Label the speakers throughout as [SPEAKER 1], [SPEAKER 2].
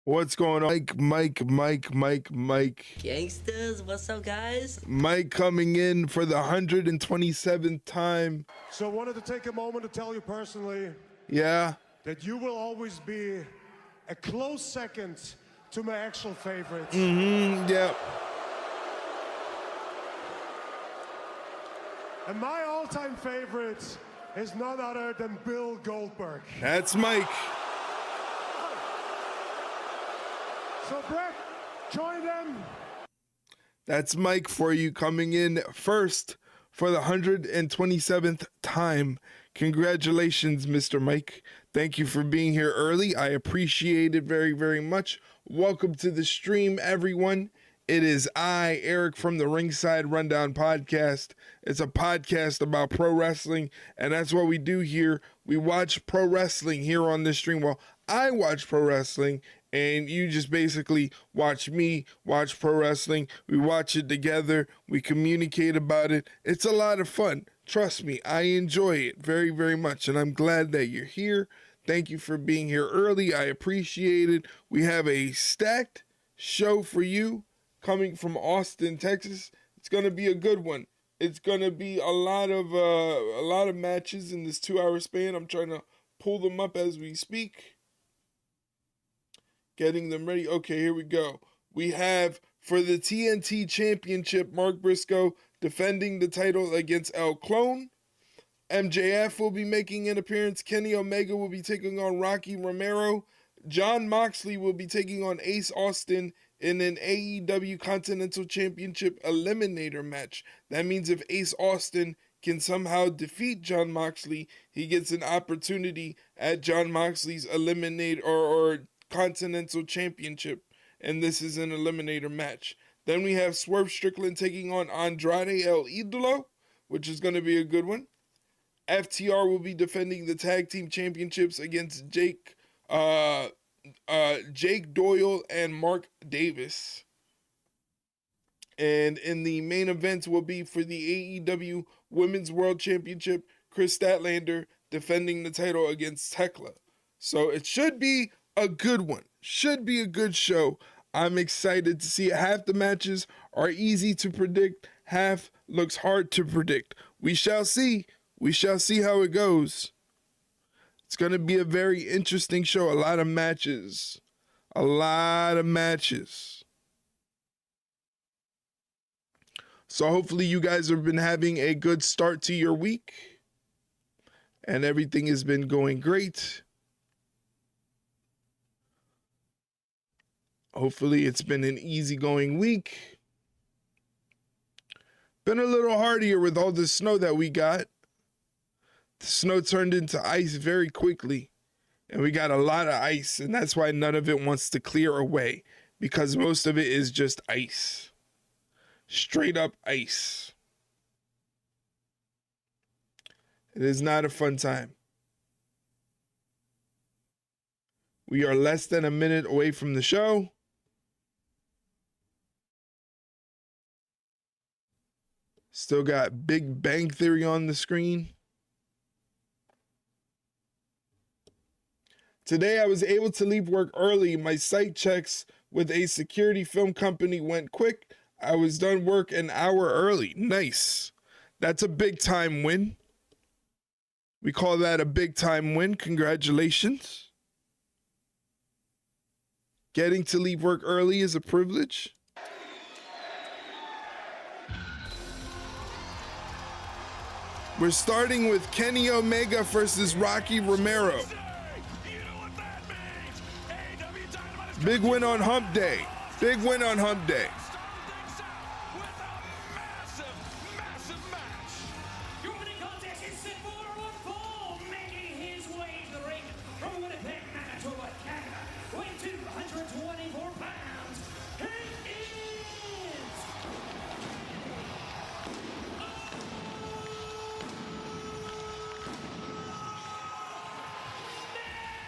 [SPEAKER 1] What's going on? Mike.
[SPEAKER 2] Gangsters, what's up, guys?
[SPEAKER 1] Mike coming in for the 127th time.
[SPEAKER 3] So I wanted to take a moment to tell you personally
[SPEAKER 1] Yeah.
[SPEAKER 3] that you will always be a close second to my actual favorite.
[SPEAKER 1] Yeah.
[SPEAKER 3] And my all-time favorite is none other than Bill Goldberg.
[SPEAKER 1] That's Mike.
[SPEAKER 3] So Brett, join them.
[SPEAKER 1] That's Mike for you, coming in first for the 127th time. Congratulations, Mr. Mike. Thank you for being here early. I appreciate it very, very much. Welcome to the stream, everyone. It is I, Eric, from the Ringside Rundown podcast. It's a podcast about pro wrestling, and that's what we do here. We watch pro wrestling here on this stream. Well, I watch pro wrestling, and you just basically watch me watch pro wrestling. We watch it together. We communicate about it. It's a lot of fun. Trust me, I enjoy it very, very much, and I'm glad that you're here. Thank you for being here early. I appreciate it. We have a stacked show for you coming from Austin, Texas. It's going to be a good one. It's going to be a lot of matches in this 2-hour span. I'm trying to pull them up as we speak. Getting them ready. Okay, here we go. We have for the TNT Championship, Mark Briscoe defending the title against El Clone. MJF will be making an appearance. Kenny Omega will be taking on Rocky Romero. Jon Moxley will be taking on Ace Austin in an AEW Continental Championship Eliminator match. That means if Ace Austin can somehow defeat Jon Moxley, he gets an opportunity at Jon Moxley's Eliminator or Continental Championship, and this is an Eliminator match. Then we have Swerve Strickland taking on Andrade El Idolo, which is going to be a good one. FTR will be defending the Tag Team Championships against Jake Doyle and Mark Davis. And in the main event will be for the AEW Women's World Championship, Kris Statlander defending the title against Thekla. So it should be a good one. Should be a good show. I'm excited to see it. Half the matches are easy to predict. Half looks hard to predict. We shall see. We shall see how it goes. It's going to be a very interesting show. A lot of matches. A lot of matches. So hopefully you guys have been having a good start to your week. And everything has been going great. Hopefully it's been an easygoing week. Been a little hard here with all the snow that we got. The snow turned into ice very quickly. And we got a lot of ice. And that's why none of it wants to clear away. Because most of it is just ice. Straight up ice. It is not a fun time. We are less than a minute away from the show. Still got Big Bang Theory on the screen. Today I was able to leave work early. My site checks with a security film company went quick. I was done work an hour early. Nice. That's a big time win. We call that a big time win. Congratulations. Getting to leave work early is a privilege. We're starting with Kenny Omega versus Rocky Romero. Big win on Hump Day. Big win on Hump Day.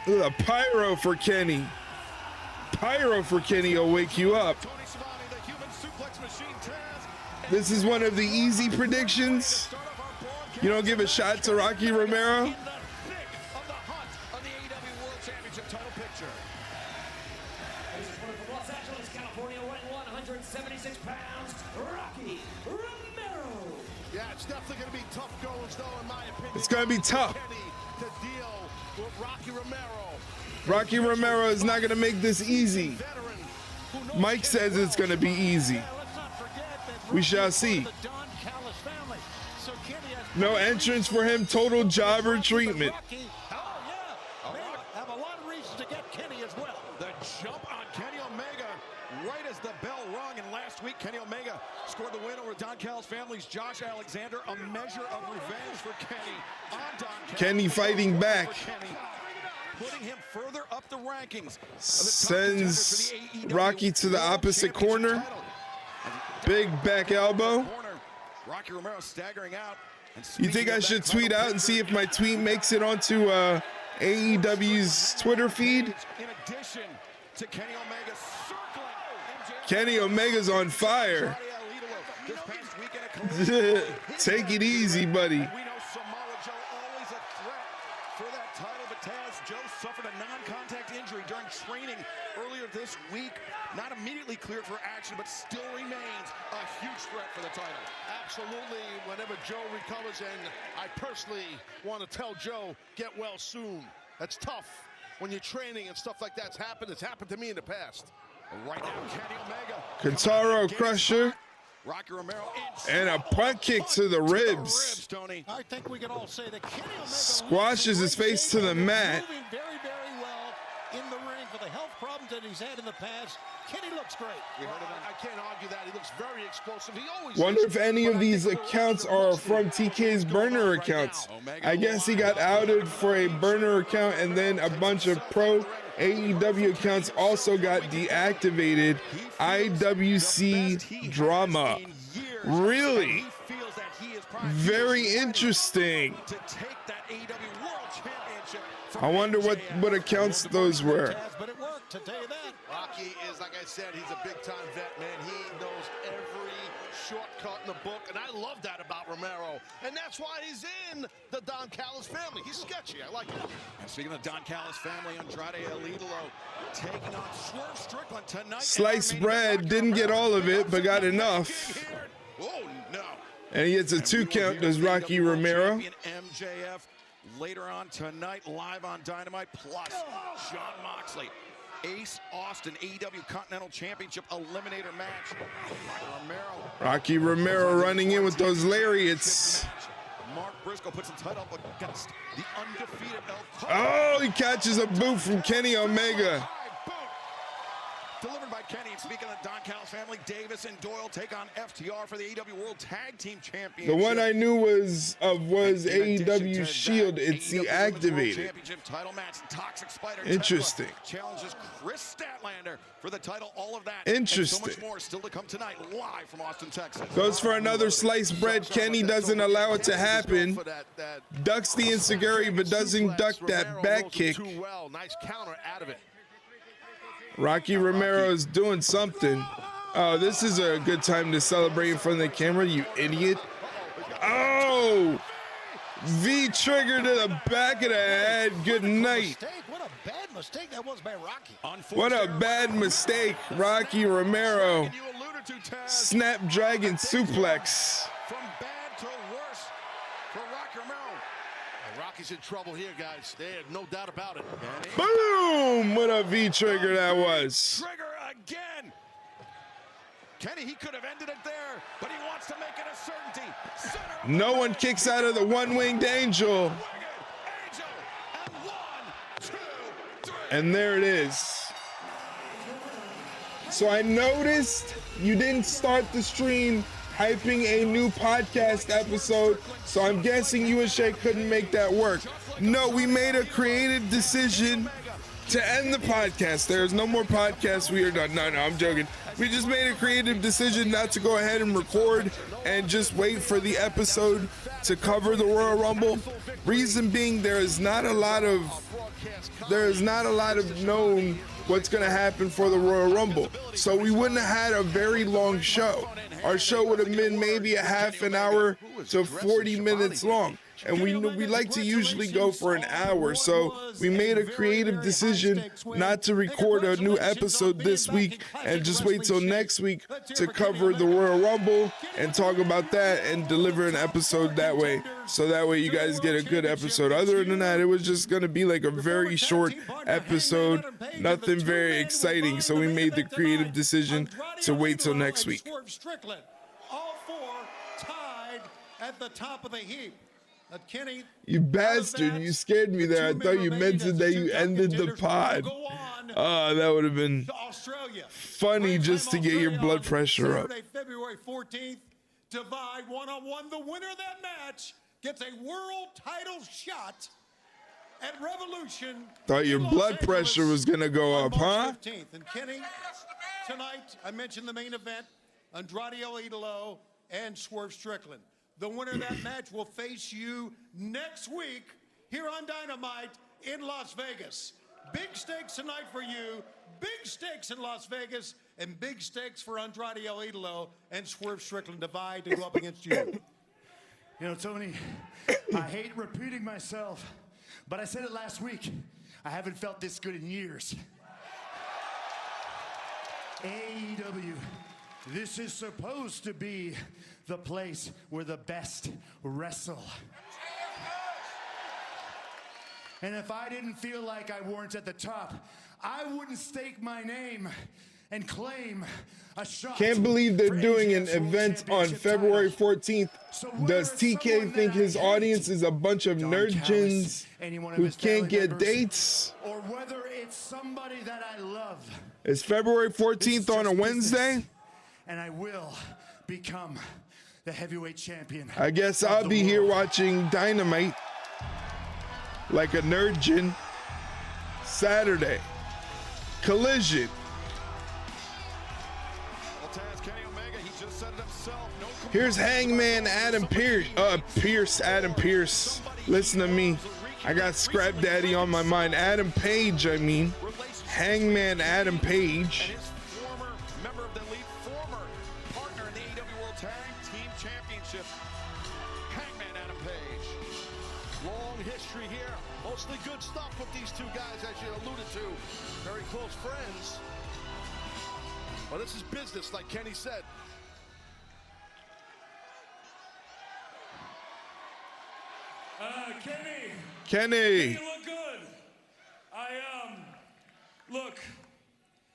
[SPEAKER 1] A pyro for Kenny. Pyro for Kenny will wake you up. This is one of the easy predictions. You don't give a shot to Rocky Romero.
[SPEAKER 4] 76 pounds, Rocky Romero.
[SPEAKER 5] Yeah, it's definitely going to be tough goals, though, in my opinion.
[SPEAKER 1] It's going to be tough.
[SPEAKER 5] To deal with Rocky Romero.
[SPEAKER 1] Rocky Romero is not going to make this easy. Mike says it's going to be easy. We shall see. No entrance for him, total jobber treatment.
[SPEAKER 4] Oh, yeah. Have a lot of reasons to get Kenny as well.
[SPEAKER 6] The jump on Kenny Omega right as the bell rung, and last week Kenny Omega scored the win over Don Callis' family's Josh Alexander. A measure of revenge for Kenny on Don Callis.
[SPEAKER 1] Kenny fighting back.
[SPEAKER 6] Putting him further up the rankings.
[SPEAKER 1] Sends Rocky to the opposite corner. Big back elbow.
[SPEAKER 6] Rocky Romero staggering out.
[SPEAKER 1] You think I should tweet out and see if my tweet makes it onto AEW's Twitter feed?
[SPEAKER 6] In addition to Kenny Omega circling MJF.
[SPEAKER 1] Kenny Omega's on fire.
[SPEAKER 6] This past weekend,
[SPEAKER 1] Take it easy, buddy.
[SPEAKER 6] we know Samoa Joe always a threat for that title, but Taz, Joe suffered a non-contact injury during training earlier this week. Not immediately cleared for action, but still remains a huge threat for the title.
[SPEAKER 5] Absolutely, whenever Joe recovers, and I personally want to tell Joe, get well soon. That's tough. When you're training and stuff like that's happened. It's happened to me in the past.
[SPEAKER 6] Right now, Kenny Omega.
[SPEAKER 1] Kintaro crusher.
[SPEAKER 6] Rocky Romero
[SPEAKER 1] And a punt kick to the ribs.
[SPEAKER 6] Tony.
[SPEAKER 4] I think we can all say that Kenny Omega
[SPEAKER 1] Squashes his face to the mat.
[SPEAKER 4] moving very, very well in the ring for the health problems that he's had in the past. Kenny looks great.
[SPEAKER 5] I can't argue that. He looks very explosive. He always
[SPEAKER 1] Wonder
[SPEAKER 5] is.
[SPEAKER 1] if any of these accounts are from TK's burner accounts. I guess he got outed for a burner account, and then a bunch of pro AEW accounts also got deactivated. IWC drama. Really? Very interesting.
[SPEAKER 6] To take that AEW World Championship.
[SPEAKER 1] I wonder what accounts those were.
[SPEAKER 4] But it worked, to tell you that.
[SPEAKER 5] Rocky is, like I said, he's a big-time vet, man. He knows every shortcut in the book, and I love that about Romero. And that's why he's in the Don Callis family. He's sketchy. I like it.
[SPEAKER 6] And speaking of Don Callis' family, Andrade El Idolo taking on Swerve Strickland tonight.
[SPEAKER 1] Sliced bread, didn't get all of it, but got enough.
[SPEAKER 6] Oh, no.
[SPEAKER 1] And he gets a 2 count, does Rocky Romero.
[SPEAKER 6] MJF later on tonight, live on Dynamite, plus Jon Moxley. Ace Austin, AEW Continental Championship Eliminator Match.
[SPEAKER 1] Rocky Romero running in with those lariats.
[SPEAKER 6] Mark Briscoe puts him tight up against the undefeated El
[SPEAKER 1] Oh, he catches a boot from Kenny Omega.
[SPEAKER 6] Delivered by Kenny. And speaking of the Don Callis family, Davis and Doyle take on FTR for the AEW World Tag Team Championship.
[SPEAKER 1] The one I knew was AEW Shield. It's deactivated.
[SPEAKER 6] Championship title match. Toxic Spider
[SPEAKER 1] Interesting.
[SPEAKER 6] Thekla challenges Kris Statlander for the title. All of that.
[SPEAKER 1] Interesting.
[SPEAKER 6] And so much more still to come tonight, live from Austin, Texas.
[SPEAKER 1] Goes for another sliced bread. Kenny doesn't allow it to happen. Ducks the enziguri, but doesn't duck that back kick.
[SPEAKER 5] Too well. Nice counter out of it.
[SPEAKER 1] Rocky Romero is doing something. Oh, this is a good time to celebrate in front of the camera, you idiot. Oh! V-trigger to the back of the head. Good night.
[SPEAKER 4] What a bad mistake that was by Rocky.
[SPEAKER 1] What a bad mistake, Rocky Romero. Snapdragon suplex.
[SPEAKER 6] From bad to worse for Rocky Romero.
[SPEAKER 5] Rocky's in trouble here, guys. There's no doubt about it.
[SPEAKER 1] Boom! What a V-trigger that was.
[SPEAKER 6] Trigger again. Kenny, he could have ended it there, but he wants to make it a certainty.
[SPEAKER 1] No one kicks out of the one-winged angel. And there it is. So I noticed you didn't start the stream hyping a new podcast episode, so I'm guessing you and Shay couldn't make that work. No, we made a creative decision to end the podcast. There's no more podcasts. We are done. No, I'm joking. We just made a creative decision not to go ahead and record and just wait for the episode to cover the Royal Rumble. Reason being, there is not a lot of known what's going to happen for the Royal Rumble. So we wouldn't have had a very long show. Our show would have been maybe a half an hour to 40 minutes long. and we like to usually go for an hour. So we made a creative decision not to record a new episode this week and just wait till next week to cover the Royal Rumble and talk about that and deliver an episode that way. So that way you guys get a good episode. Other than that, it was just going to be like a very short episode, nothing very exciting. So we made the creative decision to wait till next week.
[SPEAKER 4] All four tied at the top of the heap. Kenny,
[SPEAKER 1] you bastard, you scared me there. I thought you mentioned that you ended the pod. Oh, that would have been funny just to get your blood pressure up.
[SPEAKER 4] February 14th, divide one-on-one. The winner of that match gets a world title shot at Revolution.
[SPEAKER 1] Thought your blood pressure was going to go up, huh?
[SPEAKER 4] 15th. And Kenny, tonight, I mentioned the main event, Andrade El Idolo and Swerve Strickland. The winner of that match will face you next week here on Dynamite in Las Vegas. Big stakes tonight for you, big stakes in Las Vegas, and big stakes for Andrade El Idolo and Swerve Strickland divide to go up against you.
[SPEAKER 7] You know, Tony, I hate repeating myself, but I said it last week. I haven't felt this good in years. AEW. This is supposed to be the place where the best wrestle. And if I didn't feel like I weren't at the top, I wouldn't stake my name and claim a shot.
[SPEAKER 1] Can't believe they're doing an event on February 14th. Does TK think his audience is a bunch of nerdgens who can't get dates?
[SPEAKER 7] Or whether it's somebody that I love.
[SPEAKER 1] Is February 14th on a Wednesday?
[SPEAKER 7] And I will become the heavyweight champion.
[SPEAKER 1] I guess I'll be here watching Dynamite like a nerdgen. Saturday. Collision. Here's Hangman Adam Pierce. Adam Pierce. Listen to me. I got Scrap Daddy on my mind. Adam Page, I mean. Hangman Adam Page.
[SPEAKER 6] Member of the Elite, former partner in the AEW World Tag Team Championship, Hangman Adam Page. Long history here, mostly good stuff with these two guys, as you alluded to. Very close friends. Well, this is business, like Kenny said.
[SPEAKER 1] Kenny.
[SPEAKER 8] You look good. Look,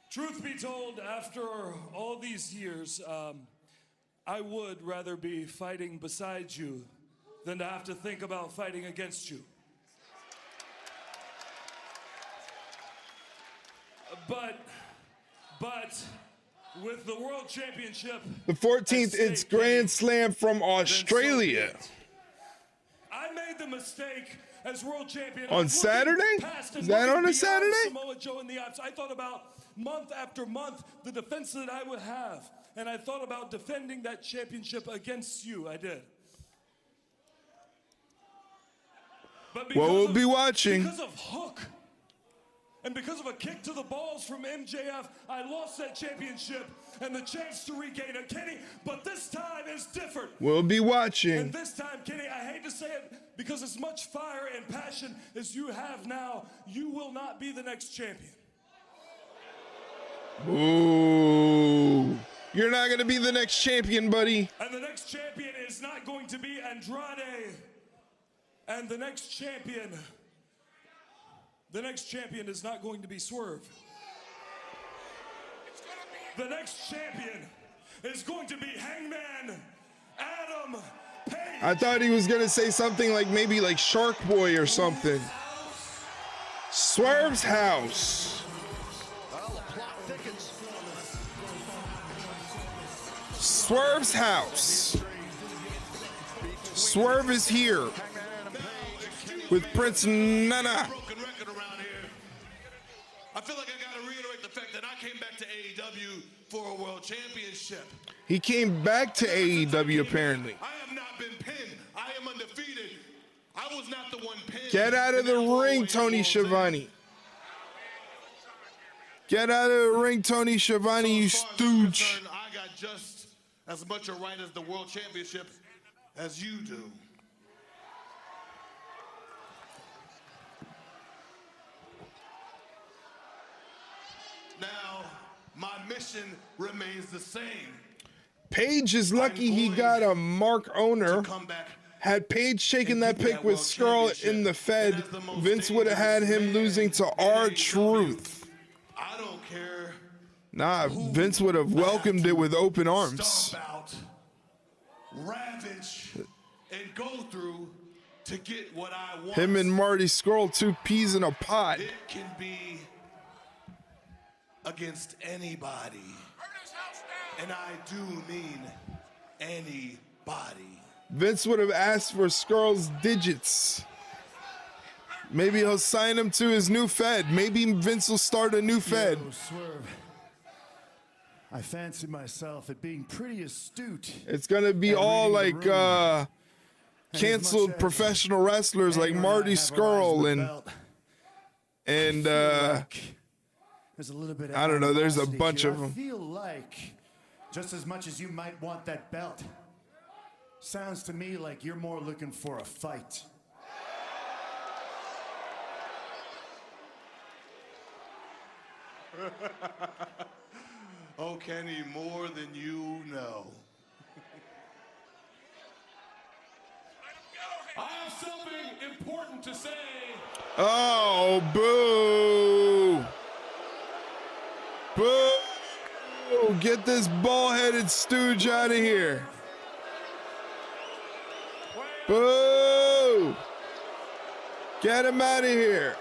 [SPEAKER 8] truth be told, after all these years, I would rather be fighting beside you than to have to think about fighting against you. But with the World Championship,
[SPEAKER 1] The 14th, it's Grand Slam from Australia.
[SPEAKER 8] I made the mistake as world champion.
[SPEAKER 1] On Saturday? Is that on a Saturday?
[SPEAKER 8] Samoa Joe in the ops. I thought about month after month the defense that I would have, and I thought about defending that championship against you. I did. But
[SPEAKER 1] Well, we'll be watching.
[SPEAKER 8] Because of Hook and because of a kick to the balls from MJF, I lost that championship and the chance to regain it, Kenny. But this time is different.
[SPEAKER 1] We'll be
[SPEAKER 8] And
[SPEAKER 1] watching.
[SPEAKER 8] this time, Kenny, I hate to say it, because as much fire and passion as you have now, you will not be the next champion.
[SPEAKER 1] Ooh. You're not going to be the next champion, buddy.
[SPEAKER 8] And the next champion is not going to be Andrade. And the next champion is not going to be Swerve. The next champion is going to be Hangman Adam Page.
[SPEAKER 1] I thought he was going to say something like maybe like Shark Boy or something. Swerve's house.
[SPEAKER 5] Well, the plot thickens.
[SPEAKER 1] Swerve's house. Swerve is here with Prince Nana.
[SPEAKER 9] Broken record around here. I feel like I got to reiterate the fact that I came back to AEW for a world championship.
[SPEAKER 1] He came back to AEW apparently.
[SPEAKER 9] I have not been pinned. I am undefeated. I was not the one pinned.
[SPEAKER 1] Get out of the ring, Tony Schiavone. Get out of the ring, Tony Schiavone, you stooge.
[SPEAKER 9] I got just as much a right as the world championship as you do. Now, my mission remains the same.
[SPEAKER 1] Paige is lucky he got a Mark owner.
[SPEAKER 9] Come back.
[SPEAKER 1] Had Paige taken that pick with Skrull in the Fed, Vince would have had him losing to R-Truth.
[SPEAKER 9] I don't care.
[SPEAKER 1] Nah, Vince would have welcomed it with open arms.
[SPEAKER 9] Stomp out, ravage, and go through to get what I want.
[SPEAKER 1] Him and Marty Skrull, 2 peas in a pot.
[SPEAKER 9] It can be against anybody. And I do mean anybody.
[SPEAKER 1] Vince would have asked for Skrull's digits. Maybe he'll sign him to his new Fed. Maybe Vince will start a new Fed.
[SPEAKER 7] Yo, Swerve. I fancy myself at being pretty astute.
[SPEAKER 1] It's gonna be all like canceled professional wrestlers like Marty Skrull and
[SPEAKER 7] there's a little bit of
[SPEAKER 1] I don't know. There's a
[SPEAKER 7] animosity
[SPEAKER 1] bunch
[SPEAKER 7] here.
[SPEAKER 1] of them.
[SPEAKER 7] I feel like just as much as you might want that belt, sounds to me like you're more looking for a fight.
[SPEAKER 9] Oh, Kenny, more than you know.
[SPEAKER 8] I have something important to say.
[SPEAKER 1] Oh, boo! Boo! Get this bald-headed stooge out of here. Boo! Get him out of here.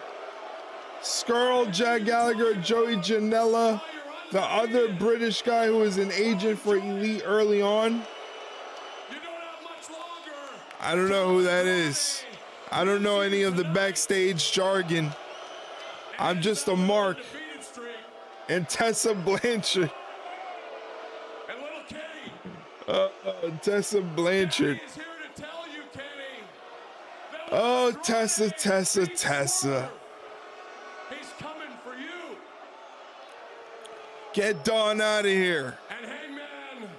[SPEAKER 1] Skrull, Jack Gallagher, Joey Janela, the other British guy who was an agent for Elite early on. I don't know who that is. I don't know any of the backstage jargon. I'm just a mark. And Tessa Blanchard. Tessa Blanchard. Oh, Tessa.
[SPEAKER 8] He's coming for you.
[SPEAKER 1] Get Dawn out of here.
[SPEAKER 8] And Hangman,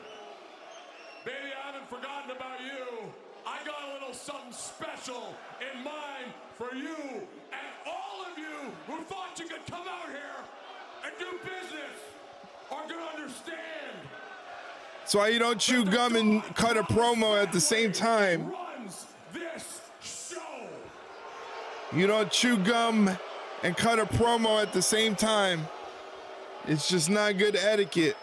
[SPEAKER 8] baby, I haven't forgotten about you. I got a little something special in mind for you and all of you who thought you could come out here and do business are gonna understand.
[SPEAKER 1] That's why you don't chew gum and cut a promo at the same time.
[SPEAKER 8] Runs this show.
[SPEAKER 1] You don't chew gum and cut a promo at the same time. It's just not good etiquette.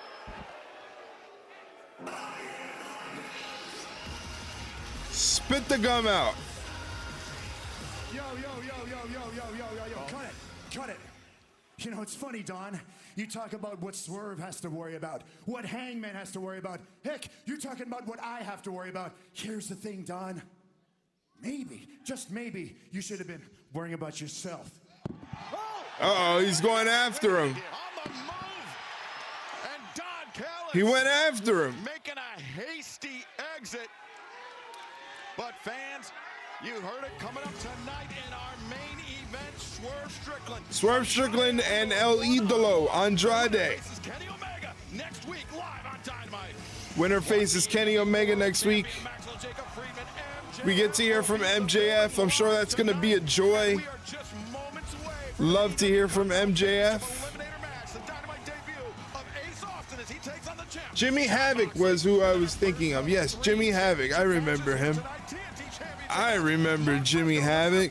[SPEAKER 1] Spit the gum out.
[SPEAKER 7] Yo, cut it. You know, it's funny, Don. You talk about what Swerve has to worry about, what Hangman has to worry about. Heck, you're talking about what I have to worry about. Here's the thing, Don. Maybe, just maybe, you should have been worrying about yourself.
[SPEAKER 1] Uh-oh, he's going after him. He went after him.
[SPEAKER 6] Making a hasty exit. But fans, you heard it coming up tonight in our main event, Swerve Strickland.
[SPEAKER 1] Swerve Strickland and El Idolo, Andrade.
[SPEAKER 6] Kenny Omega next week live on Dynamite.
[SPEAKER 1] Winner faces Kenny Omega next week. We get to hear from MJF. I'm sure that's going to be a joy. Love to hear from MJF. Jimmy Havoc was who I was thinking of. Yes, Jimmy Havoc. I remember him. I remember Jimmy Havoc.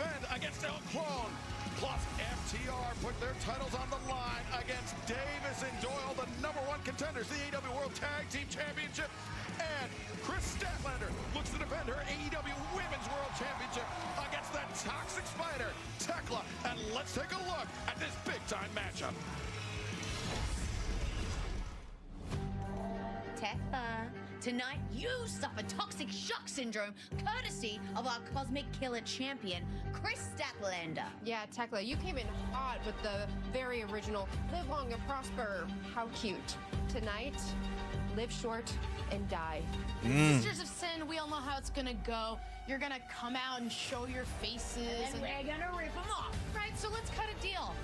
[SPEAKER 6] Plus FTR put their titles on the line against Davis and Doyle, the #1 contenders, the AEW World Tag Team Championship. And Kris Statlander looks to defend her AEW Women's World Championship against that toxic spider, Thekla. And let's take a look at this big-time matchup.
[SPEAKER 10] Thekla, tonight you suffer toxic shock syndrome courtesy of our Cosmic Killer champion, Kris Statlander.
[SPEAKER 11] Yeah, Thekla, you came in hot with the very original live long and prosper. How cute. Tonight, live short and die.
[SPEAKER 10] Sisters of Sin, we all know how it's gonna go. You're gonna come out and show your faces. And we're gonna rip them off. Right, so let's cut a deal.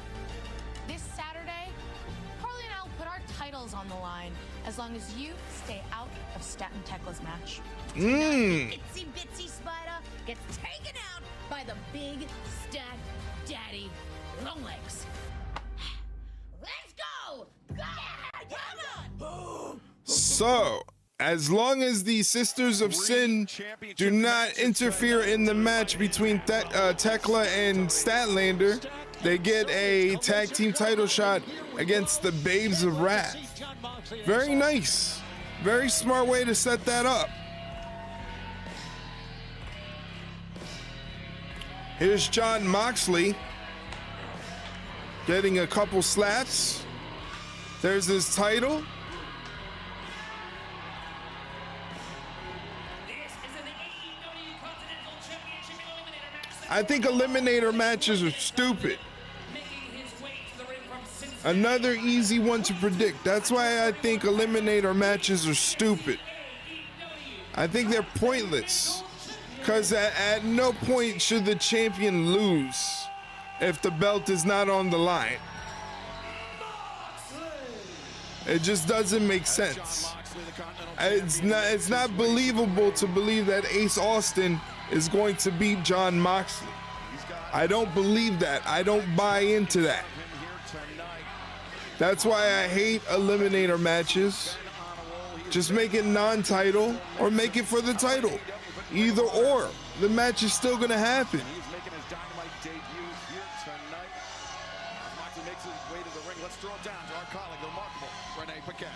[SPEAKER 10] This Saturday, Harley and I will put our titles on the line as long as you stay out of Stat and Tekla's match. Itsy bitsy spider gets taken out by the big Stat Daddy Longlegs. Let's go!
[SPEAKER 1] So, as long as the Sisters of Sin do not interfere in the match between Thekla and Statlander, they get a tag team title shot against the Babes of Wrath. Very nice. Very smart way to set that up. Here's Jon Moxley getting a couple slaps. There's his title. I think Eliminator matches are stupid. Another easy one to predict. That's why I think Eliminator matches are stupid. I think they're pointless. Because at no point should the champion lose if the belt is not on the line. It just doesn't make sense. It's not believable to believe that Ace Austin is going to beat Jon Moxley. I don't believe that. I don't buy into that. That's why I hate Eliminator matches. Just make it non-title or make it for the title. Either or. The match is still going to happen.
[SPEAKER 6] He's making his Dynamite debut here tonight. Moxley makes his way to the ring. Let's throw it down to our colleague, the remarkable Renee Paquette.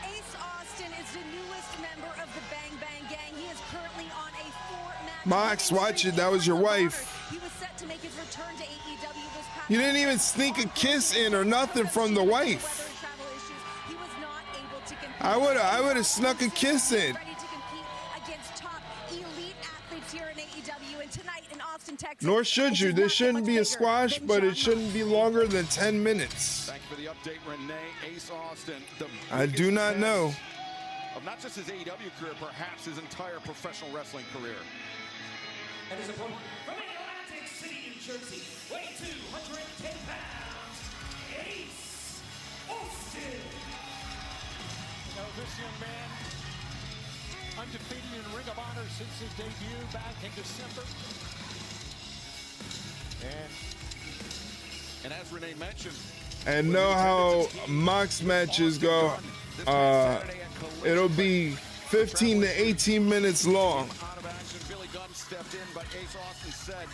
[SPEAKER 12] Ace Austin is the newest member of the Bang Bang Gang. He is currently on a 4-match.
[SPEAKER 1] Mox, watch it. That was your wife.
[SPEAKER 12] He was set to make his return to AEW this past.
[SPEAKER 1] You didn't even sneak a kiss in or nothing from the wife.
[SPEAKER 12] He was not able to compete.
[SPEAKER 1] I would have snuck a kiss in.
[SPEAKER 12] Ready to compete against top elite athletes here in AEW, and tonight in Austin, Texas.
[SPEAKER 1] Nor should you. This shouldn't be a squash, but it shouldn't be longer than 10 minutes.
[SPEAKER 6] Thanks for the update, Renee. Ace Austin.
[SPEAKER 1] I do not know.
[SPEAKER 6] Of not just his AEW career, perhaps his entire professional wrestling career.
[SPEAKER 13] And his opponent from Atlantic City, New Jersey, weighing 210 pounds, Ace Austin.
[SPEAKER 14] Now this young man, undefeated in Ring of Honor since his debut back in December.
[SPEAKER 6] And as Renee mentioned,
[SPEAKER 1] And know how Mox matches go. It'll be 15 to 18 minutes long.
[SPEAKER 6] out of action, Billy Gunn stepped in, but Ace Austin said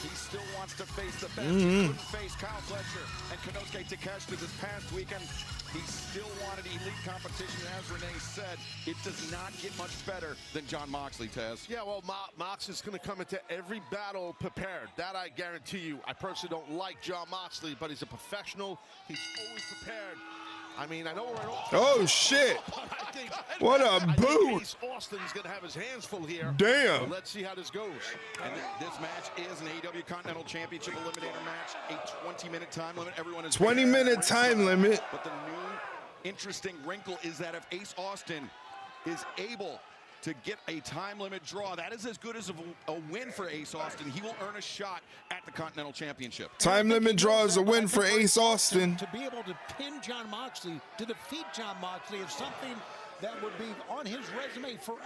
[SPEAKER 6] he still wants to face the best. He couldn't face Kyle Fletcher and Konosuke Takeshita this past weekend. He still wanted elite competition. As Renee said, it does not get much better than Jon Moxley, Taz.
[SPEAKER 5] Yeah, well, Mox is going to come into every battle prepared. That I guarantee you. I personally don't like Jon Moxley, but he's a professional. He's always prepared. I mean, I know we're in
[SPEAKER 1] Oh, shit. What a boot.
[SPEAKER 5] Ace Austin's going to have his hands full here.
[SPEAKER 1] Damn.
[SPEAKER 5] So let's see how this goes.
[SPEAKER 6] And this match is an AEW Continental Championship Eliminator match. A 20-minute time limit. Everyone is
[SPEAKER 1] 20-minute time limit.
[SPEAKER 6] But the new interesting wrinkle is that if Ace Austin is able to get a time limit draw, that is as good as a win for Ace Austin. He will earn a shot at the Continental Championship.
[SPEAKER 1] Time limit draw is a win for Ace Austin.
[SPEAKER 14] To be able to pin Jon Moxley, to defeat Jon Moxley, is something that would be on his resume forever.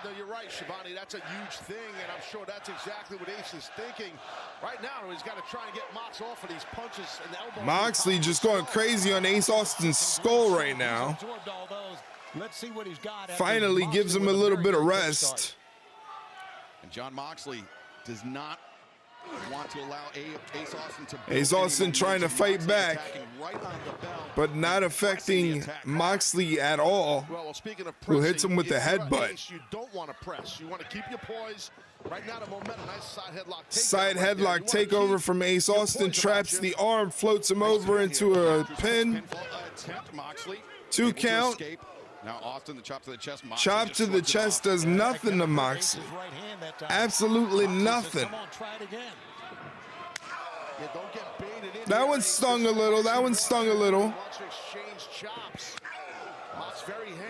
[SPEAKER 5] No, you're right, Shivani. That's a huge thing, and I'm sure that's exactly what Ace is thinking. Right now, he's got to try and get Mox off of these punches and elbows.
[SPEAKER 1] Moxley just going crazy on Ace Austin's skull right now.
[SPEAKER 14] Absorbed all those. Let's see what he's got.
[SPEAKER 1] Finally gives him a little bit of rest.
[SPEAKER 6] And Jon Moxley does not want to allow Ace Austin to...
[SPEAKER 1] Ace Austin trying to fight back,
[SPEAKER 6] right on the bell,
[SPEAKER 1] but not affecting Moxley at all,
[SPEAKER 5] Well, speaking of
[SPEAKER 1] who hits him with the
[SPEAKER 5] if you're
[SPEAKER 1] headbutt.
[SPEAKER 5] Ace, you don't want to press. You want to keep your poise. Right now, the momentum, nice side headlock.
[SPEAKER 1] Side headlock takeover from Ace Austin, traps the arm, floats him over into a pin.
[SPEAKER 6] Moxley
[SPEAKER 1] 2 count.
[SPEAKER 6] Now Austin, the chop to the chest.
[SPEAKER 1] Chop to the chest does nothing to Moxley. Absolutely nothing. That one stung a little. That one stung a little.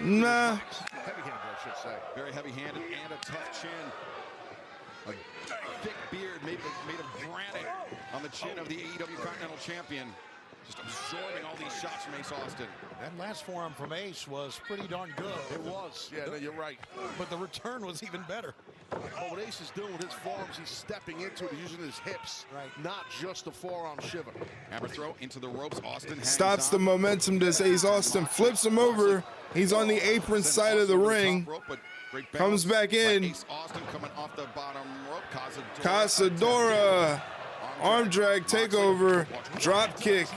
[SPEAKER 1] Nah.
[SPEAKER 5] Heavy-handed, I should say.
[SPEAKER 6] Very heavy-handed and a tough chin. A thick beard made of granite on the chin of the AEW Continental Champion. Just absorbing all these shots from Ace Austin.
[SPEAKER 14] That last forearm from Ace was pretty darn good.
[SPEAKER 5] It was. Yeah, no, you're right.
[SPEAKER 14] But the return was even better.
[SPEAKER 5] But what Ace is doing with his forearms, he's stepping into it, using his hips, not just the forearm shiver.
[SPEAKER 6] Hammer throw into the ropes. Austin
[SPEAKER 1] stops the momentum. Does Ace Austin, flips him over. He's on the apron side of the ring. Comes back in.
[SPEAKER 6] Ace Austin coming off the bottom rope.
[SPEAKER 1] Casadora. Arm drag, takeover, drop kick.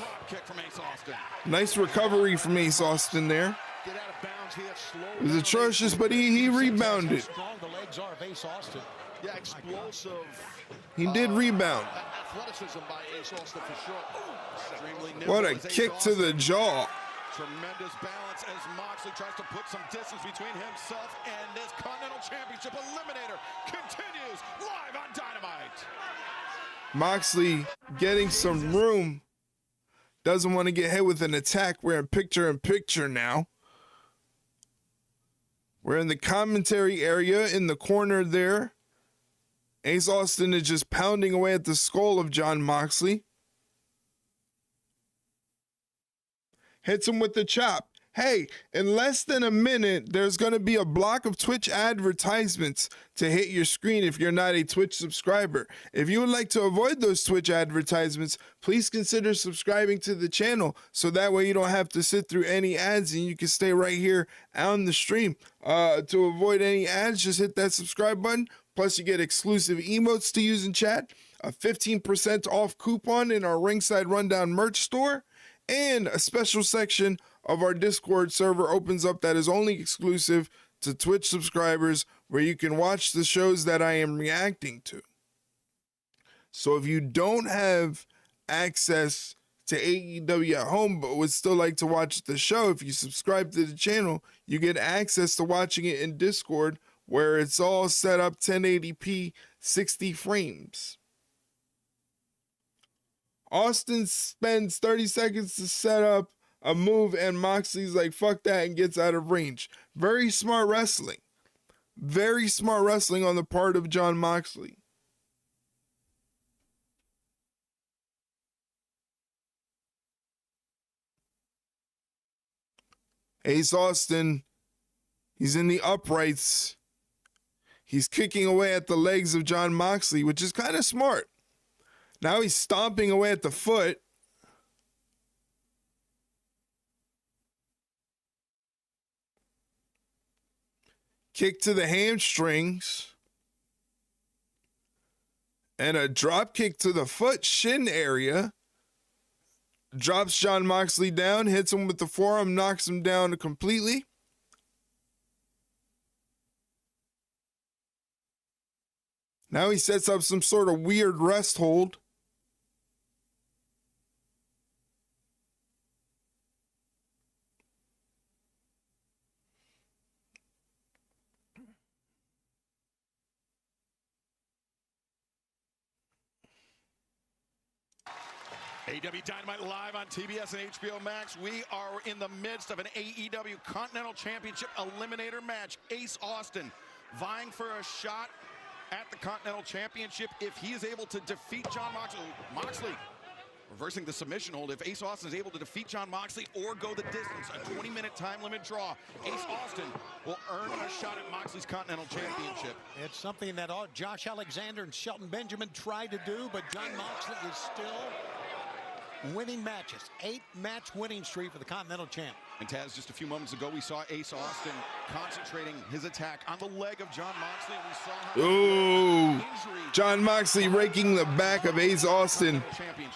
[SPEAKER 1] Nice recovery from Ace Austin there. It was atrocious, but he rebounded.
[SPEAKER 14] The legs are of Ace Austin.
[SPEAKER 5] Yeah, explosive.
[SPEAKER 1] He did rebound.
[SPEAKER 5] Athleticism by Ace Austin for sure.
[SPEAKER 1] What a kick to the jaw.
[SPEAKER 6] Tremendous balance as Moxley tries to put some distance between himself and this Continental Championship Eliminator continues live on Dynamite.
[SPEAKER 1] Moxley getting some room. Doesn't want to get hit with an attack. We're in picture-in-picture now. We're in the commentary area in the corner there. Ace Austin is just pounding away at the skull of Jon Moxley. Hits him with the chop. Hey, in less than a minute, there's going to be a block of Twitch advertisements to hit your screen if you're not a Twitch subscriber. If you would like to avoid those Twitch advertisements, please consider subscribing to the channel so that way you don't have to sit through any ads and you can stay right here on the stream. To avoid any ads, just hit that subscribe button. Plus, you get exclusive emotes to use in chat, a 15% off coupon in our Ringside Rundown merch store, and a special section of our Discord server opens up that is only exclusive to Twitch subscribers, where you can watch the shows that I am reacting to. So if you don't have access to AEW at home but would still like to watch the show, if you subscribe to the channel, you get access to watching it in Discord, where it's all set up 1080p 60 frames. Austin spends 30 seconds to set up a move, and Moxley's like, fuck that, and gets out of range. Very smart wrestling. Very smart wrestling on the part of Jon Moxley. Ace Austin, he's in the uprights. He's kicking away at the legs of Jon Moxley, which is kind of smart. Now he's stomping away at the foot. Kick to the hamstrings. And a drop kick to the foot shin area. Drops Jon Moxley down, hits him with the forearm, knocks him down completely. Now he sets up some sort of weird rest hold.
[SPEAKER 6] AEW Dynamite live on TBS and HBO Max. We are in the midst of an AEW Continental Championship Eliminator match. Ace Austin vying for a shot at the Continental Championship if he is able to defeat Jon Moxley. Moxley reversing the submission hold. If Ace Austin is able to defeat Jon Moxley or go the distance, a 20-minute time limit draw, Ace Austin will earn a shot at Moxley's Continental Championship.
[SPEAKER 14] It's something that Josh Alexander and Shelton Benjamin tried to do, but Jon Moxley is still winning matches. 8-match winning streak for the Continental Champ.
[SPEAKER 6] And Taz, just a few moments ago, we saw Ace Austin concentrating his attack on the leg of Jon Moxley. And we saw how
[SPEAKER 1] Jon Moxley raking the back of Ace Austin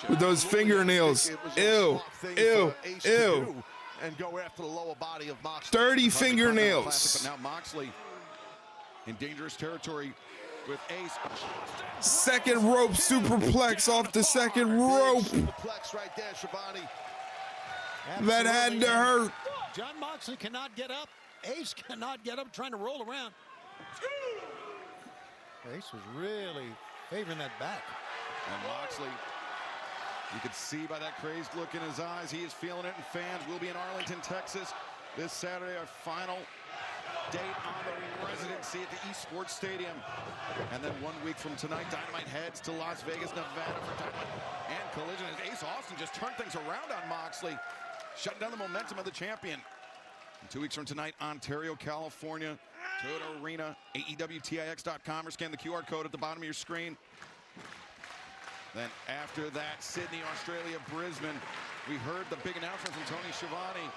[SPEAKER 1] with those fingernails. Ew, ew, ew.
[SPEAKER 5] And go after the lower body of Moxley.
[SPEAKER 1] 30 fingernails.
[SPEAKER 6] Classic, but now Moxley in dangerous territory with Ace.
[SPEAKER 1] Second rope superplex off the second rope.
[SPEAKER 5] Superplex right there, Schiavone.
[SPEAKER 1] That had to hurt.
[SPEAKER 14] Jon Moxley cannot get up. Ace cannot get up, trying to roll around. Ace was really favoring that back.
[SPEAKER 6] And Moxley, you could see by that crazed look in his eyes, he is feeling it, and fans will be in Arlington, Texas this Saturday, our final date on the residency at the Esports Stadium. And then 1 week from tonight, Dynamite heads to Las Vegas, Nevada for Dynamite and Collision as Ace Austin just turned things around on Moxley, shutting down the momentum of the champion. And 2 weeks from tonight, Ontario, California, Toyota Arena, AEWTIX.com, or scan the QR code at the bottom of your screen. Then after that, Sydney, Australia, Brisbane. We heard the big announcement from Tony Schiavone.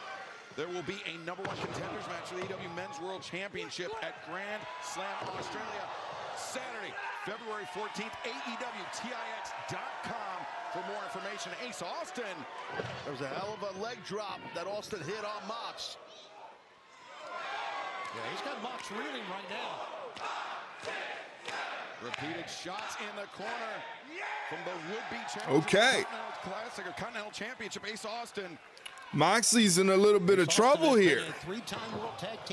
[SPEAKER 6] There will be a #1 contenders match for the AEW Men's World Championship at Grand Slam Australia, Saturday, February 14th, AEWTIX.com for more information. Ace Austin.
[SPEAKER 5] There was a hell of a leg drop that Austin hit on Mox.
[SPEAKER 14] Yeah, he's got Mox reeling right now.
[SPEAKER 6] Repeated shots in the corner from the would-be champion.
[SPEAKER 1] Okay.
[SPEAKER 6] Classic or Continental Championship, Ace Austin.
[SPEAKER 1] Moxley's in a little bit of trouble here.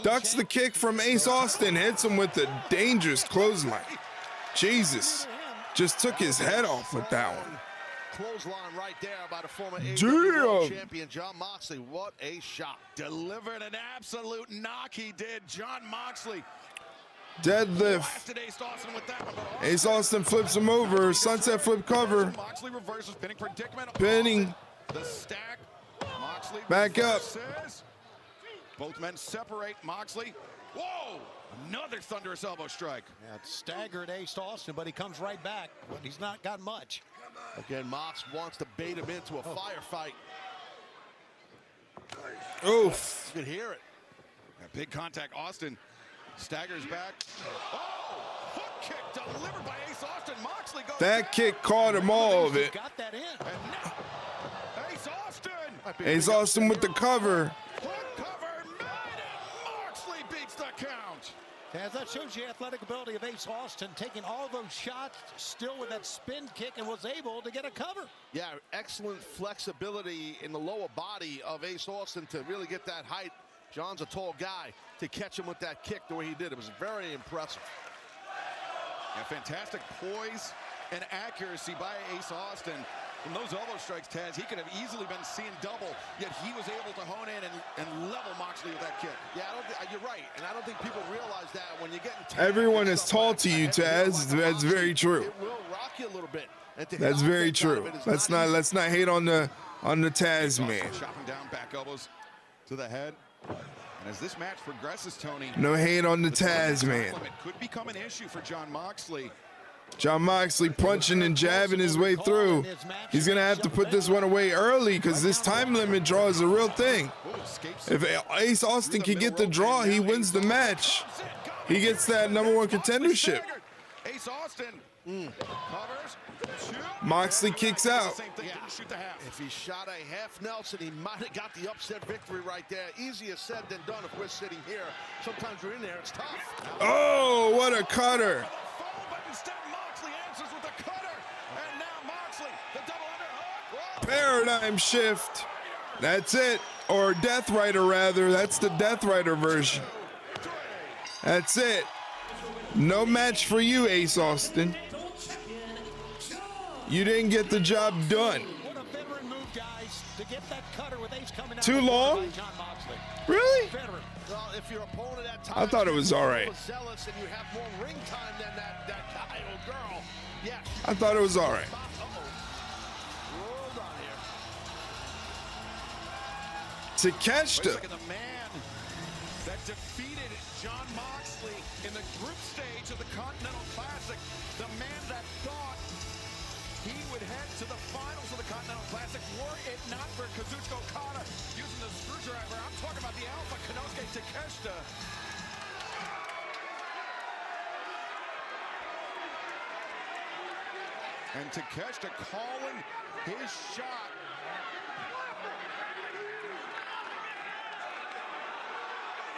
[SPEAKER 1] Ducks the kick from Ace Austin, hits him with a dangerous clothesline. Jesus, just took his head off with that one.
[SPEAKER 5] Clothesline right there by the former AEW World Champion Jon Moxley. What a shot.
[SPEAKER 6] Delivered an absolute knock, he did. Jon Moxley.
[SPEAKER 1] Deadlift. Ace Austin flips him over. Sunset flip cover.
[SPEAKER 6] Moxley reverses, pinning predicament.
[SPEAKER 1] Pinning.
[SPEAKER 6] The stack. Moxley
[SPEAKER 1] back up.
[SPEAKER 6] Both men separate. Moxley. Whoa! Another thunderous elbow strike.
[SPEAKER 14] Yeah, it's staggered Ace Austin, but he comes right back. But he's not got much.
[SPEAKER 5] Again, Mox wants to bait him into a firefight.
[SPEAKER 1] Oof.
[SPEAKER 5] You can hear it.
[SPEAKER 6] Big contact. Austin staggers back. Oh! Hook kick delivered by Ace Austin. Moxley goes
[SPEAKER 1] That kick caught him all of it.
[SPEAKER 14] Got that in.
[SPEAKER 6] And now, Ace Austin.
[SPEAKER 1] Ace Austin with the cover.
[SPEAKER 6] Hook cover made it. Moxley beats the count.
[SPEAKER 14] As that shows the athletic ability of Ace Austin, taking all those shots, still with that spin kick, and was able to get a cover.
[SPEAKER 5] Yeah, excellent flexibility in the lower body of Ace Austin to really get that height. John's a tall guy. To catch him with that kick the way he did, it was very impressive.
[SPEAKER 6] Yeah, fantastic poise and accuracy by Ace Austin. From those elbow strikes, Taz, he could have easily been seeing double, yet he was able to hone in and level Moxley with that kick.
[SPEAKER 5] Yeah, you're right, and I don't think people realize that when you're getting
[SPEAKER 1] Everyone is tall to you, Taz. That's very true.
[SPEAKER 5] It will rock you a little bit.
[SPEAKER 1] That's very true. Let's not hate on the Taz man.
[SPEAKER 6] Chopping down back elbows to the head. And as this match progresses, Tony,
[SPEAKER 1] No hate on the Taz man.
[SPEAKER 6] it could become an issue for Jon Moxley.
[SPEAKER 1] Jon Moxley punching and jabbing his way through. He's going to have to put this one away early because this time limit draw is a real thing. If Ace Austin can get the draw, he wins the match. He gets that #1 contendership.
[SPEAKER 6] Ace Austin covers.
[SPEAKER 1] Moxley kicks out.
[SPEAKER 5] If he shot a half Nelson, he might have got the upset victory right there. Easier said than done if we're sitting here. Sometimes we're in there, it's tough.
[SPEAKER 1] Oh, what a cutter. Paradigm shift. That's it. Or Death Rider, rather. That's the Death Rider version. That's it. No match for you, Ace Austin. You didn't get the job done.
[SPEAKER 14] What a veteran move, guys, to get that cutter with Ace coming out.
[SPEAKER 1] Too long? Really?
[SPEAKER 5] Well, if your opponent at times
[SPEAKER 1] I thought it was all right.
[SPEAKER 5] zealous and you have more ring time than that guy or girl, yeah.
[SPEAKER 1] I thought it was all right. Takeshita.
[SPEAKER 6] Look at the man that defeated Jon Moxley in the group stage of the Continental Classic. The man that thought he would head to the finals of the Continental Classic were it not for Kazuchika Okada using the screwdriver. I'm talking about the Alpha Konosuke Takeshita. And Takeshita calling his shot.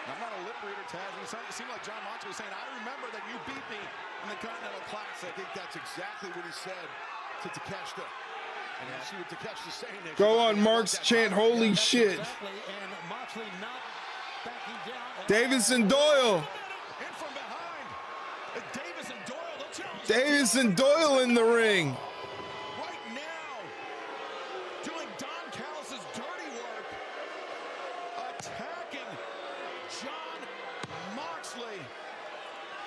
[SPEAKER 6] I'm not a lip reader, Taz. It seemed like Jon Moxley was saying, I remember that you beat me in the Continental Classic.
[SPEAKER 5] I think that's exactly what he said to Takeshita. And you see what Takeshita's saying there.
[SPEAKER 1] Go on, Marks chant, holy shit.
[SPEAKER 14] And Moxley not backing down.
[SPEAKER 1] Davison Doyle.
[SPEAKER 6] In from behind. Davis and Doyle, the challenge.
[SPEAKER 1] Davis and Doyle in the ring.
[SPEAKER 6] Right now, doing Don Callis' dirty work. Attacking Jon Moxley.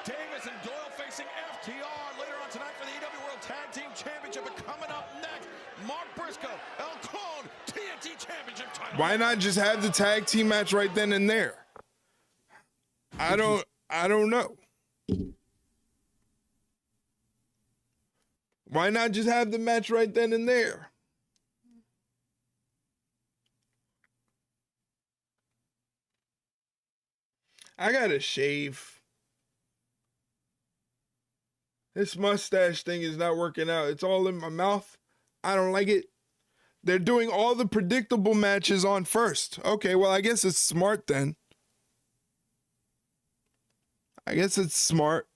[SPEAKER 6] Davis and Doyle facing FTR later on tonight for the AEW World Tag Team Championship. And coming up next, Mark Briscoe, El Clone, TNT Championship title.
[SPEAKER 1] Why not just have the tag team match right then and there? I don't know. Why not just have the match right then and there? I gotta shave. This mustache thing is not working out. It's all in my mouth. I don't like it. They're doing all the predictable matches on first. Okay, well, I guess it's smart then. I guess it's smart.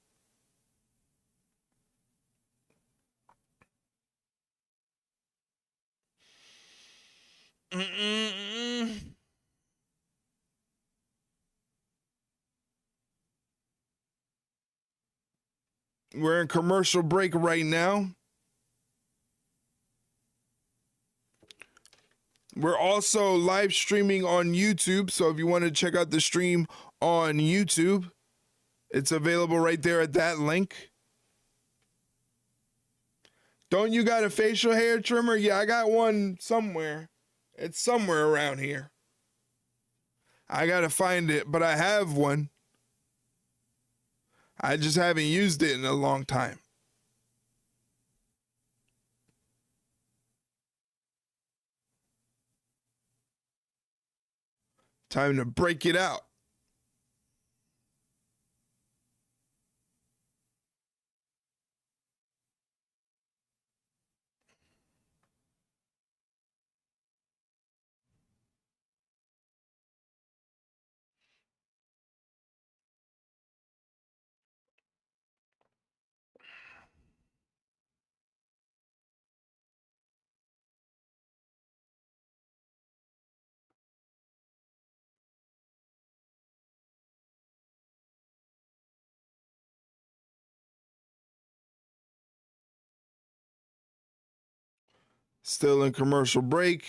[SPEAKER 1] We're in commercial break right now. We're also live streaming on YouTube, so if you want to check out the stream on YouTube, it's available right there at that link. Don't you got a facial hair trimmer? Yeah, I got one somewhere. It's somewhere around here. I gotta find it, but I have one. I just haven't used it in a long time. Time to break it out. Still in commercial break.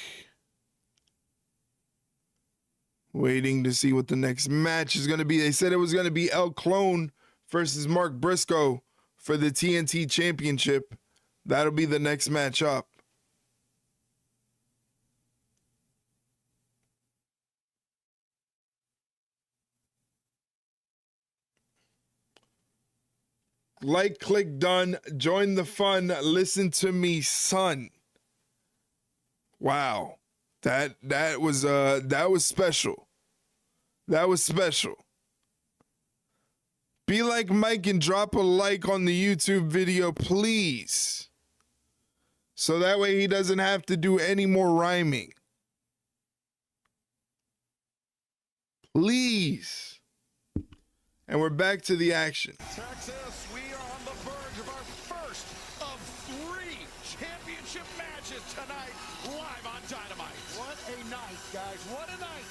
[SPEAKER 1] Waiting to see what the next match is going to be. They said it was going to be El Clone versus Mark Briscoe for the TNT Championship. That'll be the next match up. Like, click, done. Join the fun. Listen to me, son. Wow. That was special. That was special. Be like Mike and drop a like on the YouTube video, please. So that way he doesn't have to do any more rhyming. Please. And we're back to the action.
[SPEAKER 6] Texas, we are on the verge of our first of 3 championship matches tonight, live on Dynamite.
[SPEAKER 14] What a night, guys. What a night.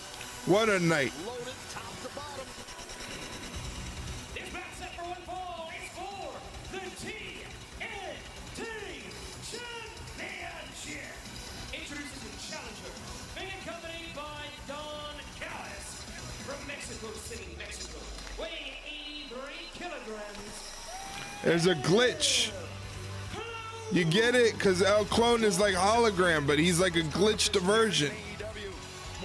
[SPEAKER 1] What a night.
[SPEAKER 6] Loaded top to bottom.
[SPEAKER 13] This match set for one fall is for the TNT Championship. Introducing the challenger, being accompanied by Don Callis from Mexico City, Mexico, weighing 83 kilograms.
[SPEAKER 1] There's a glitch. You get it? Because El Clone is like hologram, but he's like a glitched version.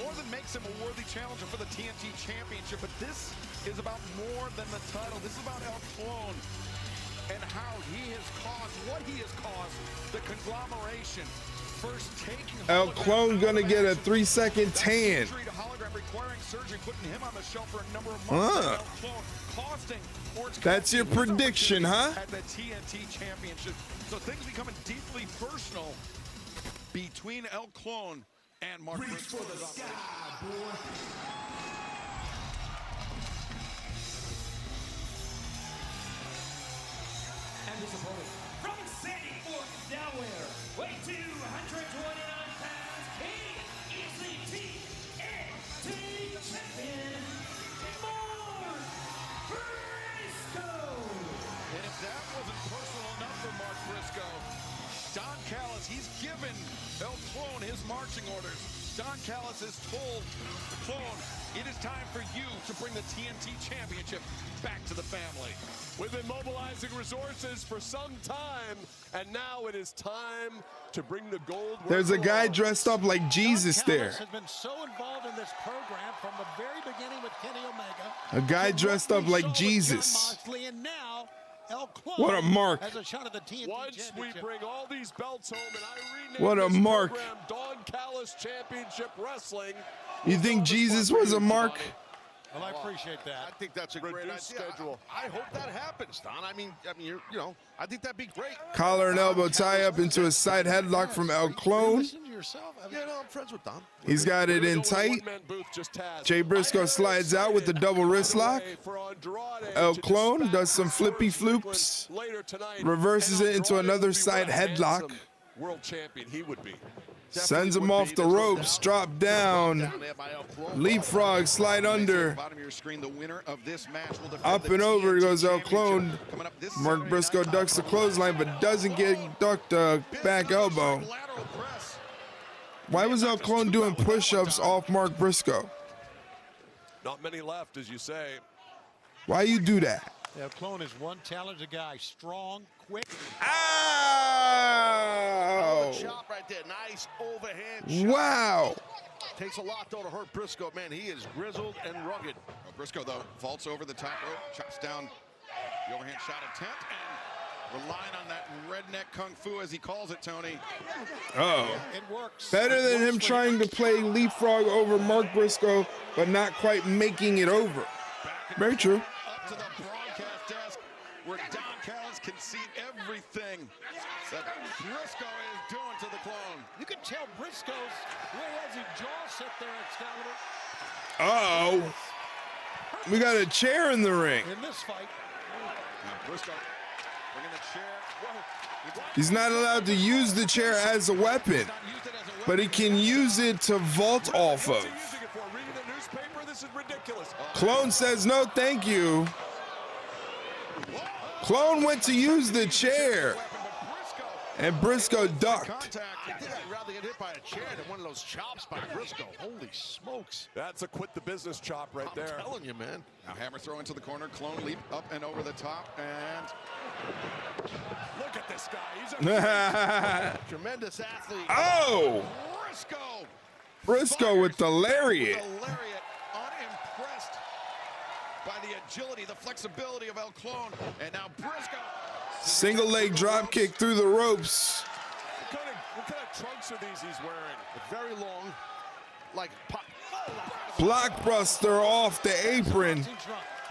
[SPEAKER 6] More than makes him a worthy challenger for the TNT Championship, but this is about more than the title. This is about El Clone and how he has caused, what he has caused, the conglomeration. First taking
[SPEAKER 1] El Clone gonna get a 3-second tan.
[SPEAKER 6] Requiring surgery, putting him on the shelf for a number of months. El Clone costing
[SPEAKER 1] That's your prediction, huh?
[SPEAKER 6] At the TNT Championship. So things becoming deeply personal between El Clone and Mark Briscoe.
[SPEAKER 13] For the sky, boy. And his opponent from Sandy Fork, Delaware, weighing 229 pounds, he is the TNT champion, Mark Briscoe.
[SPEAKER 6] And if that wasn't personal enough for Mark Briscoe, Don Callis, he's given El Clone his marching orders. Don Callis has told the Clone, it is time for you to
[SPEAKER 5] bring the TNT Championship back to the family.
[SPEAKER 15] We've been mobilizing resources for some time, and now it is time to bring the gold.
[SPEAKER 1] There's a guy dressed up like Jesus there.
[SPEAKER 14] Has been so involved in this program from the very beginning with Kenny Omega.
[SPEAKER 1] A guy dressed up like Jesus.
[SPEAKER 14] And now
[SPEAKER 1] What a mark.
[SPEAKER 14] Has a shot at the TNT
[SPEAKER 15] Once we bring all these belts home and I rename
[SPEAKER 1] What a
[SPEAKER 15] this
[SPEAKER 1] mark.
[SPEAKER 15] program Don Callis Championship Wrestling.
[SPEAKER 1] You think Jesus was a mark?
[SPEAKER 14] Well, I appreciate that.
[SPEAKER 5] I think that's a great idea.
[SPEAKER 15] Schedule.
[SPEAKER 5] I hope that happens, Don. I mean, you know, I think that'd be great.
[SPEAKER 1] Collar and elbow tie up into a side headlock from El Clone.
[SPEAKER 14] Listen to yourself. I mean,
[SPEAKER 5] Yeah, no, I'm friends with Don.
[SPEAKER 1] He's got it in tight. Jay Briscoe slides out with the double wrist lock. El Clone does some flippy floops. Reverses it into another side headlock.
[SPEAKER 15] World champion he would be.
[SPEAKER 1] Sends him off the ropes, drop down. Leapfrog, slide under.
[SPEAKER 6] Bottom of your screen, the winner of this match will defend
[SPEAKER 1] Up
[SPEAKER 6] the
[SPEAKER 1] and over
[SPEAKER 6] TNT
[SPEAKER 1] goes El
[SPEAKER 6] Championship.
[SPEAKER 1] Clone.
[SPEAKER 6] Coming up this
[SPEAKER 1] Mark
[SPEAKER 6] Saturday
[SPEAKER 1] Briscoe
[SPEAKER 6] night,
[SPEAKER 1] ducks the clothesline, but doesn't get ducked a back elbow.
[SPEAKER 6] lateral press.
[SPEAKER 1] Why was El Clone doing push-ups off Mark Briscoe?
[SPEAKER 15] Not many left, as you say.
[SPEAKER 1] Why you do that?
[SPEAKER 14] El Clone is one talented guy, strong, quick.
[SPEAKER 1] Ow!
[SPEAKER 5] Chop right there. Nice overhand shot.
[SPEAKER 1] Wow!
[SPEAKER 5] Takes a lot, though, to hurt Briscoe. Man, he is grizzled and rugged.
[SPEAKER 6] Briscoe, though, vaults over the top rope, chops down the overhand shot attempt, and relying on that redneck kung fu, as he calls it, Tony.
[SPEAKER 1] Oh.
[SPEAKER 14] It works.
[SPEAKER 1] Better than him trying to play leapfrog over Mark Briscoe, but not quite making it over. Very true.
[SPEAKER 6] Up to the broadcast desk, where Don Callis can see everything that Briscoe is doing to the Clone.
[SPEAKER 14] You can tell Briscoe's way has his jaw set there, Excalibur.
[SPEAKER 1] Uh-oh. We got a chair in the ring.
[SPEAKER 14] In this fight.
[SPEAKER 6] Now Briscoe bringing the chair. Whoa.
[SPEAKER 1] He's not allowed to use the chair as a weapon, but he can use it to vault off of.
[SPEAKER 15] Reading the newspaper, this is ridiculous.
[SPEAKER 1] Clone says no thank you. Clone went to use the chair, and Briscoe ducked.
[SPEAKER 5] Contact. I think I'd rather get hit by a chair than one of those chops by Briscoe. Holy smokes.
[SPEAKER 15] That's a quit the business chop right there.
[SPEAKER 5] I'm telling you, man.
[SPEAKER 6] Now hammer throw into the corner. Clone leap up and over the top, and
[SPEAKER 15] Look at this guy. He's a
[SPEAKER 5] Tremendous athlete.
[SPEAKER 1] Oh!
[SPEAKER 5] Briscoe.
[SPEAKER 1] Briscoe with the lariat.
[SPEAKER 5] The lariat. Unimpressed by the agility, the flexibility of El Clone. And now Briscoe.
[SPEAKER 1] Single leg drop kick through the ropes.
[SPEAKER 15] What kind of trunks are these he's wearing?
[SPEAKER 5] Very long, like pop.
[SPEAKER 1] Blockbuster off the apron.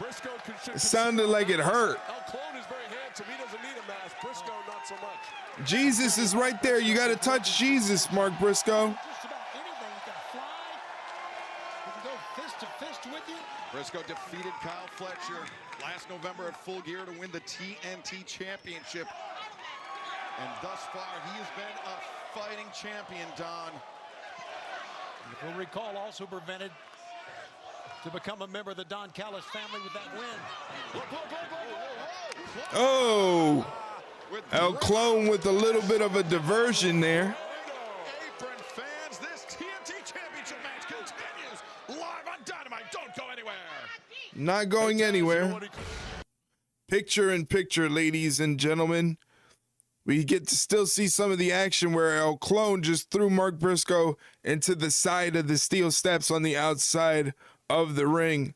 [SPEAKER 15] Briscoe
[SPEAKER 1] It sounded like it hurt.
[SPEAKER 15] El Clone is very handsome. He doesn't need a mask. Briscoe, not so much.
[SPEAKER 1] Jesus is right there. You got to touch Jesus, Mark Briscoe.
[SPEAKER 14] Just about anything. You can fly. You can go fist to fist with you.
[SPEAKER 6] Briscoe defeated Kyle Fletcher last November at Full Gear to win the TNT Championship. And thus far, he has been a fighting champion, Don.
[SPEAKER 14] If you'll recall, also prevented to become a member of the Don Callis family with that win.
[SPEAKER 1] Oh, El Clone with a little bit of a diversion there.
[SPEAKER 6] Apron fans, this TNT Championship match continues live on Dynamite. Don't go anywhere.
[SPEAKER 1] Not going anywhere. Picture in picture, ladies and gentlemen. We get to still see some of the action where El Clone just threw Mark Briscoe into the side of the steel steps on the outside of the ring,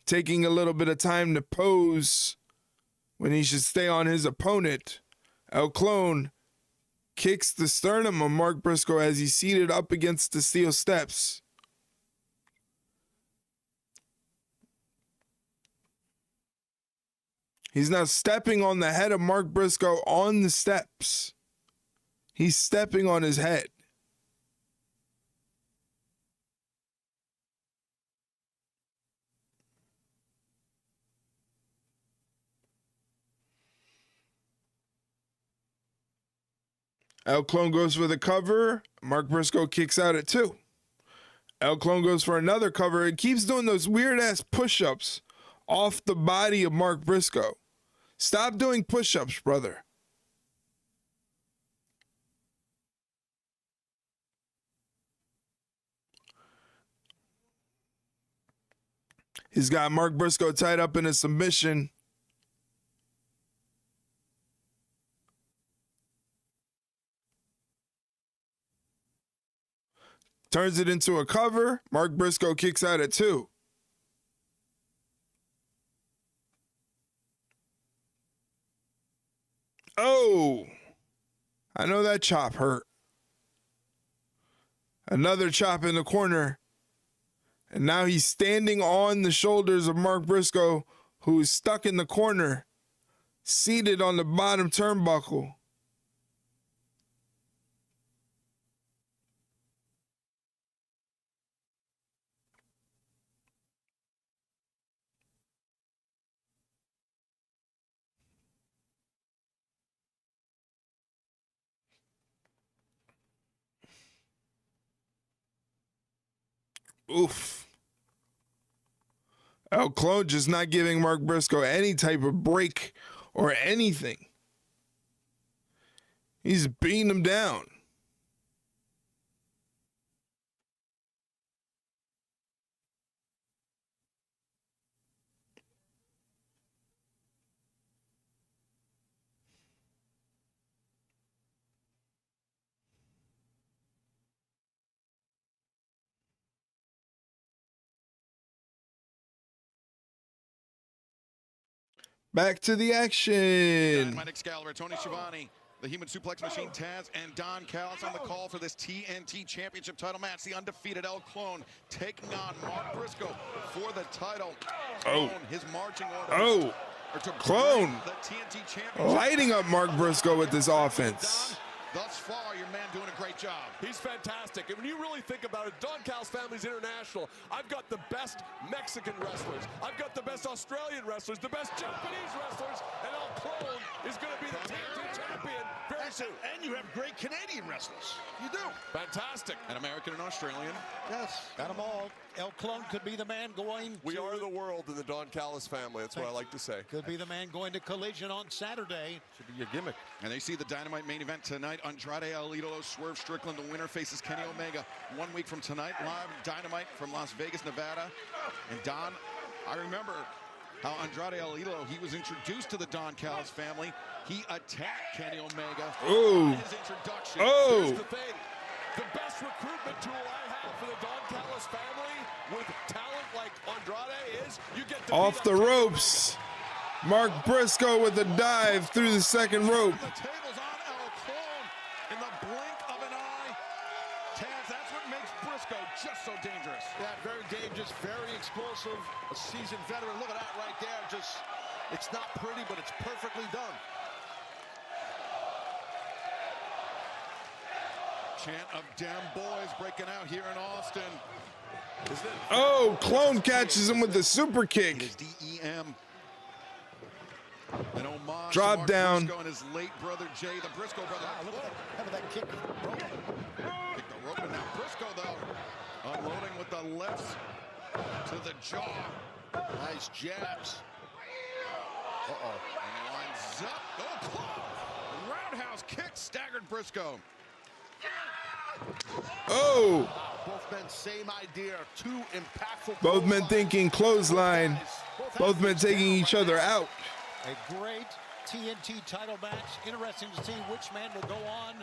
[SPEAKER 1] taking a little bit of time to pose when he should stay on his opponent. El Clone kicks the sternum of Mark Briscoe as he's seated up against the steel steps. He's now stepping on the head of Mark Briscoe on the steps. He's stepping on his head. El Clone goes for the cover. Mark Briscoe kicks out at 2. El Clone goes for another cover. It keeps doing those weird-ass push-ups off the body of Mark Briscoe. Stop doing push-ups, brother. He's got Mark Briscoe tied up in a submission. Turns it into a cover. Mark Briscoe kicks out at 2. Oh, I know that chop hurt. Another chop in the corner. And now he's standing on the shoulders of Mark Briscoe, who is stuck in the corner, seated on the bottom turnbuckle. Oof. El Clone just not giving Mark Briscoe any type of break or anything. He's beating him down. Back to the action.
[SPEAKER 6] Dynamite Excalibur, Tony Schiavone, the Human Suplex Machine, Taz, and Don Callis on the call for this TNT Championship title match. The undefeated El Clone taking on Mark Briscoe for the title.
[SPEAKER 1] Oh.
[SPEAKER 6] His marching orders.
[SPEAKER 1] Clone lighting up Mark Briscoe with this offense.
[SPEAKER 6] Thus far, your man doing a great job.
[SPEAKER 15] He's fantastic. And when you really think about it, Don Callis Family's international. I've got the best Mexican wrestlers. I've got the best Australian wrestlers, the best Japanese wrestlers, and El Clone is going to be the TNT champion very soon.
[SPEAKER 5] And you have great Canadian wrestlers. You do.
[SPEAKER 15] Fantastic.
[SPEAKER 6] An American and Australian.
[SPEAKER 14] Yes, got them all. El Clone could be the man going
[SPEAKER 15] We are the world in the Don Callis family. That's what I like to say.
[SPEAKER 14] Could be the man going to Collision on Saturday.
[SPEAKER 6] Should be your gimmick. And they see the Dynamite main event tonight. Andrade El Idolo, Swerve Strickland. The winner faces Kenny Omega. 1 week from tonight, live Dynamite from Las Vegas, Nevada. And Don, I remember how Andrade El Idolo, he was introduced to the Don Callis family. He attacked Kenny Omega.
[SPEAKER 1] Oh.
[SPEAKER 6] His introduction.
[SPEAKER 1] Oh.
[SPEAKER 15] Here's the thing. The best recruitment tool I have for the Don Callis family with talent like Andrade is you get to
[SPEAKER 1] Off the ropes. Mark Briscoe with a dive through the second rope.
[SPEAKER 6] The tables on El Clone in the blink of an eye. Taz, that's what makes Briscoe just so dangerous.
[SPEAKER 5] Yeah, very dangerous, very explosive, a seasoned veteran. Look at that right there. Just, it's not pretty, but it's perfectly done.
[SPEAKER 6] Chant of Dem Boys breaking out here in Austin.
[SPEAKER 1] Oh, Clone catches him with the super kick.
[SPEAKER 6] It is DEM. An homage
[SPEAKER 1] Drop
[SPEAKER 6] to Mark
[SPEAKER 1] down.
[SPEAKER 6] Briscoe and his late brother Jay, the Briscoe brother.
[SPEAKER 14] Wow, look at that kick.
[SPEAKER 6] Kick the rope, and now Briscoe though unloading with the lefts to the jaw.
[SPEAKER 5] Nice jabs.
[SPEAKER 6] And he winds up. Oh, Clone. Roundhouse kick staggered Briscoe.
[SPEAKER 1] Oh.
[SPEAKER 5] Both men, same idea. Two impactful.
[SPEAKER 1] Both men thinking clothesline. Both men taking each other out.
[SPEAKER 14] A great TNT title match. Interesting to see which man will go on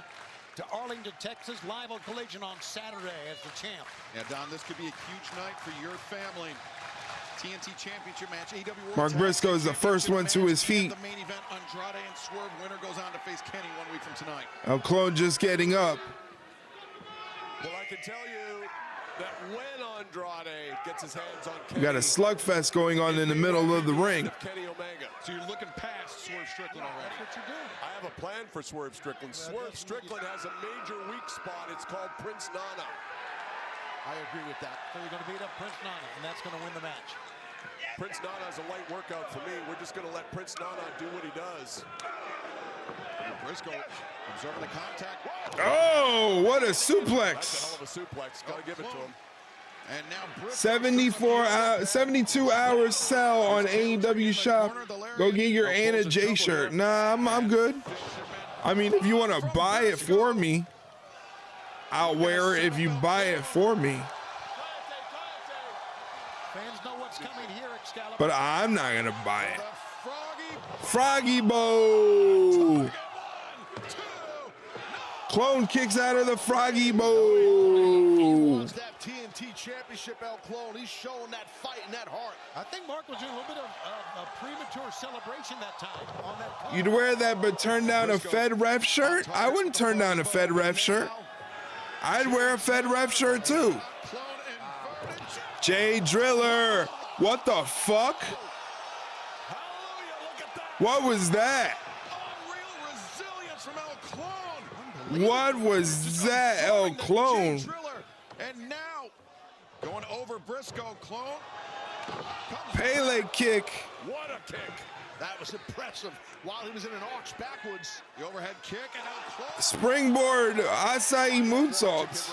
[SPEAKER 14] to Arlington, Texas, live on Collision on Saturday as the champ.
[SPEAKER 6] Yeah, Don, this could be a huge night for your family. TNT Championship match. AEW World
[SPEAKER 1] Mark Briscoe is the first one to his feet.
[SPEAKER 6] The main event, Andrade and Swerve. Winner goes on to face Kenny 1 week from tonight.
[SPEAKER 1] El Clone just getting up.
[SPEAKER 15] Well, I can tell you that when Andrade gets his hands on Kenny,
[SPEAKER 1] We got a slugfest going on in the middle of the ring.
[SPEAKER 15] Kenny Omega.
[SPEAKER 6] So you're looking past Swerve Strickland already.
[SPEAKER 14] That's what you do.
[SPEAKER 15] I have a plan for Swerve Strickland. Swerve Strickland has a major weak spot. It's called Prince Nana.
[SPEAKER 5] I agree with that.
[SPEAKER 14] So you're going to beat up Prince Nana, and that's going to win the match.
[SPEAKER 15] Prince Nana is a light workout for me. We're just going to let Prince Nana do what he does.
[SPEAKER 6] Briscoe observing the contact.
[SPEAKER 1] Oh, what a
[SPEAKER 15] That's a
[SPEAKER 1] suplex.
[SPEAKER 15] hell of a suplex. Got to give it to him.
[SPEAKER 6] And now Briscoe
[SPEAKER 1] 72 hours sell on AEW shop. Go get your Anna J shirt. Nah, I'm good. I mean, if you want to buy it for me, I'll wear it if you buy it for me.
[SPEAKER 14] Fans know what
[SPEAKER 1] but I'm not gonna buy it. Froggy Bow. Clone kicks out of the Froggy Bow.
[SPEAKER 5] That TNT Championship, El Clone. He's showing that fight and that heart.
[SPEAKER 14] I think Mark was doing a little bit of a premature celebration that time on that.
[SPEAKER 1] You'd wear that but turn down a Fed Ref shirt? I wouldn't turn down a Fed Ref shirt. I'd wear a Fed Ref shirt too. Jay Driller. What the fuck? What was that? What was that, El Clone?
[SPEAKER 6] And now, going over Briscoe, Clone.
[SPEAKER 1] Pele kick.
[SPEAKER 6] What a kick.
[SPEAKER 5] That was impressive. While he was in an arch backwards.
[SPEAKER 6] The overhead kick and now Clone.
[SPEAKER 1] Springboard acai moonsaults.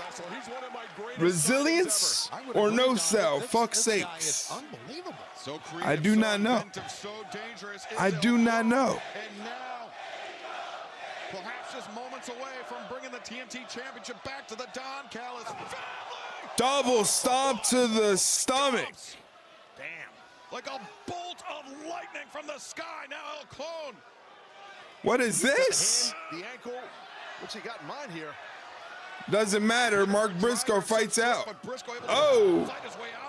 [SPEAKER 1] Resilience or no sell? Fuck sakes.
[SPEAKER 5] Unbelievable.
[SPEAKER 6] So
[SPEAKER 1] I do not know.
[SPEAKER 6] So dangerous.
[SPEAKER 1] I do not know.
[SPEAKER 6] And now, perhaps just moments away from bringing the TNT Championship back to the Don Callis family.
[SPEAKER 1] Double stomp to the stomach.
[SPEAKER 6] Damn. Like a bolt of lightning from the sky. Now El Clone.
[SPEAKER 1] What is this?
[SPEAKER 5] The ankle. What's he got in mind here?
[SPEAKER 1] Doesn't matter. Mark Briscoe fights out. Oh,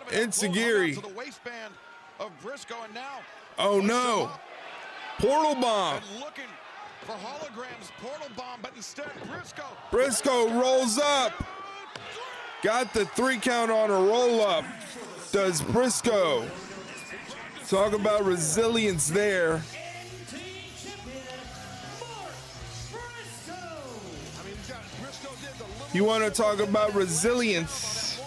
[SPEAKER 1] Enziguri.
[SPEAKER 6] To the waistband of Briscoe, and now.
[SPEAKER 1] Oh no. Portal bomb.
[SPEAKER 6] And looking for holograms, portal bomb, but instead
[SPEAKER 1] Briscoe rolls up. Got the 3 count on a roll up. Does Briscoe. Talk about resilience there. You want to talk about resilience?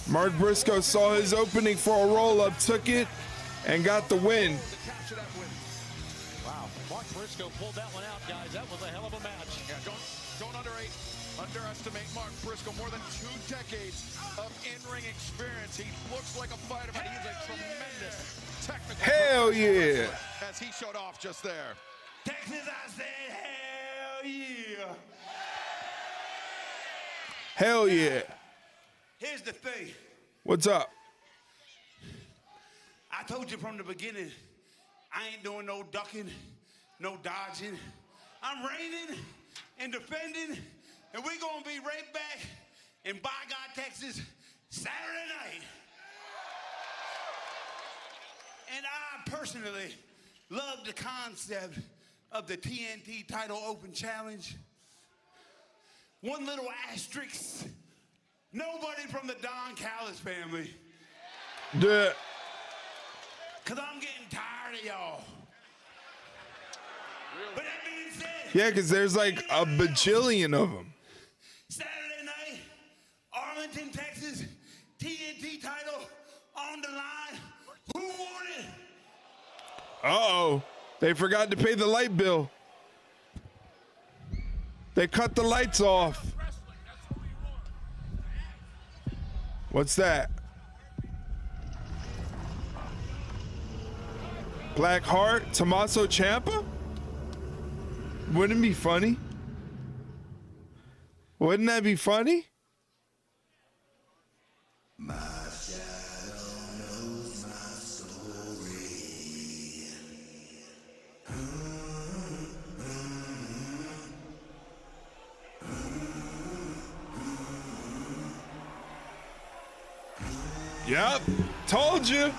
[SPEAKER 1] Mark Briscoe saw his opening for a roll-up, took it, and got the win.
[SPEAKER 14] Wow, Mark Briscoe pulled that one out, guys. That was a hell of a match.
[SPEAKER 6] Yeah, don't underestimate Mark Briscoe. More than 2 decades of in-ring experience. He looks like a fighter, but he's a tremendous technical.
[SPEAKER 1] Hell yeah!
[SPEAKER 6] As he showed off just there.
[SPEAKER 16] Texas, I said, hell yeah.
[SPEAKER 1] Hell yeah.
[SPEAKER 16] Here's the thing.
[SPEAKER 1] What's up?
[SPEAKER 16] I told you from the beginning, I ain't doing no ducking, no dodging. I'm reigning and defending, and we're going to be right back in By God, Texas, Saturday night. And I personally love the concept of the TNT title open challenge. One little asterisk, nobody from the Don Callis family.
[SPEAKER 1] Duh.
[SPEAKER 16] Cause I'm getting tired of y'all. But that being said,
[SPEAKER 1] Yeah, because there's like a bajillion of them.
[SPEAKER 16] Saturday night, Arlington, Texas, TNT title on the line. Who won it?
[SPEAKER 1] Uh-oh. They forgot to pay the light bill. They cut the lights off. What's that? Black Heart, Tommaso Ciampa? Wouldn't it be funny? Wouldn't that be funny?
[SPEAKER 17] My shadow knows my story.
[SPEAKER 1] Yep, told you.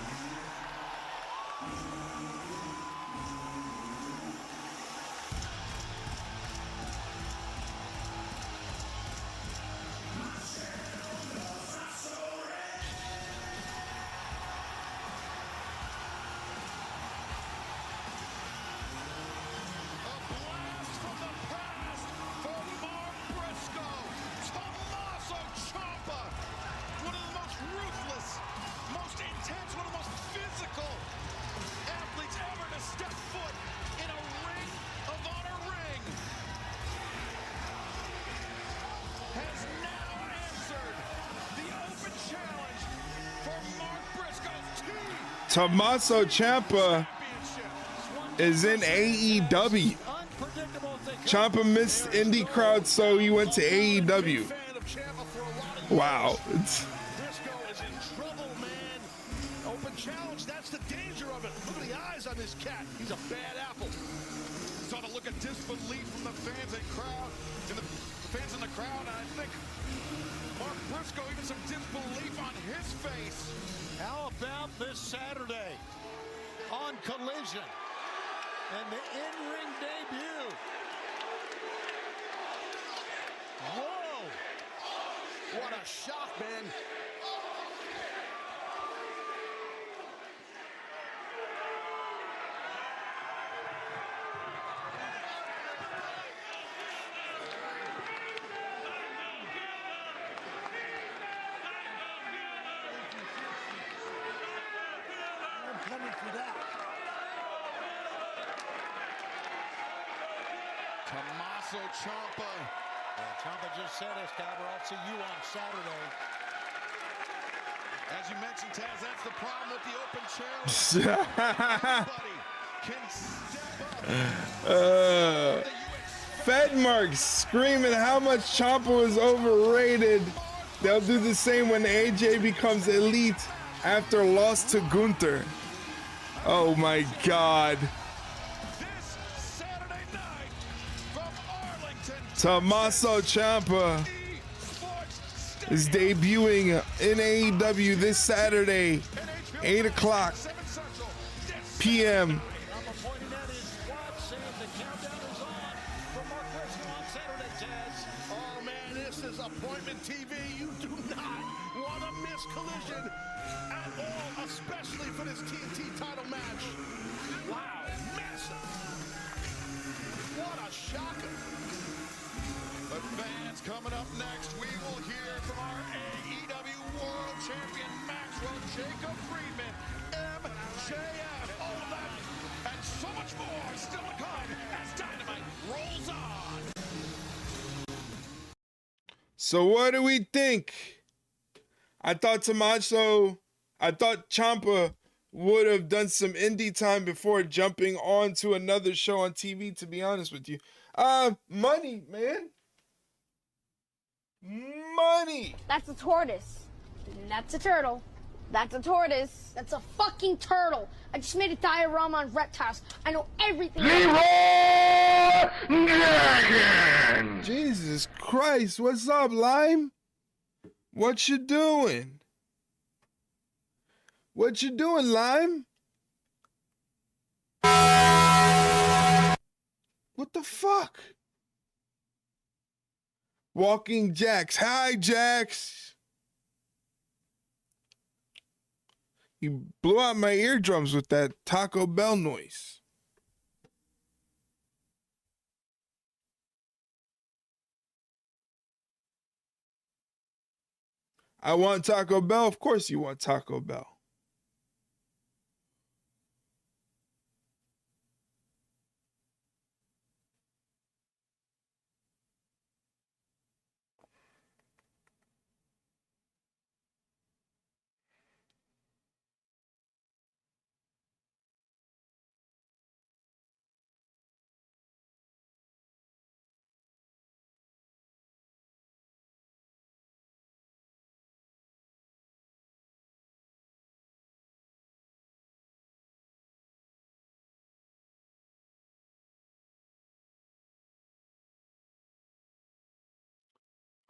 [SPEAKER 1] Tommaso Ciampa is in AEW. Ciampa missed indie crowd, so he went to AEW. Wow.
[SPEAKER 5] challenge. That's the danger of it. Look at the eyes on this cat. He's a bad apple.
[SPEAKER 6] Saw the look of disbelief from the fans and crowd, and the fans in the crowd, and I think Mark Briscoe, even some disbelief on his face.
[SPEAKER 14] How about this Saturday on Collision and the in-ring debut? Whoa!
[SPEAKER 5] What a shock, man.
[SPEAKER 6] Tommaso Ciampa.
[SPEAKER 14] Ciampa just said it, Scabber. I'll see you on Saturday.
[SPEAKER 6] As you mentioned, Taz, that's the problem with the open challenge. Everybody can step up.
[SPEAKER 1] Fedmark screaming how much Ciampa was overrated. They'll do the same when AJ becomes elite after loss to Gunther. Oh my God. Tommaso Ciampa is debuting in AEW this Saturday, 8 o'clock p.m.
[SPEAKER 5] Oh man, this is appointment TV. You do not want to miss Collision at all, especially for this TNT title match. Wow, massive. What a shocker.
[SPEAKER 6] But fans, coming up next, we will hear from our AEW World Champion Maxwell Jacob Friedman, MJF, all of that, and so much more still to come as Dynamite rolls on.
[SPEAKER 1] So what do we think? I thought Ciampa would have done some indie time before jumping on to another show on TV, to be honest with you. Money, man. Money.
[SPEAKER 18] That's a tortoise. That's a turtle. That's a tortoise. That's a fucking turtle. I just made a diorama on reptiles. I know everything.
[SPEAKER 1] Jesus Christ, what's up, Lime? What you doing? What you doing, Lime? What the fuck? Walking Jax. Hi, Jax. You blew out my eardrums with that Taco Bell noise. I want Taco Bell. Of course you want Taco Bell.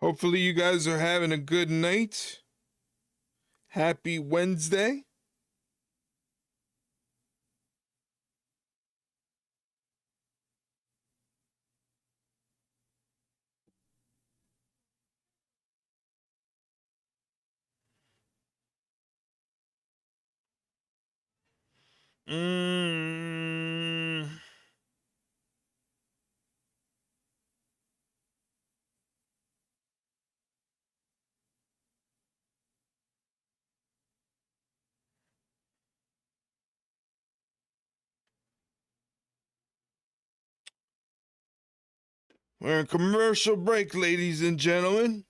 [SPEAKER 1] Hopefully you guys are having a good night. Happy Wednesday. We're in commercial break, ladies and gentlemen.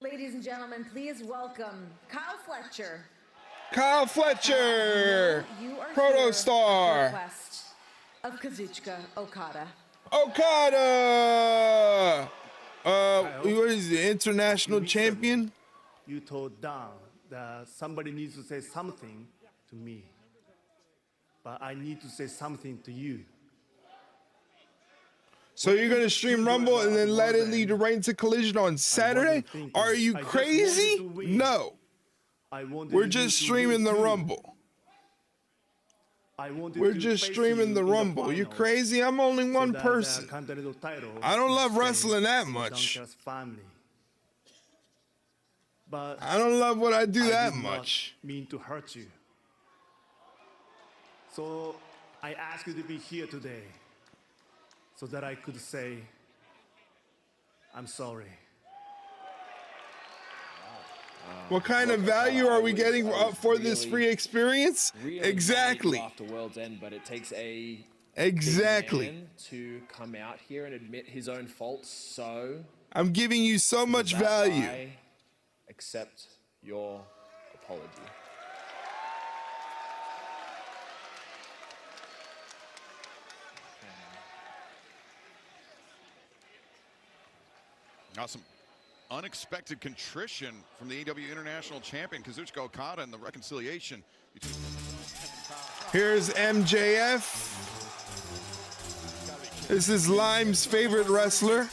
[SPEAKER 12] Ladies and gentlemen, please welcome Kyle Fletcher.
[SPEAKER 1] Kyle Fletcher,
[SPEAKER 12] You are
[SPEAKER 1] Protostar.
[SPEAKER 12] request of Kazuchika Okada.
[SPEAKER 1] Okada. What is the international champion?
[SPEAKER 19] You told Don that somebody needs to say something to me, but I need to say something to you.
[SPEAKER 1] So you're gonna stream Rumble and then let it lead right into Collision on Saturday? Are you crazy? No. We're just streaming the Rumble. We're just streaming the Rumble. You crazy? I'm only one person. I don't love wrestling that much.
[SPEAKER 19] But
[SPEAKER 1] I don't love what I do that
[SPEAKER 19] did not
[SPEAKER 1] much.
[SPEAKER 19] mean to hurt you. So I asked you to be here today so that I could say, I'm sorry.
[SPEAKER 1] What kind of value are we getting for this free experience? Exactly.
[SPEAKER 20] After World's End, but it takes a
[SPEAKER 1] Exactly.
[SPEAKER 20] big man to come out here and admit his own faults. So
[SPEAKER 1] I'm giving you so much
[SPEAKER 20] with that,
[SPEAKER 1] value.
[SPEAKER 20] I accept your apology.
[SPEAKER 6] Awesome. Unexpected contrition from the AEW International Champion Kazuchika Okada and the reconciliation between.
[SPEAKER 1] Here's MJF. This is Lime's favorite wrestler.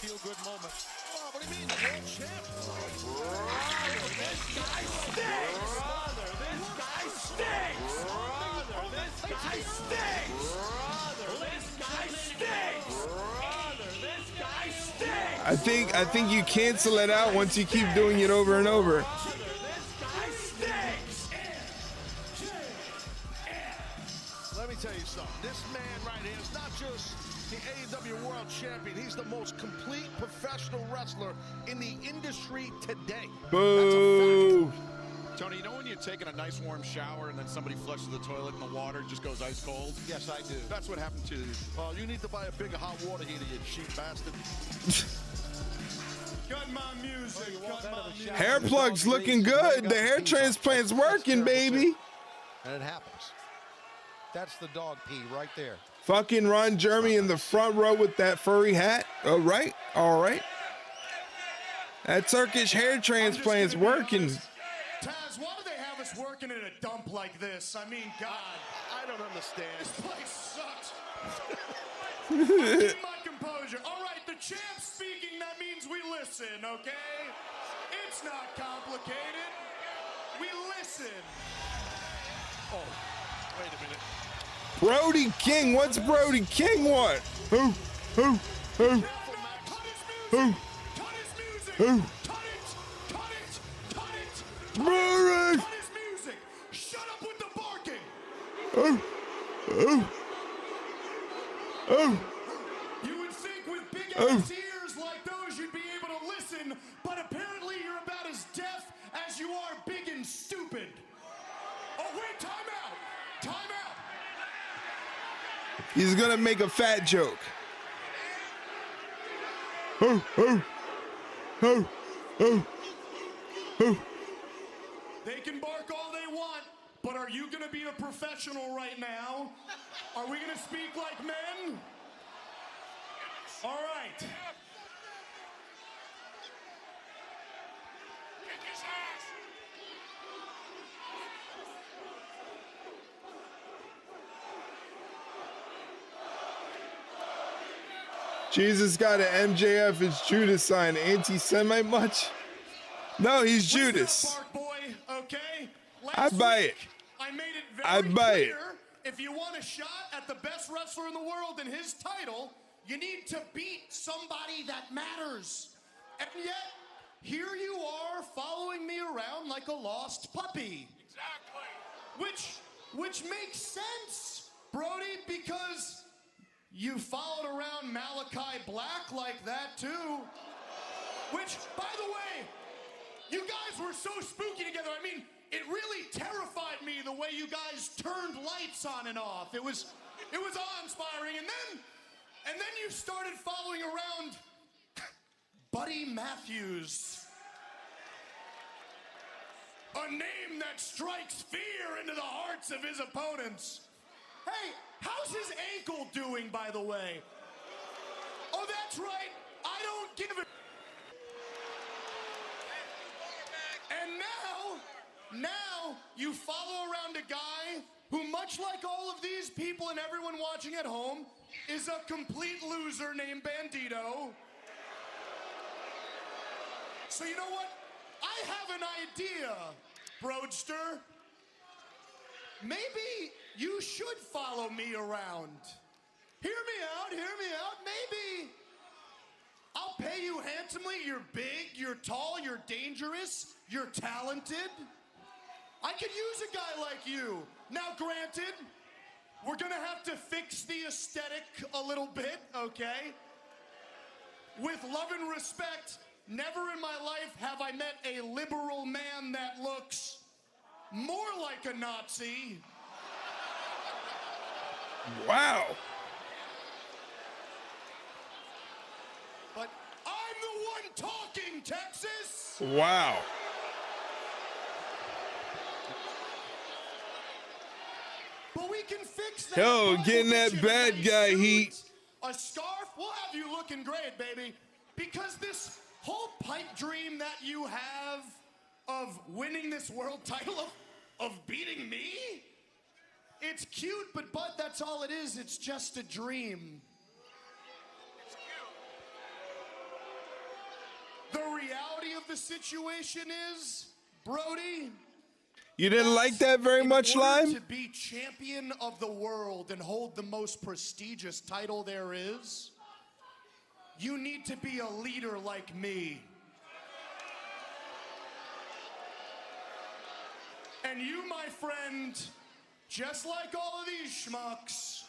[SPEAKER 1] I think you cancel it out once you keep doing it over and over.
[SPEAKER 5] Let me tell you something. This man right here is not just the AEW World Champion. He's the most complete professional wrestler in the industry today.
[SPEAKER 1] Boo.
[SPEAKER 6] Tony, you know when you're taking a nice warm shower and then somebody flushes the toilet and the water just goes ice cold?
[SPEAKER 5] Yes, I do.
[SPEAKER 6] That's what happened to.
[SPEAKER 5] Well, you need to buy a bigger hot water heater, you cheap bastard.
[SPEAKER 3] Got my music. Got my music.
[SPEAKER 1] Hair plug's looking good. The hair transplant's working, baby.
[SPEAKER 14] And it happens. That's the dog pee right there.
[SPEAKER 1] Fucking Ron Jeremy in the front row with that furry hat. All right. All right. That Turkish hair transplant's working.
[SPEAKER 7] Taz, why do they have us working in a dump like this? I mean, God.
[SPEAKER 5] I don't understand.
[SPEAKER 7] This place sucks. Keep my composure. All right, the champ's speaking. That means we listen, okay? It's not complicated. We listen.
[SPEAKER 5] Oh, wait a minute.
[SPEAKER 1] Brody King. What's Brody King want? Who? Who? Who? Who? Who? Brody!
[SPEAKER 7] Cut his music. Shut up with the barking.
[SPEAKER 1] Oh. Oh. Oh.
[SPEAKER 7] You would think with big ass ears like those you'd be able to listen, but apparently you're about as deaf as you are big and stupid. Oh wait, time out. Time out.
[SPEAKER 1] He's gonna make a fat joke. Oh. Oh. Oh. Oh. Oh.
[SPEAKER 7] They can bark all they want, but are you gonna be a professional right now? Are we gonna speak like men? All right.
[SPEAKER 1] Jesus got an MJF is Judas sign. Anti-Semite much? No, he's Judas.
[SPEAKER 7] Bark boy, okay?
[SPEAKER 1] I buy it.
[SPEAKER 7] I made it
[SPEAKER 1] I
[SPEAKER 7] very
[SPEAKER 1] buy
[SPEAKER 7] clear.
[SPEAKER 1] it.
[SPEAKER 7] If you want a shot at the best wrestler in the world and his title, you need to beat somebody that matters. And yet, here you are following me around like a lost puppy. Exactly. Which makes sense, Brody, because you followed around Malachi Black like that too. Which, by the way, you guys were so spooky together. I mean, it really terrified me the way you guys turned lights on and off. It was awe-inspiring. And then you started following around Buddy Matthews. A name that strikes fear into the hearts of his opponents. Hey, how's his ankle doing, by the way? Oh, that's right. I don't give it. And now you follow around a guy who, much like all of these people and everyone watching at home, is a complete loser named Bandito. So you know what? I have an idea, Broadster. Maybe you should follow me around. Hear me out. Maybe I'll pay you handsomely. You're big, you're tall, you're dangerous, you're talented. I could use a guy like you. Now, granted, we're gonna have to fix the aesthetic a little bit, okay? With love and respect, never in my life have I met a liberal man that looks more like a Nazi.
[SPEAKER 1] Wow.
[SPEAKER 7] But I'm the one talking, Texas.
[SPEAKER 1] Wow.
[SPEAKER 7] But we can fix that.
[SPEAKER 1] Yo, getting that bad guy heat.
[SPEAKER 7] A scarf, we'll have you looking great, baby. Because this whole pipe dream that you have of winning this world title, of beating me, it's cute, but that's all it is. It's just a dream. The reality of the situation is, Brody,
[SPEAKER 1] You didn't like that very much, Lime?
[SPEAKER 7] to be champion of the world and hold the most prestigious title there is, you need to be a leader like me. And you, my friend, just like all of these schmucks,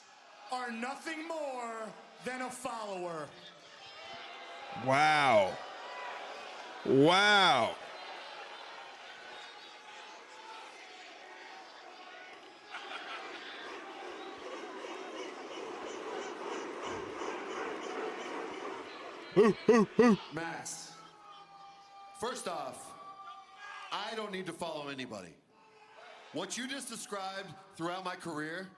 [SPEAKER 7] are nothing more than a follower.
[SPEAKER 1] Wow. Wow.
[SPEAKER 9] Max, first off, I don't need to follow anybody. What you just described throughout my career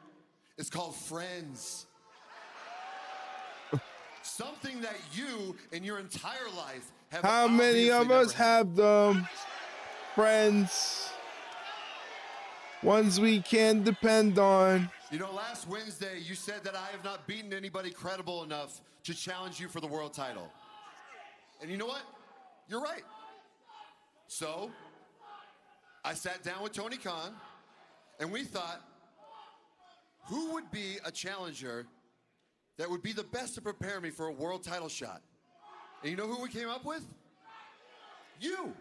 [SPEAKER 9] is called friends. Something that you in your entire life have.
[SPEAKER 1] How many of us have them? Friends. Ones we can depend on.
[SPEAKER 9] You know, last Wednesday, you said that I have not beaten anybody credible enough to challenge you for the world title. And you know what? You're right. So, I sat down with Tony Khan, and we thought, who would be a challenger that would be the best to prepare me for a world title shot? And you know who we came up with? You.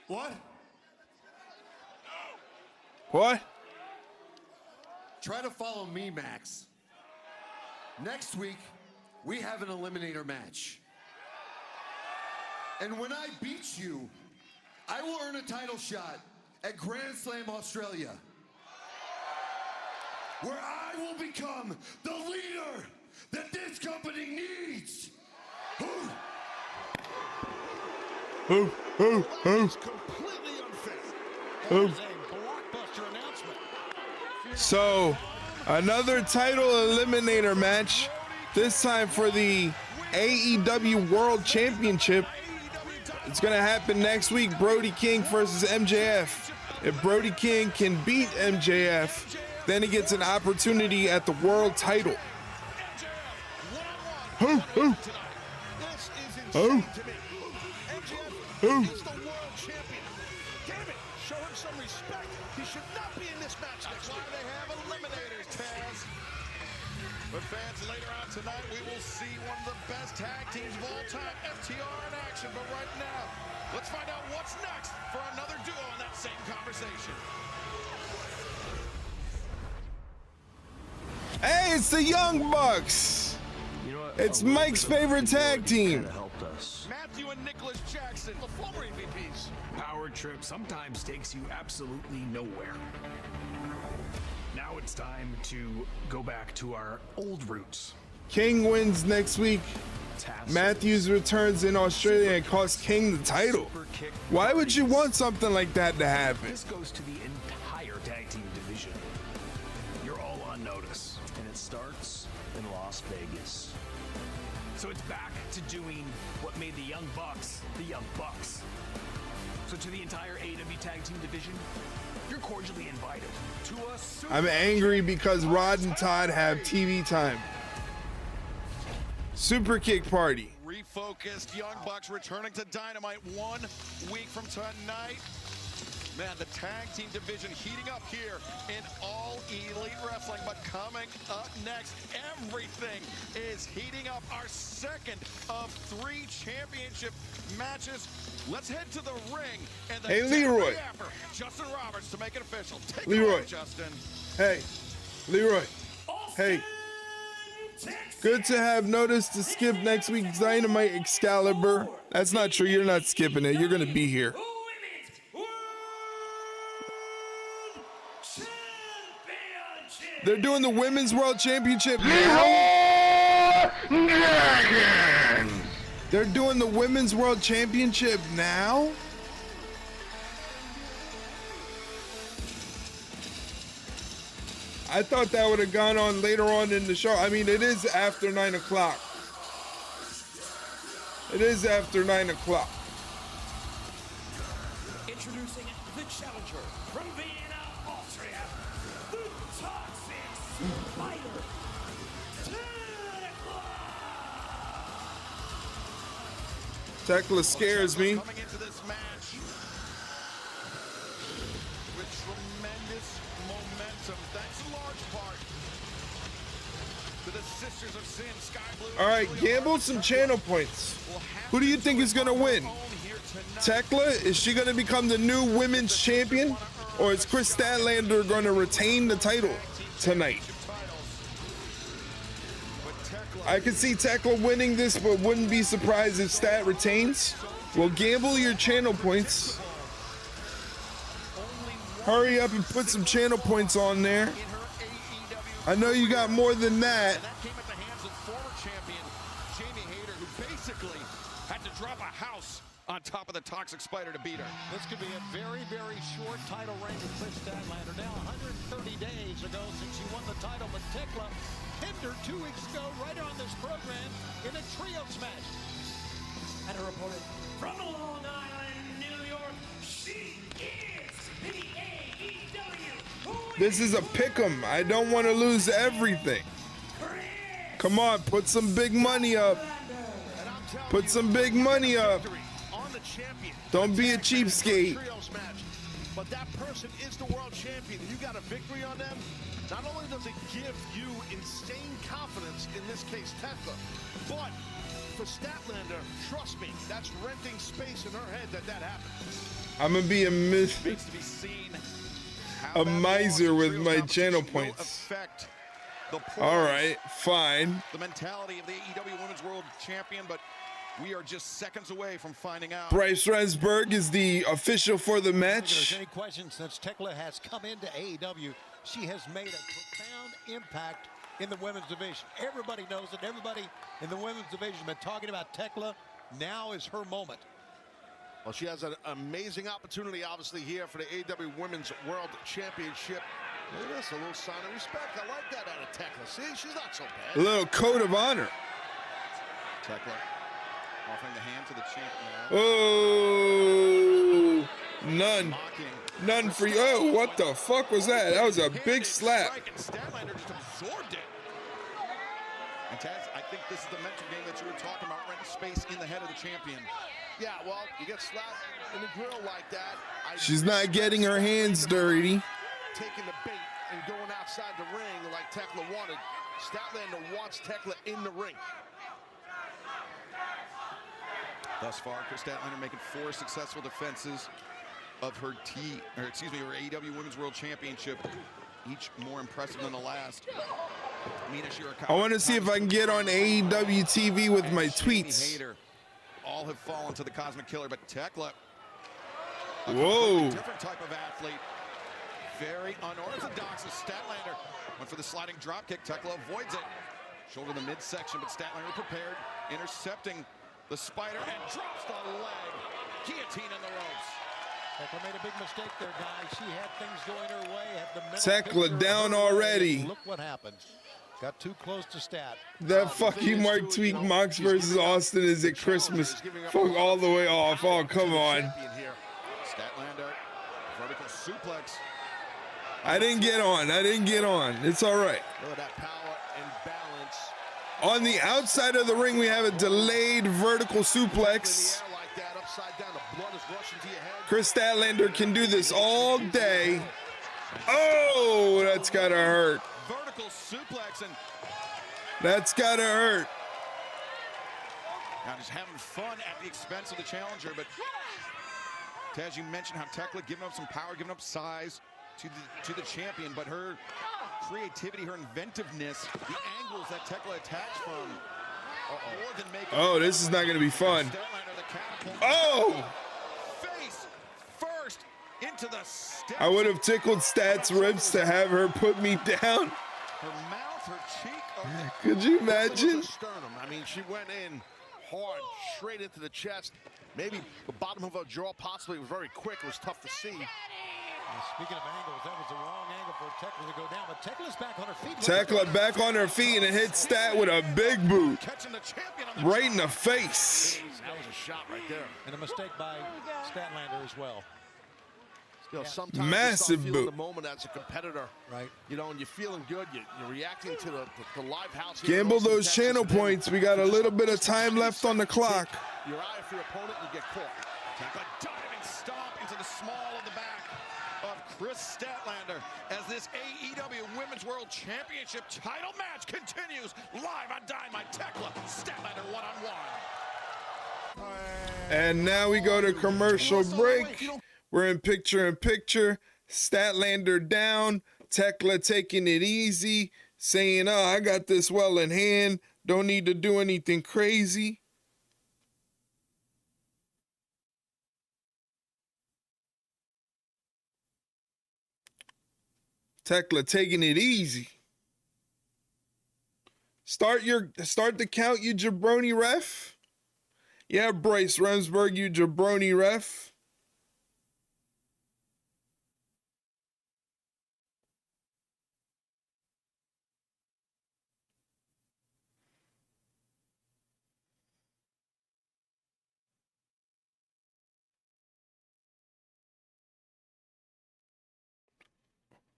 [SPEAKER 7] What?
[SPEAKER 1] What?
[SPEAKER 9] Try to follow me, Max. Next week, we have an Eliminator match. And when I beat you, I will earn a title shot at Grand Slam Australia, where I will become the leader that this company needs.
[SPEAKER 1] Who?
[SPEAKER 5] Completely unfair.
[SPEAKER 1] Who?
[SPEAKER 5] That is a blockbuster announcement.
[SPEAKER 1] So, another title eliminator match, this time for the AEW World Championship. It's going to happen next week, Brody King versus MJF. If Brody King can beat MJF, then he gets an opportunity at the world title. Who?
[SPEAKER 5] He's the world champion. Damn it, show him some respect. He should not be in this match. That's why they have eliminators, Taz. But fans, later on tonight, we will see one of the best tag teams of all time, FTR in action. But right now, let's find out what's next for another duo in that same conversation.
[SPEAKER 1] Hey, it's the Young Bucks.
[SPEAKER 21] You know what?
[SPEAKER 1] It's Mike's favorite tag team.
[SPEAKER 21] Helped us.
[SPEAKER 5] Matthew and Nicholas Jackson, the former MVPs.
[SPEAKER 22] Power trip sometimes takes you absolutely nowhere. Now it's time to go back to our old roots.
[SPEAKER 1] King wins next week. Matthews returns in Australia and costs King the title. Why would you want something like that to happen?
[SPEAKER 22] This goes to the entire tag team division. You're all on notice, and it starts in Las Vegas. So it's back to doing what made the Young Bucks the Young Bucks. So to the entire AEW tag team division, you're cordially invited to us.
[SPEAKER 1] I'm angry because Rod and Todd have TV time. Super kick party.
[SPEAKER 6] Refocused Young Bucks returning to Dynamite 1 week from tonight. Man, the tag team division heating up here in All Elite Wrestling. But coming up next, everything is heating up. Our second of 3 championship matches. Let's head to the ring. And the
[SPEAKER 1] Hey, Leroy.
[SPEAKER 6] Justin Roberts to make it official. Take
[SPEAKER 1] Leroy.
[SPEAKER 6] it away, Justin.
[SPEAKER 1] Hey, Leroy. Hey. Good to have notice to skip next week's Dynamite Excalibur. That's not true. You're not skipping it. You're going to be here. They're doing the Women's World Championship now. They're doing the Women's World Championship now? I thought that would have gone on later on in the show. I mean, it is after 9 o'clock. It is after 9 o'clock.
[SPEAKER 13] Introducing the challenger from Vienna, Austria, the Toxic Spider,
[SPEAKER 1] Thekla scares me.
[SPEAKER 6] Coming into this match with tremendous momentum. Thanks in large part to the Sisters of Sin, Sky Blue.
[SPEAKER 1] All right, gamble some channel points. Who do you think is going to win? Thekla, is she going to become the new women's champion? Or is Kris Statlander going to retain the title tonight? I could see Thekla winning this, but wouldn't be surprised if Stat retains. Well, gamble your channel points. Hurry up and put some channel points on there. I know you got more than that.
[SPEAKER 6] On top of the Toxic Spider to beat her.
[SPEAKER 14] This could be a very, very short title reign with Kris Statlander. Now 130 days ago since she won the title, but Thekla pinned her 2 weeks ago right on this program in a trios match.
[SPEAKER 13] And her opponent from Long Island, New York, she is the AEW.
[SPEAKER 1] This is a pick'em. I don't want to lose everything. Come on, put some big money up. Put some big money up. Don't be a cheapskate.
[SPEAKER 5] But that person is the world champion. You got a victory on them. Not only does it give you insane confidence, in this case Thekla, but for Statlander, trust me, that's renting space in her head that happens.
[SPEAKER 1] I'm gonna be a miser with my channel points. All right, fine.
[SPEAKER 6] The mentality of the AEW Women's World Champion, but we are just seconds away from finding out.
[SPEAKER 1] Bryce Rensburg is the official for the match.
[SPEAKER 14] If there's any question, since Thekla has come into AEW, she has made a profound impact in the women's division. Everybody knows it. Everybody in the women's division has been talking about Thekla. Now is her moment.
[SPEAKER 5] Well, she has an amazing opportunity, obviously, here for the AEW Women's World Championship. Look at this, a little sign of respect. I like that out of Thekla. See, she's not so bad.
[SPEAKER 1] A little code of honor.
[SPEAKER 6] Thekla offering the hand to the champ now.
[SPEAKER 1] Oh, none. None for you. Oh, what the fuck was that? That was a big slap.
[SPEAKER 6] Statlander just absorbed it. And Taz, I think this is the mental game that you were talking about, renting space in the head of the champion.
[SPEAKER 5] Yeah, well, you get slapped in the grill like that.
[SPEAKER 1] She's not getting her hands dirty.
[SPEAKER 5] Taking the bait and going outside the ring like Thekla wanted. Statlander wants Thekla in the ring.
[SPEAKER 6] Thus far, Kris Statlander making 4 successful defenses of her AEW Women's World Championship, each more impressive than the last.
[SPEAKER 1] I want to see if I can get on AEW TV with my tweets.
[SPEAKER 6] All have fallen to the Cosmic Killer, but Thekla, a
[SPEAKER 1] whoa,
[SPEAKER 6] different type of athlete, very unorthodox. As Statlander went for the sliding drop kick. Thekla avoids it. Shoulder the midsection, but Statlander prepared, intercepting the spider and drops the leg. Guillotine in the ropes.
[SPEAKER 14] Thekla made a big mistake there, guys. She had things going her way. Had the
[SPEAKER 1] Thekla down already.
[SPEAKER 14] Look what happened. Got too close to Stat.
[SPEAKER 1] That fucking Mark Tweak Mox versus Austin is at Christmas. Fuck all the way off. Oh, come on.
[SPEAKER 6] Statlander, vertical suplex.
[SPEAKER 1] I didn't get on. It's all right.
[SPEAKER 5] Look at that power and balance.
[SPEAKER 1] On the outside of the ring, we have a delayed vertical suplex. Kris Statlander can do this all day. Oh, that's gotta hurt.
[SPEAKER 6] Vertical suplex, and
[SPEAKER 1] that's gotta hurt.
[SPEAKER 6] now just having fun at the expense of the challenger, but as you mentioned, how Thekla giving up some power, giving up size to the champion, but her creativity, her inventiveness, the angles that Thekla attacks from, more than make.
[SPEAKER 1] Oh, this is not gonna be fun. Oh!
[SPEAKER 6] Face first into the steps.
[SPEAKER 1] I would have tickled Stat's ribs to have her put me down.
[SPEAKER 6] Her mouth, her cheek.
[SPEAKER 1] Could you imagine?
[SPEAKER 5] Sternum. I mean, she went in hard, straight into the chest. Maybe the bottom of her jaw possibly was very quick. It was tough to see.
[SPEAKER 14] Speaking of angles, that was the wrong angle for Thekla to go down, but Tekla's back on her feet.
[SPEAKER 1] Thekla back on her feet and it hit Stat with a big boot. Right in the face.
[SPEAKER 5] That was a shot right there.
[SPEAKER 14] And a mistake by Statlander as well.
[SPEAKER 5] You know, sometimes
[SPEAKER 1] massive
[SPEAKER 5] you start feeling
[SPEAKER 1] boot.
[SPEAKER 5] the moment as a competitor.
[SPEAKER 14] Right.
[SPEAKER 5] You know, and you're feeling good. You're reacting to the live house.
[SPEAKER 1] Gamble those channel points. We got a little bit of time left on the clock.
[SPEAKER 5] Your eye for your opponent, you get caught.
[SPEAKER 6] Thekla diving stomp into the small of the back of Kris Statlander as this AEW Women's World Championship title match continues live on Dynamite. Thekla, Statlander one-on-one.
[SPEAKER 1] And now we go to commercial break. We're in picture. Statlander down. Thekla taking it easy, saying, oh, I got this well in hand. Don't need to do anything crazy. Thekla taking it easy. Start the count, you jabroni ref. Yeah, Bryce Remsburg, you jabroni ref.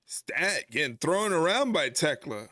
[SPEAKER 1] Stat getting thrown around by Thekla.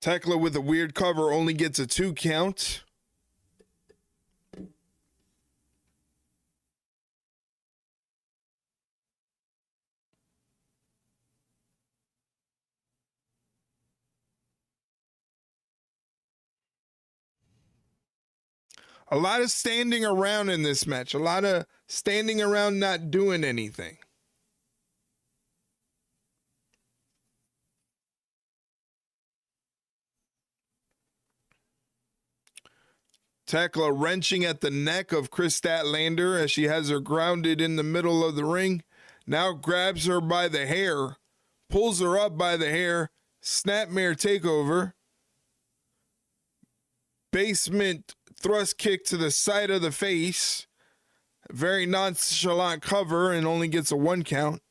[SPEAKER 1] Thekla with a weird cover only gets a 2 count. A lot of standing around in this match. A lot of standing around not doing anything. Thekla wrenching at the neck of Kris Statlander as she has her grounded in the middle of the ring. Now grabs her by the hair, pulls her up by the hair, snapmare takeover. Basement thrust kick to the side of the face. Very nonchalant cover and only gets a 1 count.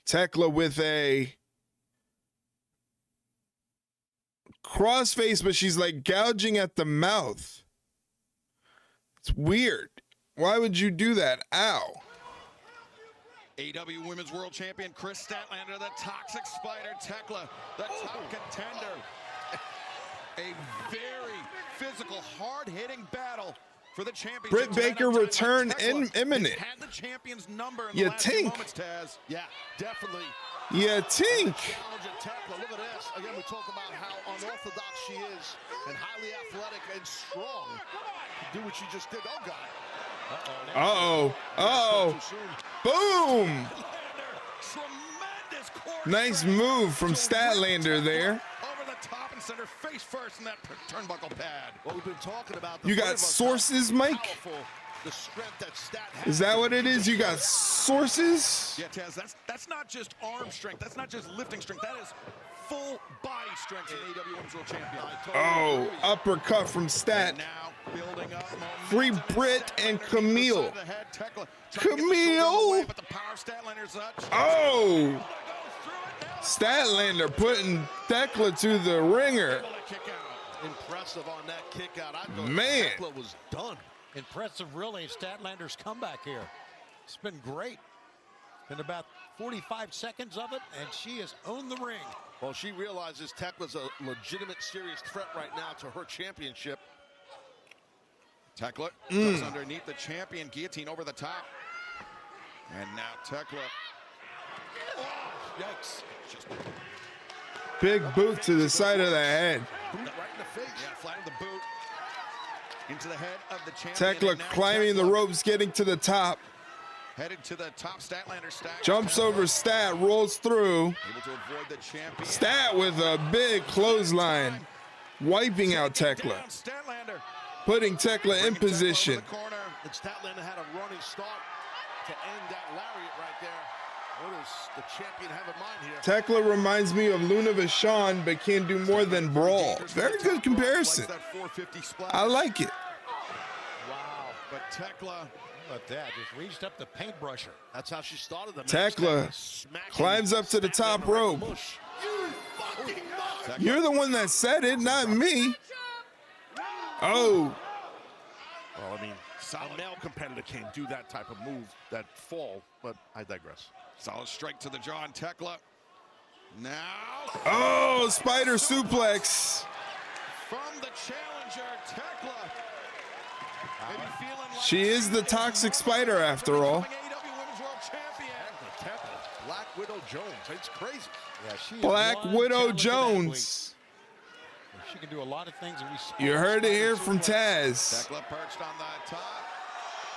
[SPEAKER 1] Thekla with a crossface, but she's like gouging at the mouth. It's weird. Why would you do that? Ow.
[SPEAKER 6] AEW Women's World Champion Kris Statlander, the Toxic Spider. Thekla, the top contender. A very physical, hard-hitting battle for the championship.
[SPEAKER 1] Britt Baker return imminent.
[SPEAKER 6] Had the champion's number in
[SPEAKER 1] You
[SPEAKER 6] the last few
[SPEAKER 1] think?
[SPEAKER 6] moments, Taz.
[SPEAKER 5] Yeah, definitely.
[SPEAKER 1] You think?
[SPEAKER 5] Challenge at Thekla. Look at this. Again, we talk about how unorthodox she is and highly athletic and strong. Do what she just did. Oh, God.
[SPEAKER 1] Uh-oh. Uh-oh. Boom. Nice move from Statlander there.
[SPEAKER 6] Over the top and center face first in that turnbuckle pad.
[SPEAKER 5] What we've been talking about.
[SPEAKER 1] You got sources, Mike?
[SPEAKER 5] The strength that Stat has.
[SPEAKER 1] Is that what it is? You got sources?
[SPEAKER 6] Yeah, Taz, that's not just arm strength. That's not just lifting strength. That is full body strength in AEW Women's World Champion.
[SPEAKER 1] Oh, uppercut from Stat.
[SPEAKER 6] Now building up
[SPEAKER 1] Free Britt and Camille. Camille. Oh. Statlander putting Thekla to the ringer.
[SPEAKER 5] Impressive on that kick out. I thought
[SPEAKER 1] Man.
[SPEAKER 5] Thekla was done.
[SPEAKER 14] Impressive, really, Statlander's comeback here. It's been great. Been about 45 seconds of it, and she has owned the ring.
[SPEAKER 5] Well, she realizes Tekla's a legitimate, serious threat right now to her championship.
[SPEAKER 6] Thekla goes underneath the champion, guillotine over the top. And now Thekla. Oh, yikes. Just
[SPEAKER 1] Big boot to the side of the head.
[SPEAKER 5] Right in the face.
[SPEAKER 6] Yeah, flat of the boot. Into the head of the champion.
[SPEAKER 1] Thekla climbing the ropes, getting to the top.
[SPEAKER 6] Headed to the top. Statlander stack.
[SPEAKER 1] Jumps over Stat, rolls through.
[SPEAKER 6] Able to avoid the champion.
[SPEAKER 1] Stat with a big clothesline. Wiping out Thekla.
[SPEAKER 6] Statlander.
[SPEAKER 1] Putting Thekla in position.
[SPEAKER 5] And Statlander had a running start to end that lariat right there. What does the champion have in mind here?
[SPEAKER 1] Thekla reminds me of Luna Vachon, but can do more than brawl. Very good comparison. I like it.
[SPEAKER 6] Wow. But Thekla.
[SPEAKER 14] But that just reached up the paintbrusher.
[SPEAKER 5] That's how she started the match.
[SPEAKER 1] Thekla climbs up to the top rope. You're the one that said it, not me. Oh.
[SPEAKER 5] Well, I mean, a male competitor can't do that type of move, that fall, but I digress.
[SPEAKER 6] Solid strike to the jaw on Thekla. Now.
[SPEAKER 1] Oh, spider suplex.
[SPEAKER 6] From the challenger, Thekla. Maybe feeling like
[SPEAKER 1] She is the toxic spider after all.
[SPEAKER 6] AEW Women's World Champion.
[SPEAKER 5] Thekla, Black Widow Jones. It's crazy.
[SPEAKER 14] Yeah, she is
[SPEAKER 1] Black
[SPEAKER 14] one
[SPEAKER 1] Widow
[SPEAKER 14] challenge in that week.
[SPEAKER 1] Jones.
[SPEAKER 14] She can do a lot of things. And
[SPEAKER 1] You heard it here from Taz.
[SPEAKER 6] Thekla perched on the top.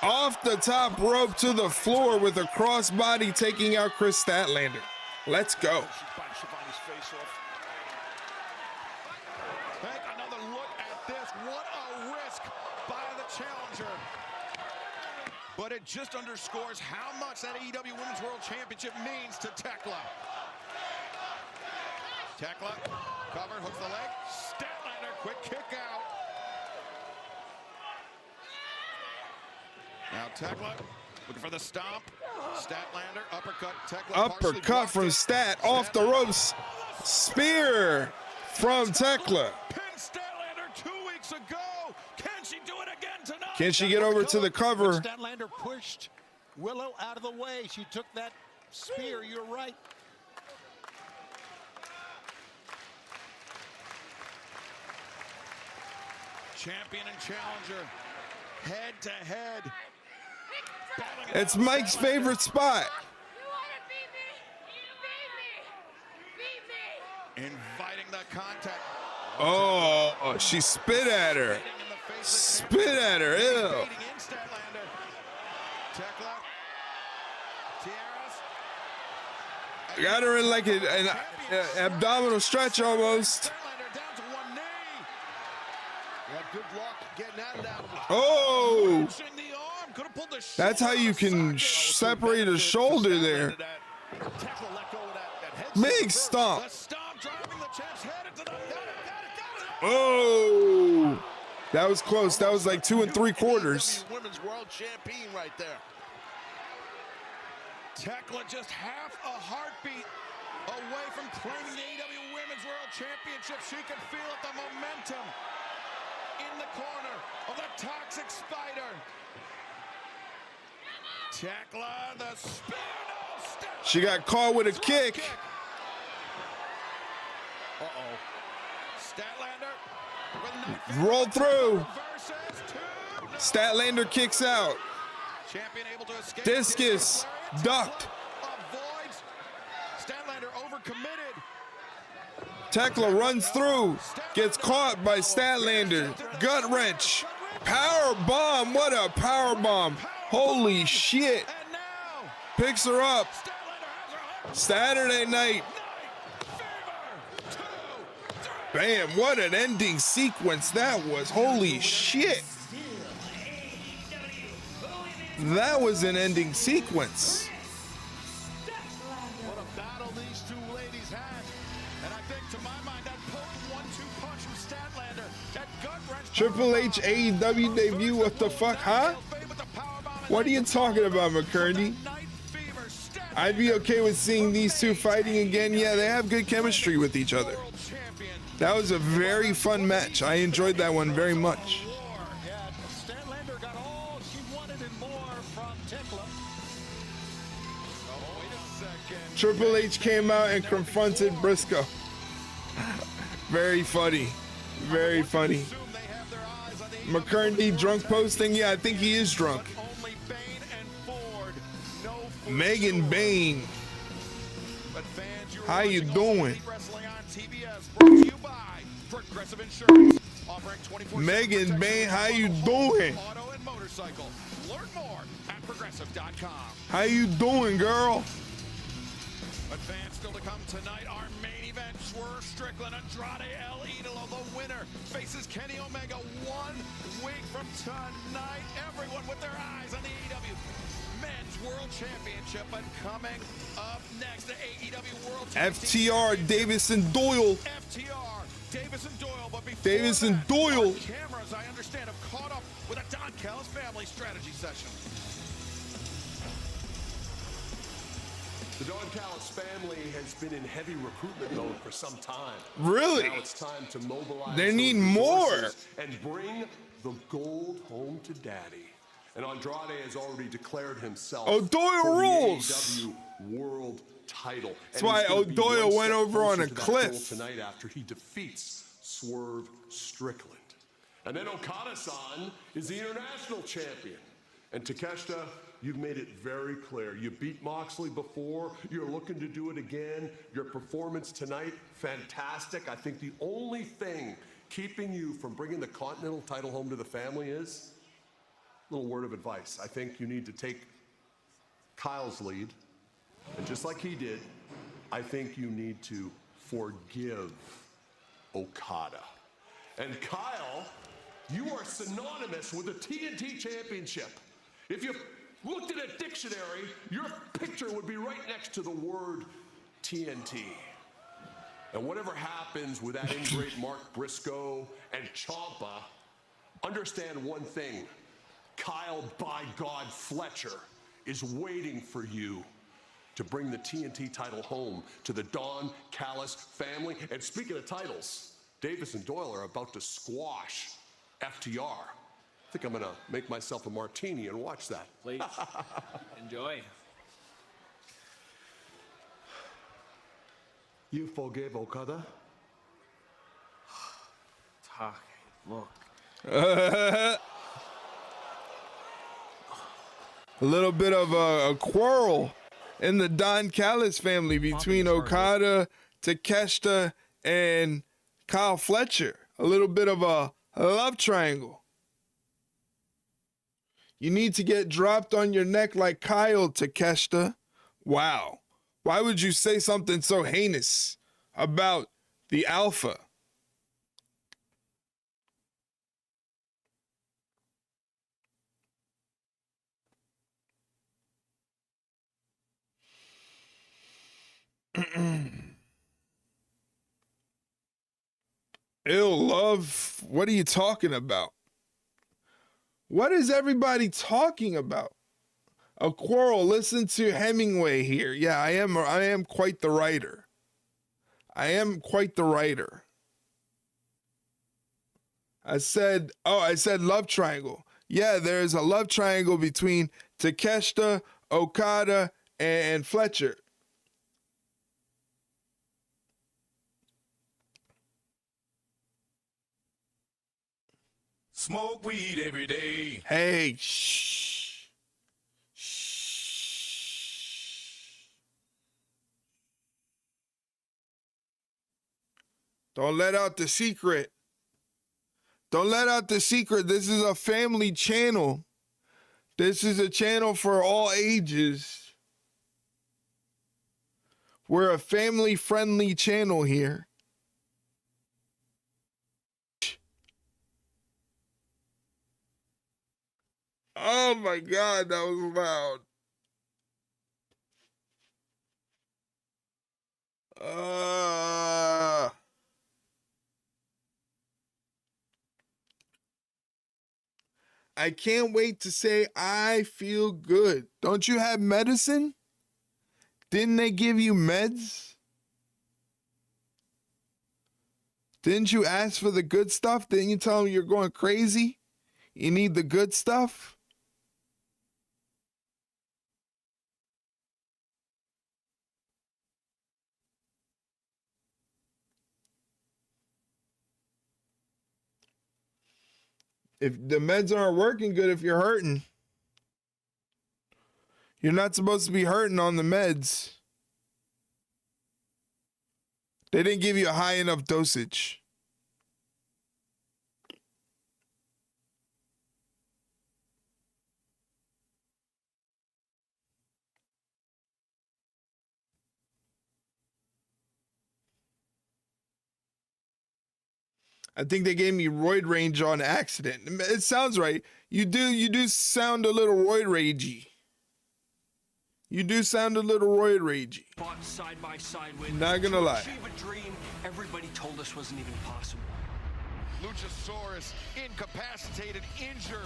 [SPEAKER 1] Off the top rope to the floor with a crossbody taking out Kris Statlander. Let's go.
[SPEAKER 5] She bites Shivani's face off.
[SPEAKER 6] Take another look at this. What a risk by the challenger. But it just underscores how much that AEW Women's World Championship means to Thekla. Thekla, cover, hooks the leg. Statlander, quick kick out. Now Thekla, looking for the stomp. Statlander, uppercut. Thekla
[SPEAKER 1] Uppercut from Stat off the ropes. Spear from Thekla.
[SPEAKER 6] Pin Statlander 2 weeks ago. Can she do it again tonight?
[SPEAKER 1] Can she get over to the cover?
[SPEAKER 14] Statlander pushed Willow out of the way. She took that spear. You're right.
[SPEAKER 6] Champion and challenger, head to head.
[SPEAKER 1] It's Mike's favorite spot.
[SPEAKER 6] Inviting the contact.
[SPEAKER 1] Oh, she spit at her. Spit at her. Ew. Got her in like an abdominal stretch almost.
[SPEAKER 5] Good luck getting that out.
[SPEAKER 1] Oh. That's how you can separate a shoulder there. Big stomp. Oh. That was close. That was like 2 3/4.
[SPEAKER 5] Women's World Champion right there.
[SPEAKER 6] Thekla just half a heartbeat away from claiming the AEW Women's World Championship. She can feel it, the momentum in the corner of the toxic spider. Thekla, the spear. No,
[SPEAKER 1] She got caught with a kick.
[SPEAKER 6] Uh-oh. Statlander.
[SPEAKER 1] Roll through. Statlander kicks out.
[SPEAKER 6] Champion able to escape.
[SPEAKER 1] Discus ducked.
[SPEAKER 6] Avoids. Statlander overcommitted.
[SPEAKER 1] Thekla runs through. Gets caught by Statlander. Gut wrench. Power bomb. What a power bomb. Holy shit. Picks her up. Saturday night. Bam, what an ending sequence that was. Holy shit. That was an ending sequence.
[SPEAKER 6] What a battle these two ladies had. And I think, to my mind, that potent 1-2 punch from Statlander, that gut wrench.
[SPEAKER 1] Triple H AEW debut, what the fuck, huh? What are you talking about, McCurdy? I'd be okay with seeing these two fighting again. Yeah, they have good chemistry with each other. That was a very fun match. I enjoyed that one very much.
[SPEAKER 6] Statlander got all she wanted and more from Thekla. Oh, wait a second.
[SPEAKER 1] Triple H came out and confronted Briscoe. Very funny. Very funny. McCurdy drunk posting. Yeah, I think he is drunk. Megan Bain. How you doing? Megan Bain, how you doing?
[SPEAKER 6] Learn more at progressive.com.
[SPEAKER 1] How you doing, girl?
[SPEAKER 6] Advance still to come tonight. Our main event, Swerve Strickland, Andrade El Idolo, the winner, faces Kenny Omega 1 week from tonight. Everyone with their eyes on the AEW Men's World Championship. And coming up next, the AEW World
[SPEAKER 1] FTR, Davis and Doyle.
[SPEAKER 6] FTR, Davis and Doyle. But before
[SPEAKER 1] Davis and
[SPEAKER 6] that,
[SPEAKER 1] Doyle.
[SPEAKER 6] our cameras, I understand, have caught up with a Don Callis family strategy session.
[SPEAKER 15] The Don Callis family has been in heavy recruitment mode for some time.
[SPEAKER 1] Really?
[SPEAKER 15] Now it's time to mobilize.
[SPEAKER 1] They need
[SPEAKER 15] those
[SPEAKER 1] more.
[SPEAKER 15] resources and bring the gold home to Daddy. And Andrade has already declared himself.
[SPEAKER 1] O'Doyle
[SPEAKER 15] for the
[SPEAKER 1] rules.
[SPEAKER 15] AEW World Title.
[SPEAKER 1] That's why O'Doyle went over on a cliff
[SPEAKER 15] tonight after he defeats Swerve Strickland. And then Okada-san is the international champion. And Takeshita, you've made it very clear. You beat Moxley before. You're looking to do it again. Your performance tonight, fantastic. I think the only thing keeping you from bringing the Continental title home to the family is a little word of advice. I think you need to take Kyle's lead. And just like he did, I think you need to forgive Okada. And Kyle, you are synonymous with the TNT Championship. If you looked at a dictionary, your picture would be right next to the word TNT. And whatever happens with that ingrate Mark Briscoe and Ciampa, understand one thing. Kyle, by God, Fletcher is waiting for you to bring the TNT title home to the Don Callis family. And speaking of titles, Davis and Doyle are about to squash FTR. I think I'm gonna make myself a martini and watch that.
[SPEAKER 20] Please. Enjoy.
[SPEAKER 15] You forgave Okada?
[SPEAKER 20] Talk. Look.
[SPEAKER 1] A little bit of a quarrel in the Don Callis family between Okada, Takeshita, and Kyle Fletcher. A little bit of a love triangle. You need to get dropped on your neck like Kyle, Takeshita. Wow. Why would you say something so heinous about the Alpha? Ill love, what are you talking about? What is everybody talking about? A quarrel. Listen to Hemingway here. Yeah, I am quite the writer. I am quite the writer. I said love triangle. Yeah, there's a love triangle between Takeshita, Okada, and Fletcher.
[SPEAKER 17] Smoke weed every day.
[SPEAKER 1] Hey, shh. Don't let out the secret. Don't let out the secret. This is a family channel. This is a channel for all ages. We're a family-friendly channel here. Oh my God, that was loud. I can't wait to say I feel good. Don't you have medicine? Didn't they give you meds? Didn't you ask for the good stuff? Didn't you tell them you're going crazy? You need the good stuff? If the meds aren't working good, if you're hurting, you're not supposed to be hurting on the meds. They didn't give you a high enough dosage. I think they gave me roid rage on accident. It sounds right. You do sound a little roid ragey. You do sound a little roid ragey.
[SPEAKER 22] Fought side by side with.
[SPEAKER 1] Not gonna lie.
[SPEAKER 22] Achieve a dream everybody told us wasn't even possible.
[SPEAKER 6] Luchasaurus incapacitated, injured.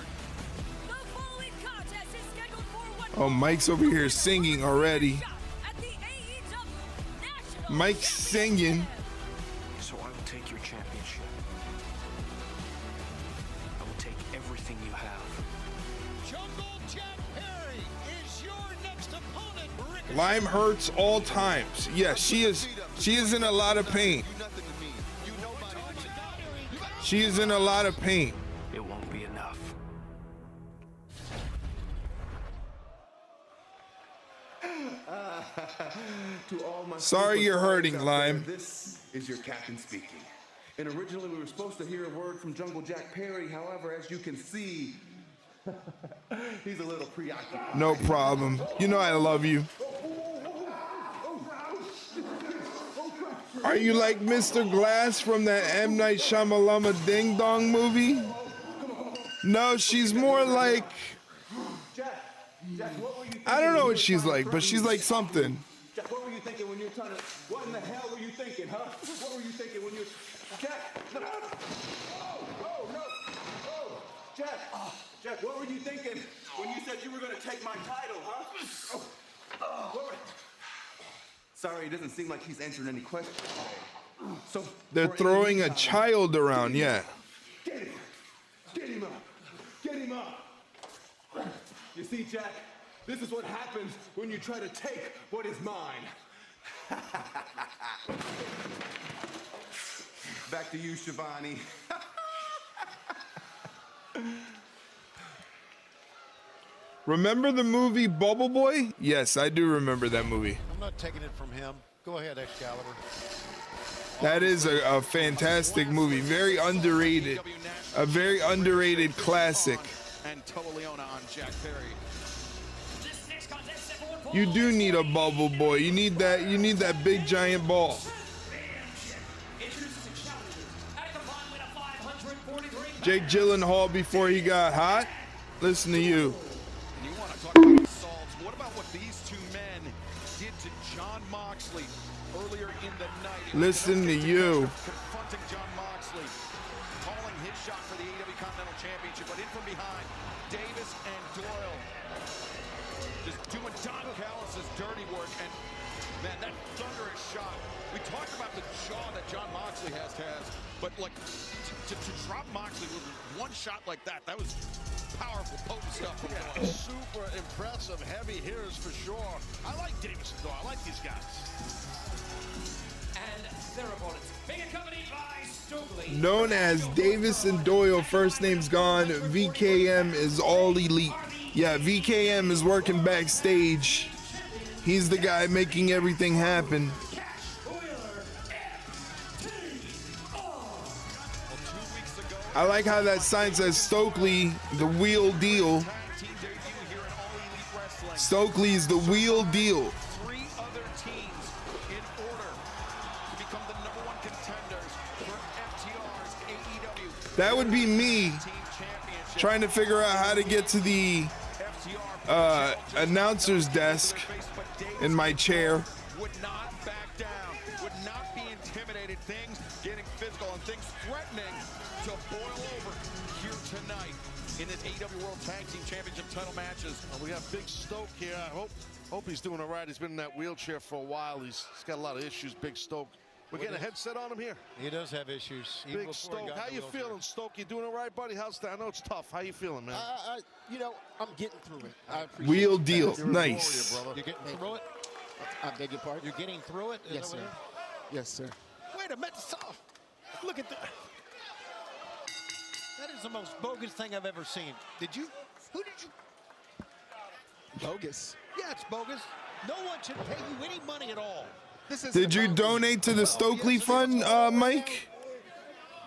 [SPEAKER 12] The following contest is scheduled for one.
[SPEAKER 1] Oh, Mike's over here singing already. Mike's singing.
[SPEAKER 22] So I will take your championship. I will take everything you have.
[SPEAKER 5] Jungle Jack Perry is your next opponent.
[SPEAKER 1] Lyme hurts all times. Yes, she is in a lot of pain. She is in a lot of pain.
[SPEAKER 22] It won't be enough.
[SPEAKER 2] To all my
[SPEAKER 1] Sorry you're hurting, Lyme.
[SPEAKER 2] This is your captain speaking. And originally we were supposed to hear a word from Jungle Jack Perry. However, as you can see, he's a little preoccupied.
[SPEAKER 1] No problem. You know I love you. Are you like Mr. Glass from that M. Night Shyamalama Ding Dong movie? No, she's more like... I don't know what she's like, but she's like something.
[SPEAKER 2] Jack, what were you thinking when you were trying to... What in the hell were you thinking, huh? What were you thinking when you... Jack! No! Oh, no! Oh, Jack! Oh, Jack, what were you thinking when you said you were going to take my title, huh? Oh. Sorry, it doesn't seem like he's answering any questions today. So
[SPEAKER 1] They're throwing a child around, yeah.
[SPEAKER 2] Get him! Get him up! Get him up! You see, Jack, this is what happens when you try to take what is mine. Back to you, Shivani.
[SPEAKER 1] Remember the movie Bubble Boy? Yes, I do remember that movie.
[SPEAKER 14] I'm not taking it from him. Go ahead, Excalibur.
[SPEAKER 1] That is a fantastic movie. Very underrated. A very underrated classic.
[SPEAKER 6] And Leona on Jack Perry.
[SPEAKER 1] You do need a Bubble Boy. You need that big giant ball. Jake Gyllenhaal before he got hot. Listen to you.
[SPEAKER 6] And you want to talk about assaults. What about what these two men did to Jon Moxley earlier in the night?
[SPEAKER 1] Listen to you.
[SPEAKER 6] Confronting Jon Moxley, calling his shot for the AEW Continental Championship, but in from behind, Davis and Doyle just doing Don Callis' dirty work. And man, that thunderous shot. We talked about the jaw that Jon Moxley has, but like to drop Moxley with one shot like that, that was powerful, potent stuff from Doyle.
[SPEAKER 5] Super impressive, heavy hitters for sure. I like Davis and Doyle. I like these guys.
[SPEAKER 13] And their opponents. Being accompanied by Stokely.
[SPEAKER 1] Known as Davis and Doyle, first name's gone. VKM is all elite. Yeah, VKM is working backstage. He's the guy making everything happen. I like how that sign says Stokely, the wheel deal. Stokely's the wheel deal.
[SPEAKER 6] 3 other teams in order to become the #1 contenders for FTR's AEW.
[SPEAKER 1] That would be me trying to figure out how to get to the announcer's desk in my chair.
[SPEAKER 6] Would not back down, would not be intimidated. Things getting physical and things threatening to boil over here tonight in this AEW World Tag Team Championship title matches.
[SPEAKER 5] We have Big Stoke here. I hope he's doing all right. He's been in that wheelchair for a while. He's got a lot of issues, Big Stoke. We're getting a headset on him here.
[SPEAKER 14] He does have issues.
[SPEAKER 5] Big Stoke, how you feeling, Stoke? You doing all right, buddy? How's that? I know it's tough. How you feeling, man?
[SPEAKER 4] You know, I'm getting through it. I appreciate
[SPEAKER 1] Wheel
[SPEAKER 4] it.
[SPEAKER 1] deal,
[SPEAKER 4] You're a
[SPEAKER 1] nice.
[SPEAKER 4] warrior, brother.
[SPEAKER 14] You're getting through it?
[SPEAKER 4] I beg your pardon?
[SPEAKER 14] You're getting through it? Is
[SPEAKER 4] Yes,
[SPEAKER 14] that
[SPEAKER 4] sir.
[SPEAKER 14] what
[SPEAKER 4] Yes, sir.
[SPEAKER 14] Wait a minute. Look at that. That is the most bogus thing I've ever seen. Who did you?
[SPEAKER 4] Bogus.
[SPEAKER 14] Yeah, it's bogus. No one should pay you any money at all.
[SPEAKER 1] Did you donate to the Stokely Fund, Mike?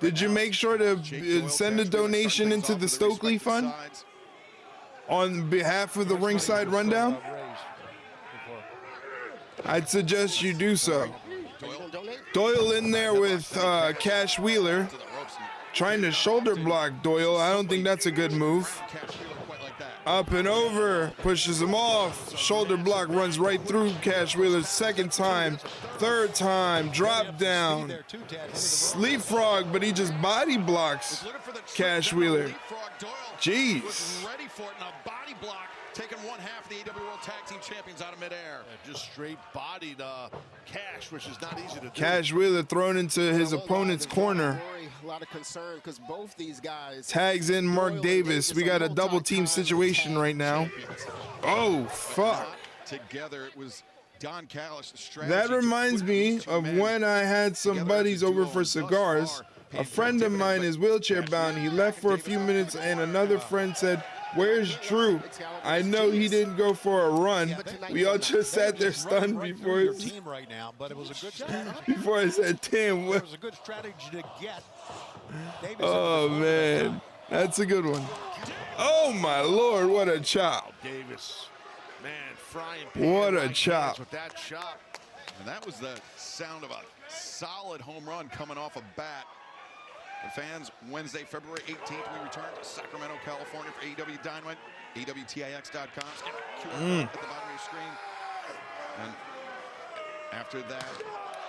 [SPEAKER 1] Did you make sure to send a donation into the Stokely Fund on behalf of the Ringside Rundown? I'd suggest you do so. Doyle in there with Cash Wheeler, trying to shoulder block Doyle. I don't think that's a good move. Up and over, pushes him off. Shoulder block runs right through Cash Wheeler. Second time, third time, drop down. Leapfrog, but he just body blocks Cash Wheeler. Jeez.
[SPEAKER 6] Ready for it, and a body block, taking one half of the AEW World Tag Team Champions out of midair.
[SPEAKER 5] Just straight bodied Cash, which is not easy to do.
[SPEAKER 1] Cash Wheeler thrown into his opponent's corner.
[SPEAKER 4] A lot of concern because both these guys
[SPEAKER 1] Tags in Mark Davis. We got a double team situation right now. Oh, fuck.
[SPEAKER 6] Together, it was Don Callis.
[SPEAKER 1] That reminds me of when I had some buddies over for cigars. A friend of mine is wheelchair bound. He left for a few minutes and another friend said, "Where's Drew? I know he didn't go for a run." We all just sat there stunned before
[SPEAKER 14] team right now, but it was a good strategy.
[SPEAKER 1] before I said, "Damn,
[SPEAKER 14] It
[SPEAKER 1] what?"
[SPEAKER 14] was a good strategy to get Davis.
[SPEAKER 1] Oh man, that's a good one. Oh my Lord, what a chop!
[SPEAKER 5] Davis, man, frying
[SPEAKER 1] What a chop!
[SPEAKER 5] with that chop.
[SPEAKER 6] And that was the sound of a solid home run coming off a bat. And fans, Wednesday, February 18th, we return to Sacramento, California for AEW Dynamite, AEWTIX.com. Scan the QR code at the bottom of your screen. And after that,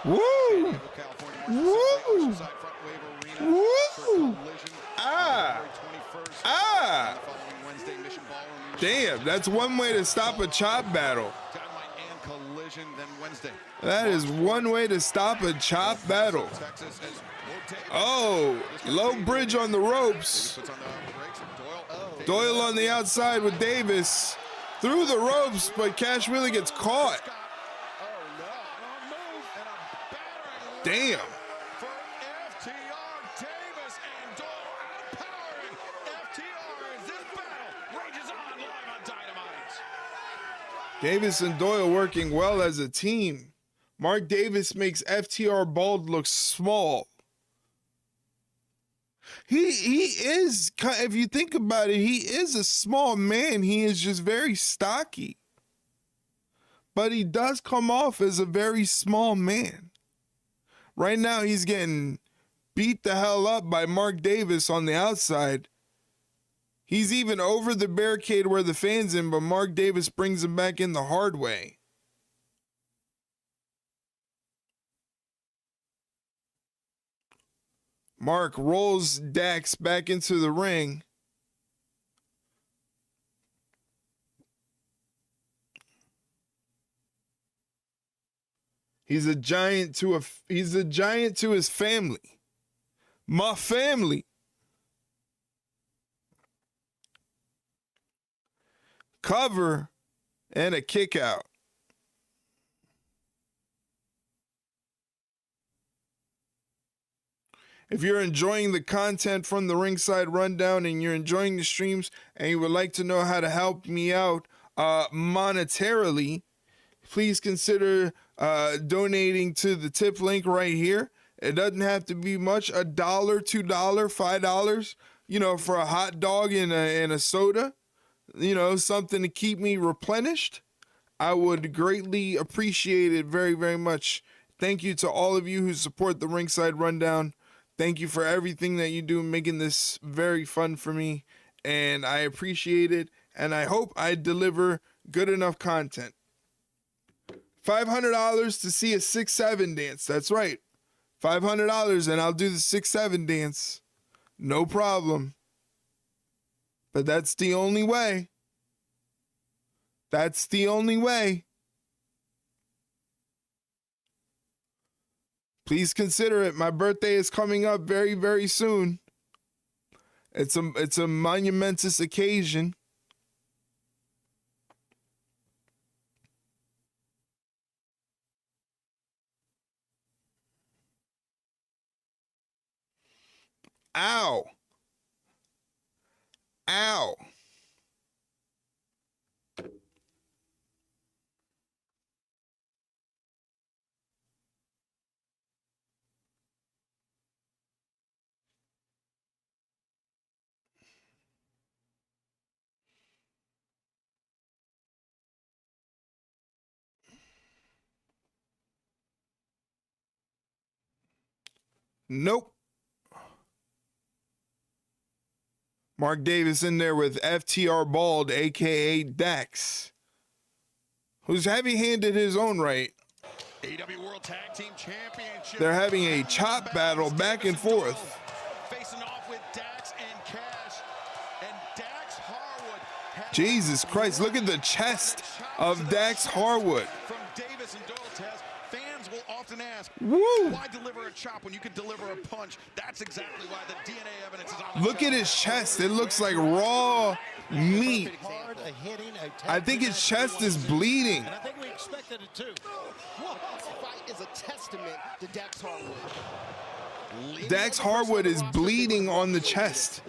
[SPEAKER 1] Woo!
[SPEAKER 6] California,
[SPEAKER 1] Woo!
[SPEAKER 6] Front Wave Arena for
[SPEAKER 1] Woo!
[SPEAKER 6] Collision.
[SPEAKER 1] Ah!
[SPEAKER 6] February 21st.
[SPEAKER 1] Ah!
[SPEAKER 6] And the following Wednesday, Mission Ballroom.
[SPEAKER 1] Damn, that's one way to stop a chop battle.
[SPEAKER 6] Dynamite and Collision, then Wednesday.
[SPEAKER 1] That is one way to stop a chop battle.
[SPEAKER 6] Texas as
[SPEAKER 1] Oh, low bridge on the ropes. Doyle on the outside with Davis. Through the ropes, but Cash Wheeler gets caught. Damn.
[SPEAKER 6] For FTR, Davis and Doyle outpowering FTR as this battle rages on live on Dynamite.
[SPEAKER 1] Davis and Doyle working well as a team. Mark Davis makes FTR Bald look small. He is, if you think about it, he is a small man. He is just very stocky. But he does come off as a very small man. Right now, he's getting beat the hell up by Mark Davis on the outside. He's even over the barricade where the fans in, but Mark Davis brings him back in the hard way. Mark rolls Dax back into the ring. He's a giant to his family. My family. Cover and a kick out. If you're enjoying the content from the Ringside Rundown and you're enjoying the streams and you would like to know how to help me out monetarily, please consider donating to the tip link right here. It doesn't have to be much, $1, $2, $5, you know, for a hot dog and a soda, you know, something to keep me replenished. I would greatly appreciate it very, very much. Thank you to all of you who support the Ringside Rundown. Thank you for everything that you do, making this very fun for me. And I appreciate it. And I hope I deliver good enough content. $500 to see a 6-7 dance. That's right. $500 and I'll do the 6-7 dance. No problem. But that's the only way. That's the only way. Please consider it. My birthday is coming up very, very soon. It's a monumentous occasion. Ow. Ow. Nope. Mark Davis in there with FTR Bald, a.k.a. Dax, who's heavy-handed his own right.
[SPEAKER 6] AEW World Tag Team Championship.
[SPEAKER 1] They're having a chop battle back and forth.
[SPEAKER 6] Facing off with Dax and Cash. And Dax Harwood.
[SPEAKER 1] Jesus Christ, look at the chest of Dax Harwood.
[SPEAKER 6] From Davis and Doyle Taz, fans will often ask,
[SPEAKER 1] woo,
[SPEAKER 6] why deliver a chop when you can deliver a punch? That's exactly why the DNA evidence is on the
[SPEAKER 1] Look at his chest. It looks like raw meat. I think his chest is bleeding.
[SPEAKER 14] And I think we expected it too.
[SPEAKER 4] This fight is a testament to Dax Harwood.
[SPEAKER 1] Dax Harwood is bleeding on the chest.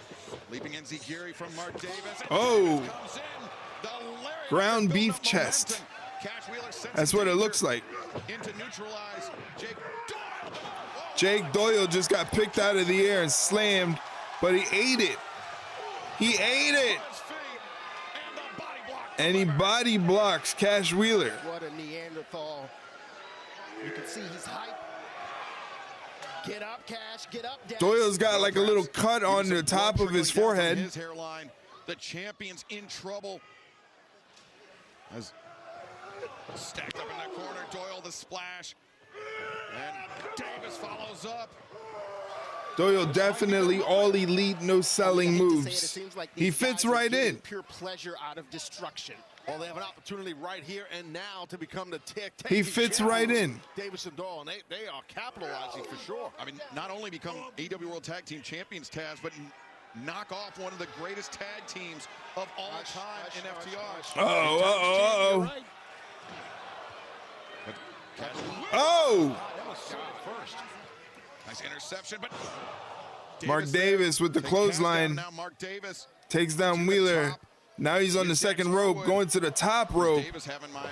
[SPEAKER 6] Leaping Enziguri from Mark Davis.
[SPEAKER 1] Oh, ground beef chest. That's what it looks like.
[SPEAKER 6] Into neutralize Jake Doyle.
[SPEAKER 1] Jake Doyle just got picked out of the air and slammed, but he ate it. He ate it. And he body blocks Cash Wheeler.
[SPEAKER 4] What a Neanderthal. You can see he's hype. Get up, Cash. Get up, Dax.
[SPEAKER 1] Doyle's got like a little cut on the top of his forehead.
[SPEAKER 6] His hairline. The champion's in trouble. As stacked up in that corner, Doyle the splash. And Davis follows up.
[SPEAKER 1] Doyle definitely all elite, no selling moves. He fits right in.
[SPEAKER 4] Pure pleasure out of destruction.
[SPEAKER 5] Well, they have an opportunity right here and now to become the tag team.
[SPEAKER 1] He fits right in.
[SPEAKER 5] Davis and Doyle, and they are capitalizing for sure.
[SPEAKER 6] I mean, not only become AEW World Tag Team Champions, Taz, but knock off one of the greatest tag teams of all time in FTR.
[SPEAKER 1] Oh. Oh!
[SPEAKER 6] That was first. Nice interception, but
[SPEAKER 1] Mark Davis with the clothesline.
[SPEAKER 6] Now Mark Davis
[SPEAKER 1] takes down Wheeler. Now he's on the second rope, going to the top rope.
[SPEAKER 6] Davis having mine.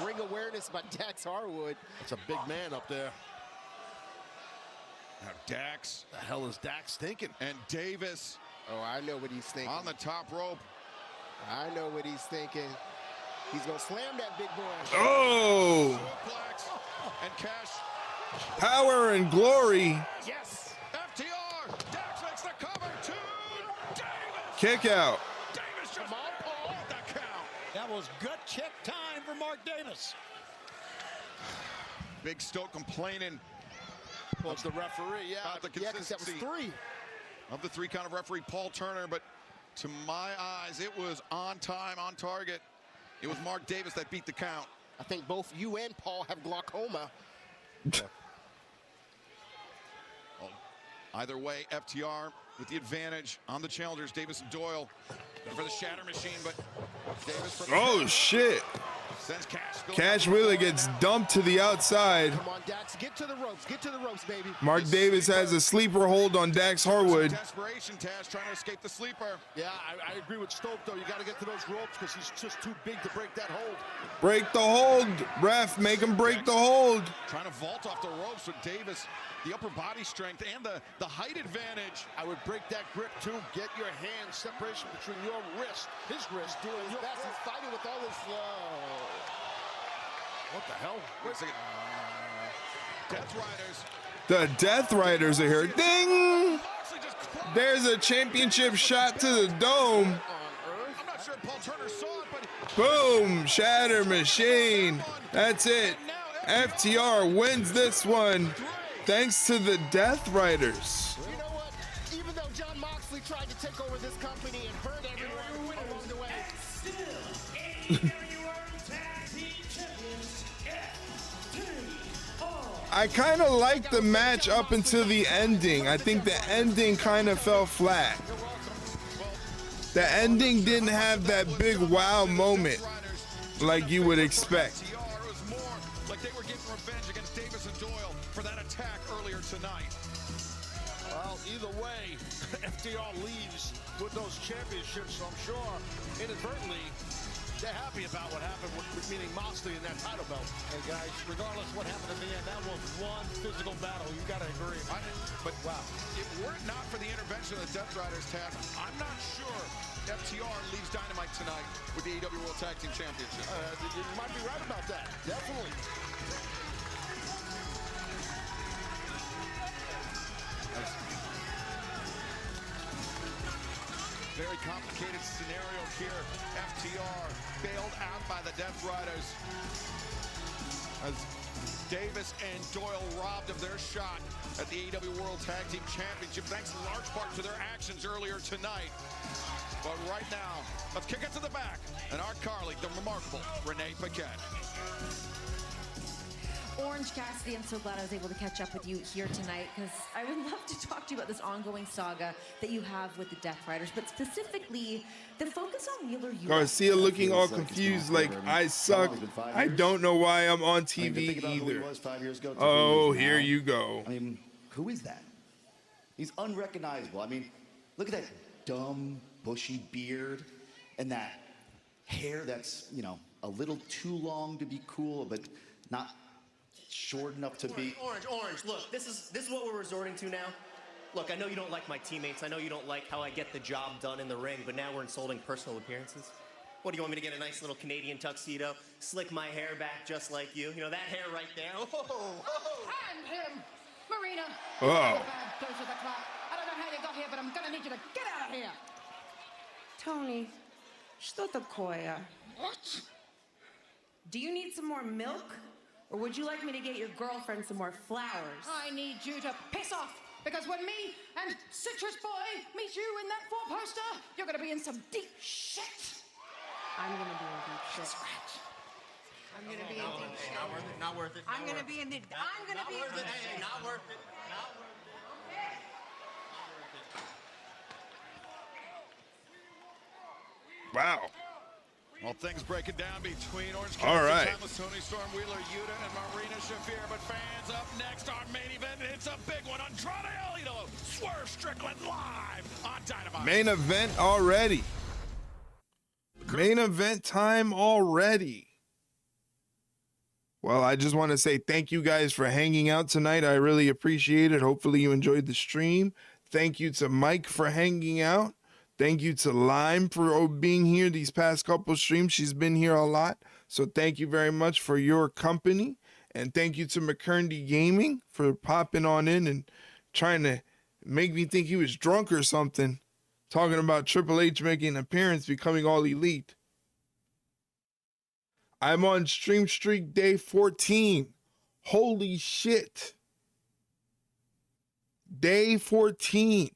[SPEAKER 4] Ring awareness by Dax Harwood.
[SPEAKER 5] It's a big man up there.
[SPEAKER 6] Now Dax.
[SPEAKER 5] The hell is Dax thinking?
[SPEAKER 6] And Davis.
[SPEAKER 4] Oh, I know what he's thinking.
[SPEAKER 6] On the top rope.
[SPEAKER 4] I know what he's thinking. He's gonna slam that big boy.
[SPEAKER 1] Oh!
[SPEAKER 6] And Cash.
[SPEAKER 1] Power and glory.
[SPEAKER 6] Yes. FTR. Dax makes the cover to Davis.
[SPEAKER 1] Kick out.
[SPEAKER 6] Davis just pulled the count.
[SPEAKER 14] That was gut check time for Mark Davis.
[SPEAKER 6] Big Stoke complaining.
[SPEAKER 5] Was the referee? Yeah,
[SPEAKER 6] about the consistency.
[SPEAKER 4] That was 3.
[SPEAKER 6] Of the 3 count of referee Paul Turner, but to my eyes, it was on time, on target. It was Mark Davis that beat the count.
[SPEAKER 4] I think both you and Paul have glaucoma.
[SPEAKER 6] Well, either way, FTR with the advantage on the challengers, Davis and Doyle for the shatter machine, but Davis for the
[SPEAKER 1] shit. Cash Wheeler gets dumped to the outside.
[SPEAKER 4] Come on, Dax, get to the ropes, baby.
[SPEAKER 1] Mark Davis has a sleeper hold on Dax Harwood.
[SPEAKER 6] Desperation, Taz, trying to escape the sleeper.
[SPEAKER 4] Yeah, I agree with Stoke, though. You got to get to those ropes because he's just too big to break that hold.
[SPEAKER 1] Break the hold, ref, make him break the hold.
[SPEAKER 6] Trying to vault off the ropes with Davis. The upper body strength and the height advantage.
[SPEAKER 4] I would break that grip too. Get your hand separation between your wrist, his wrist, doing his best. He's fighting with all his flow.
[SPEAKER 6] What the hell? Wait a second. Death Riders.
[SPEAKER 1] The Death Riders are here. Ding! There's a championship shot to the dome.
[SPEAKER 6] I'm not sure Paul Turner saw it, but
[SPEAKER 1] Boom! Shatter Machine. That's it. FTR wins this one thanks to the Death Riders.
[SPEAKER 4] You know what? Even though Jon Moxley tried to take over this company and hurt everyone along the way.
[SPEAKER 1] I kind of liked the match up until the ending. I think the ending kind of fell flat. The ending didn't have that big wow moment like you would expect.
[SPEAKER 6] Like they were getting revenge against Davis and Doyle for that attack earlier tonight.
[SPEAKER 4] Well, either way, FTR leaves with those championships, so I'm sure inadvertently they're happy about what happened, meaning Moxley in that title belt.
[SPEAKER 14] Hey guys, regardless what happened in the end, that was one physical battle. You got to agree.
[SPEAKER 6] But wow, if were it not for the intervention of the Death Riders, Tab, I'm not sure FTR leaves Dynamite tonight with the AEW World Tag Team Championship.
[SPEAKER 4] You might be right about that. Definitely.
[SPEAKER 6] Very complicated scenario here. FTR bailed out by the Death Riders as Davis and Doyle robbed of their shot at the AEW World Tag Team Championship, thanks in large part to their actions earlier tonight. But right now, let's kick it to the back and our colleague, the remarkable Renee Paquette.
[SPEAKER 8] Orange Cassidy, I'm so glad I was able to catch up with you here tonight because I would love to talk to you about this ongoing saga that you have with the Death Riders, but specifically the focus on Wheeler Yuta.
[SPEAKER 1] Garcia looking all confused like I suck. I don't know why I'm on TV either. Oh, here you go.
[SPEAKER 21] I mean, who is that? He's unrecognizable. I mean, look at that dumb, bushy beard and that hair that's, you know, a little too long to be cool, but not short enough to be.
[SPEAKER 23] Orange, look, this is what we're resorting to now. Look, I know you don't like my teammates. I know you don't like how I get the job done in the ring, but now we're insulting personal appearances. What, do you want me to get a nice little Canadian tuxedo, slick my hair back just like you? You know, that hair right there.
[SPEAKER 24] And him, Marina.
[SPEAKER 1] Oh.
[SPEAKER 24] Those are the clock. I don't know how you got here, but I'm gonna need you to get out of here.
[SPEAKER 8] Tony, что такое?
[SPEAKER 24] What?
[SPEAKER 8] Do you need some more milk? Or would you like me to get your girlfriend some more flowers?
[SPEAKER 24] I need you to piss off, because when me and Citrus Boy meet you in that four-poster, you're gonna be in some deep shit.
[SPEAKER 8] I'm gonna be in deep shit.
[SPEAKER 24] That's right.
[SPEAKER 23] I'm gonna be in deep shit. Not worth it.
[SPEAKER 8] I'm gonna be in deep shit.
[SPEAKER 23] Not worth it. Not worth it.
[SPEAKER 1] Wow.
[SPEAKER 6] Well, things breaking down between Orange
[SPEAKER 1] All
[SPEAKER 6] Cassidy,
[SPEAKER 1] right.
[SPEAKER 6] Thomas, Tony Storm, Wheeler, Yuta, and Marina Shafir. But fans, up next, our main event. It's a big one. Andrade El Idolo, Swerve Strickland live on Dynamite.
[SPEAKER 1] Main event already. Main event time already. Well, I just want to say thank you guys for hanging out tonight. I really appreciate it. Hopefully you enjoyed the stream. Thank you to Mike for hanging out. Thank you to Lime for being here these past couple streams. She's been here a lot. So thank you very much for your company. And thank you to McKerndy Gaming for popping on in and trying to make me think he was drunk or something. Talking about Triple H making an appearance, becoming all elite. I'm on stream streak day 14. Holy shit. Day 14.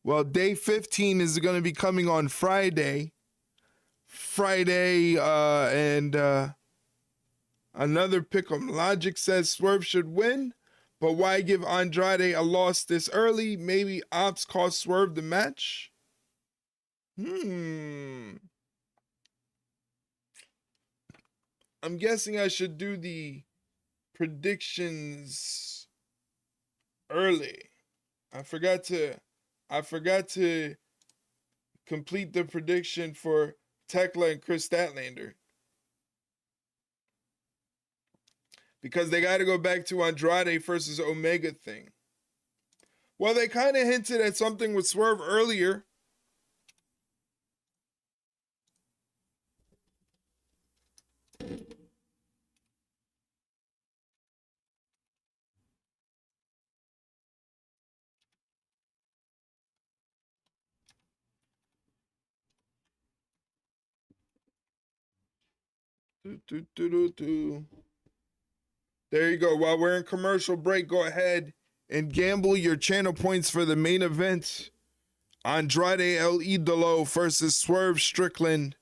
[SPEAKER 1] Well, day 15 is going to be coming on Friday. And another pick'em. Logic says Swerve should win, but why give Andrade a loss this early? Maybe Ops cost Swerve the match? I'm guessing I should do the predictions early. I forgot to complete the prediction for Thekla and Kris Statlander, because they got to go back to Andrade versus Omega thing. Well, they kind of hinted at something with Swerve earlier. There you go. While we're in commercial break, go ahead and gamble your channel points for the main event. Andrade El Idolo versus Swerve Strickland.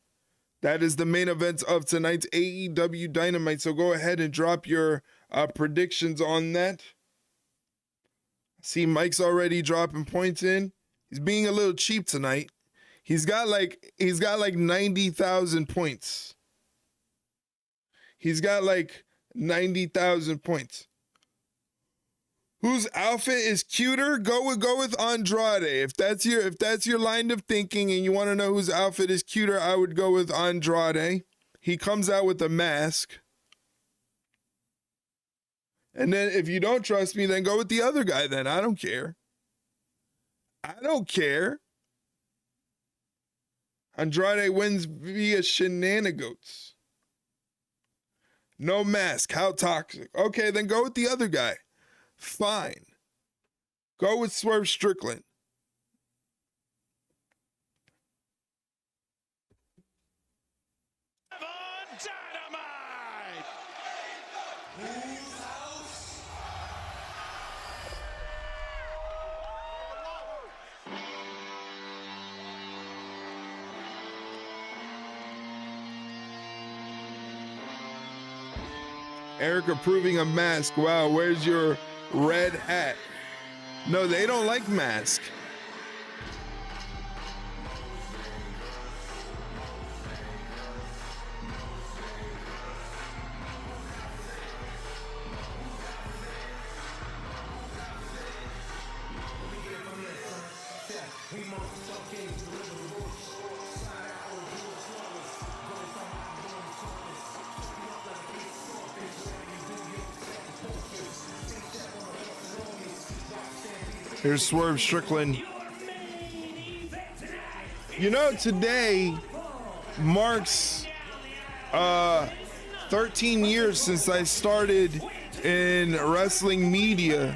[SPEAKER 1] That is the main event of tonight's AEW Dynamite. So go ahead and drop your predictions on that. See, Mike's already dropping points in. He's being a little cheap tonight. He's got like 90,000 points. He's got like 90,000 points. Whose outfit is cuter? Go with Andrade. If that's your line of thinking and you want to know whose outfit is cuter, I would go with Andrade. He comes out with a mask. And then if you don't trust me, then go with the other guy then. I don't care. I don't care. Andrade wins via shenanigans. No mask. How toxic. Okay, then go with the other guy. Fine. Go with Swerve Strickland.
[SPEAKER 5] Dynamite!
[SPEAKER 1] Eric approving a mask. Wow, where's your red hat? No, they don't like mask. Here's Swerve Strickland. You know, today marks 13 years since I started in wrestling media.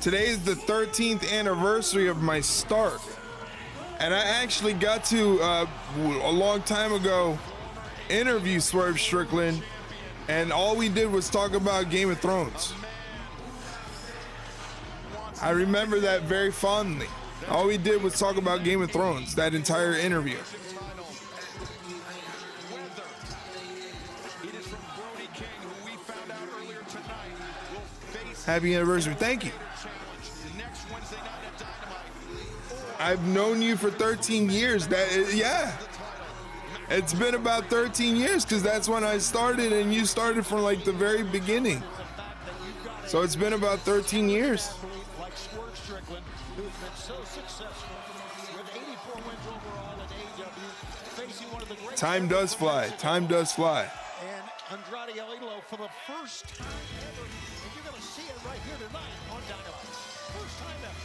[SPEAKER 1] Today is the 13th anniversary of my start. And I actually got to, a long time ago, interview Swerve Strickland. And all we did was talk about Game of Thrones. I remember that very fondly. All we did was talk about Game of Thrones, that entire interview. Happy anniversary. Thank you. I've known you for 13 years. Yeah. It's been about 13 years because that's when I started and you started from like the very beginning. So it's been about 13 years. Time does fly. Time does fly.
[SPEAKER 14] And Andrade El Idolo for the first time ever. And you're going to see it right here tonight on Dynamite. First time ever.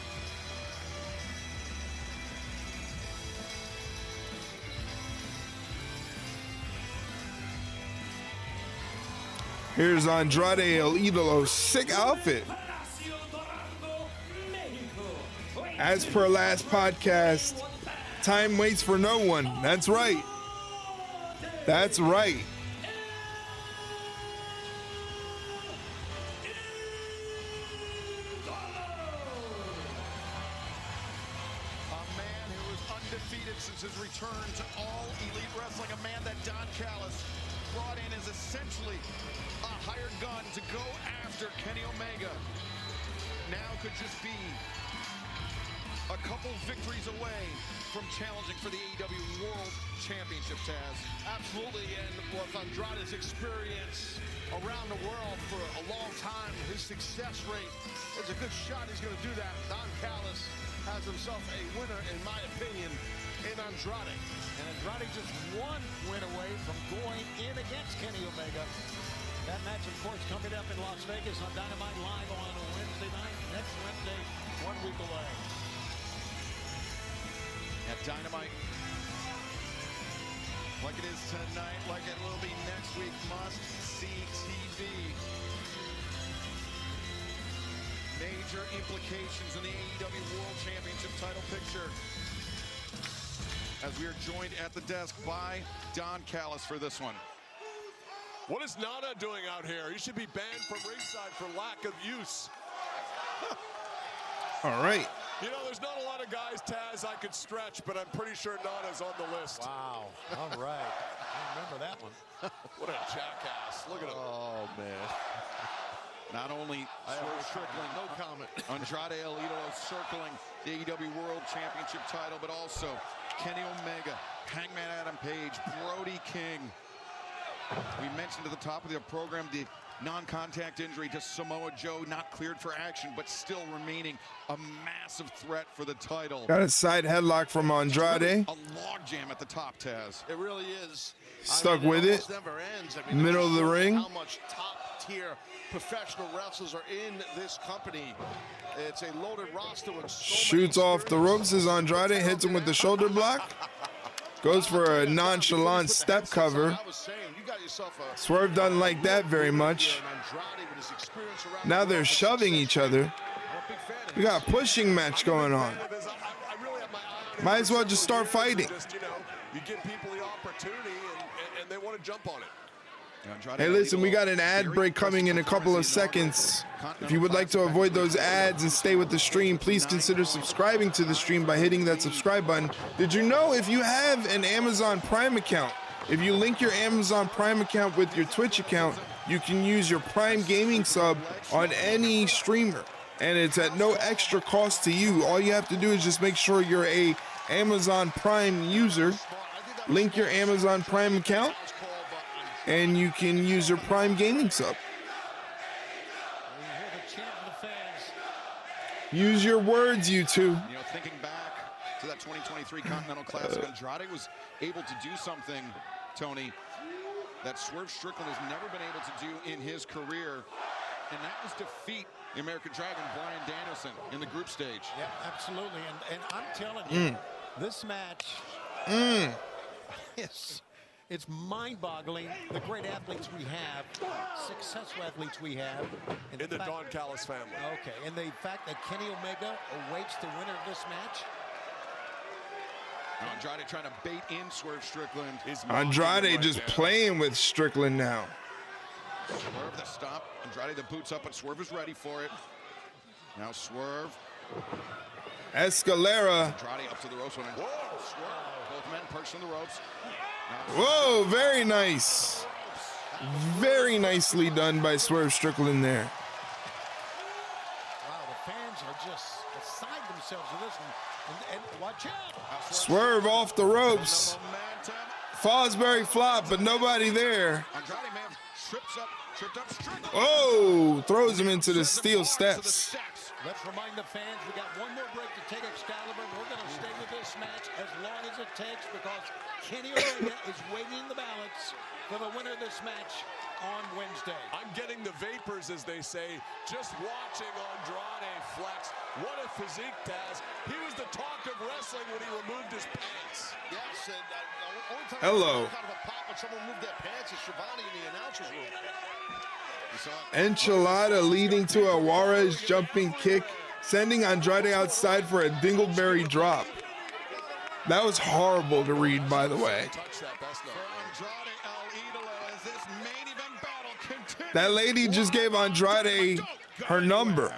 [SPEAKER 1] Here's Andrade El Idolo. Sick outfit. As per last podcast, time waits for no one. That's right. That's right.
[SPEAKER 5] Since his return to All Elite Wrestling, a man that Don Callis brought in as essentially a hired gun to go after Kenny Omega. Now could just be
[SPEAKER 6] a couple victories away from challenging for the AEW World Championship, Taz.
[SPEAKER 5] Absolutely, and with Andrade's experience around the world for a long time, his success rate, there's a good shot he's going to do that. Don Callis has himself a winner, in my opinion, in Andrade.
[SPEAKER 14] And Andrade just one win away from going in against Kenny Omega. That match, of course, coming up in Las Vegas on Dynamite Live on Wednesday night. Next Wednesday, 1 week away.
[SPEAKER 6] At Dynamite, like it is tonight, like it will be next week, must-see TV. Major implications in the AEW World Championship title picture. As we are joined at the desk by Don Callis for this one.
[SPEAKER 15] What is Nana doing out here? He should be banned from ringside for lack of use.
[SPEAKER 1] All right.
[SPEAKER 15] You know, there's not a lot of guys, Taz, I could stretch, but I'm pretty sure Nana's on the list.
[SPEAKER 14] Wow. All right. I remember that one.
[SPEAKER 15] What a jackass. Look at him.
[SPEAKER 6] Oh, man. Not only Swerve Strickland,
[SPEAKER 5] no comment.
[SPEAKER 6] Andrade El Idolo circling the AEW World Championship title, but also Kenny Omega, Hangman Adam Page, Brody King. We mentioned at the top of the program the non-contact injury to Samoa Joe, not cleared for action, but still remaining a massive threat for the title.
[SPEAKER 1] Got a side headlock from Andrade.
[SPEAKER 6] A logjam at the top, Taz.
[SPEAKER 5] It really is.
[SPEAKER 1] Stuck with it.
[SPEAKER 5] Never ends. I mean,
[SPEAKER 1] Middle of the ring.
[SPEAKER 5] How much top-tier professional wrestlers are in this company. It's a loaded roster with so
[SPEAKER 1] Shoots off the ropes as Andrade hits him with the shoulder block. Goes for a nonchalant step cover. Swerve doesn't like that very much. Now they're shoving each other. We got a pushing match going on. Might as well just start fighting.
[SPEAKER 15] You give people the opportunity and they want to jump on it.
[SPEAKER 1] Hey, listen, we got an ad break coming in a couple of seconds. If you would like to avoid those ads and stay with the stream, please consider subscribing to the stream by hitting that subscribe button. Did you know if you have an Amazon Prime account, if you link your Amazon Prime account with your Twitch account, you can use your Prime Gaming sub on any streamer, and it's at no extra cost to you. All you have to do is just make sure you're a Amazon Prime user, link your Amazon Prime account, and you can use your Prime Gaming sub. Use your words, you two.
[SPEAKER 6] You know, thinking back to that 2023 Continental Classic, Andrade was able to do something, Tony, that Swerve Strickland has never been able to do in his career, and that was defeat the American Dragon, Bryan Danielson, in the group stage.
[SPEAKER 14] Yeah, absolutely. And I'm telling you, this match it's mind-boggling, the great athletes we have, successful athletes we have.
[SPEAKER 15] In the Don Callis family.
[SPEAKER 14] Okay, and the fact that Kenny Omega awaits the winner of this match.
[SPEAKER 6] Andrade trying to bait in Swerve Strickland.
[SPEAKER 1] Andrade just playing with Strickland now.
[SPEAKER 6] Swerve the stop. Andrade the boots up, but Swerve is ready for it. Now Swerve.
[SPEAKER 1] Escalera.
[SPEAKER 6] Andrade up to the ropes. Whoa, Swerve. Both men perched on the ropes.
[SPEAKER 1] Whoa, very nice. Very nicely done by Swerve Strickland there.
[SPEAKER 14] Wow, the fans are just beside themselves with this one. And watch out.
[SPEAKER 1] Swerve off the ropes. Fosbury flop, but nobody there.
[SPEAKER 6] Andrade may have tripped up Strickland.
[SPEAKER 1] Oh, throws him into the steel steps.
[SPEAKER 14] Let's remind the fans, we got one more break to take Excalibur. We're going to stay with this match as long as it takes because Kenny Omega is waiting in the balance for the winner of this match on Wednesday.
[SPEAKER 15] I'm getting the vapors, as they say, just watching Andrade flex. What a physique, Taz. He was the talk of wrestling when he removed his pants.
[SPEAKER 5] Yes, and only time
[SPEAKER 1] Hello.
[SPEAKER 5] kind of a pop when someone moved their pants is Shivani in the announcer's room.
[SPEAKER 1] Enchilada leading to a Juarez jumping kick, sending Andrade outside for a dingleberry drop. That was horrible to read, by the way. That lady just gave Andrade her number.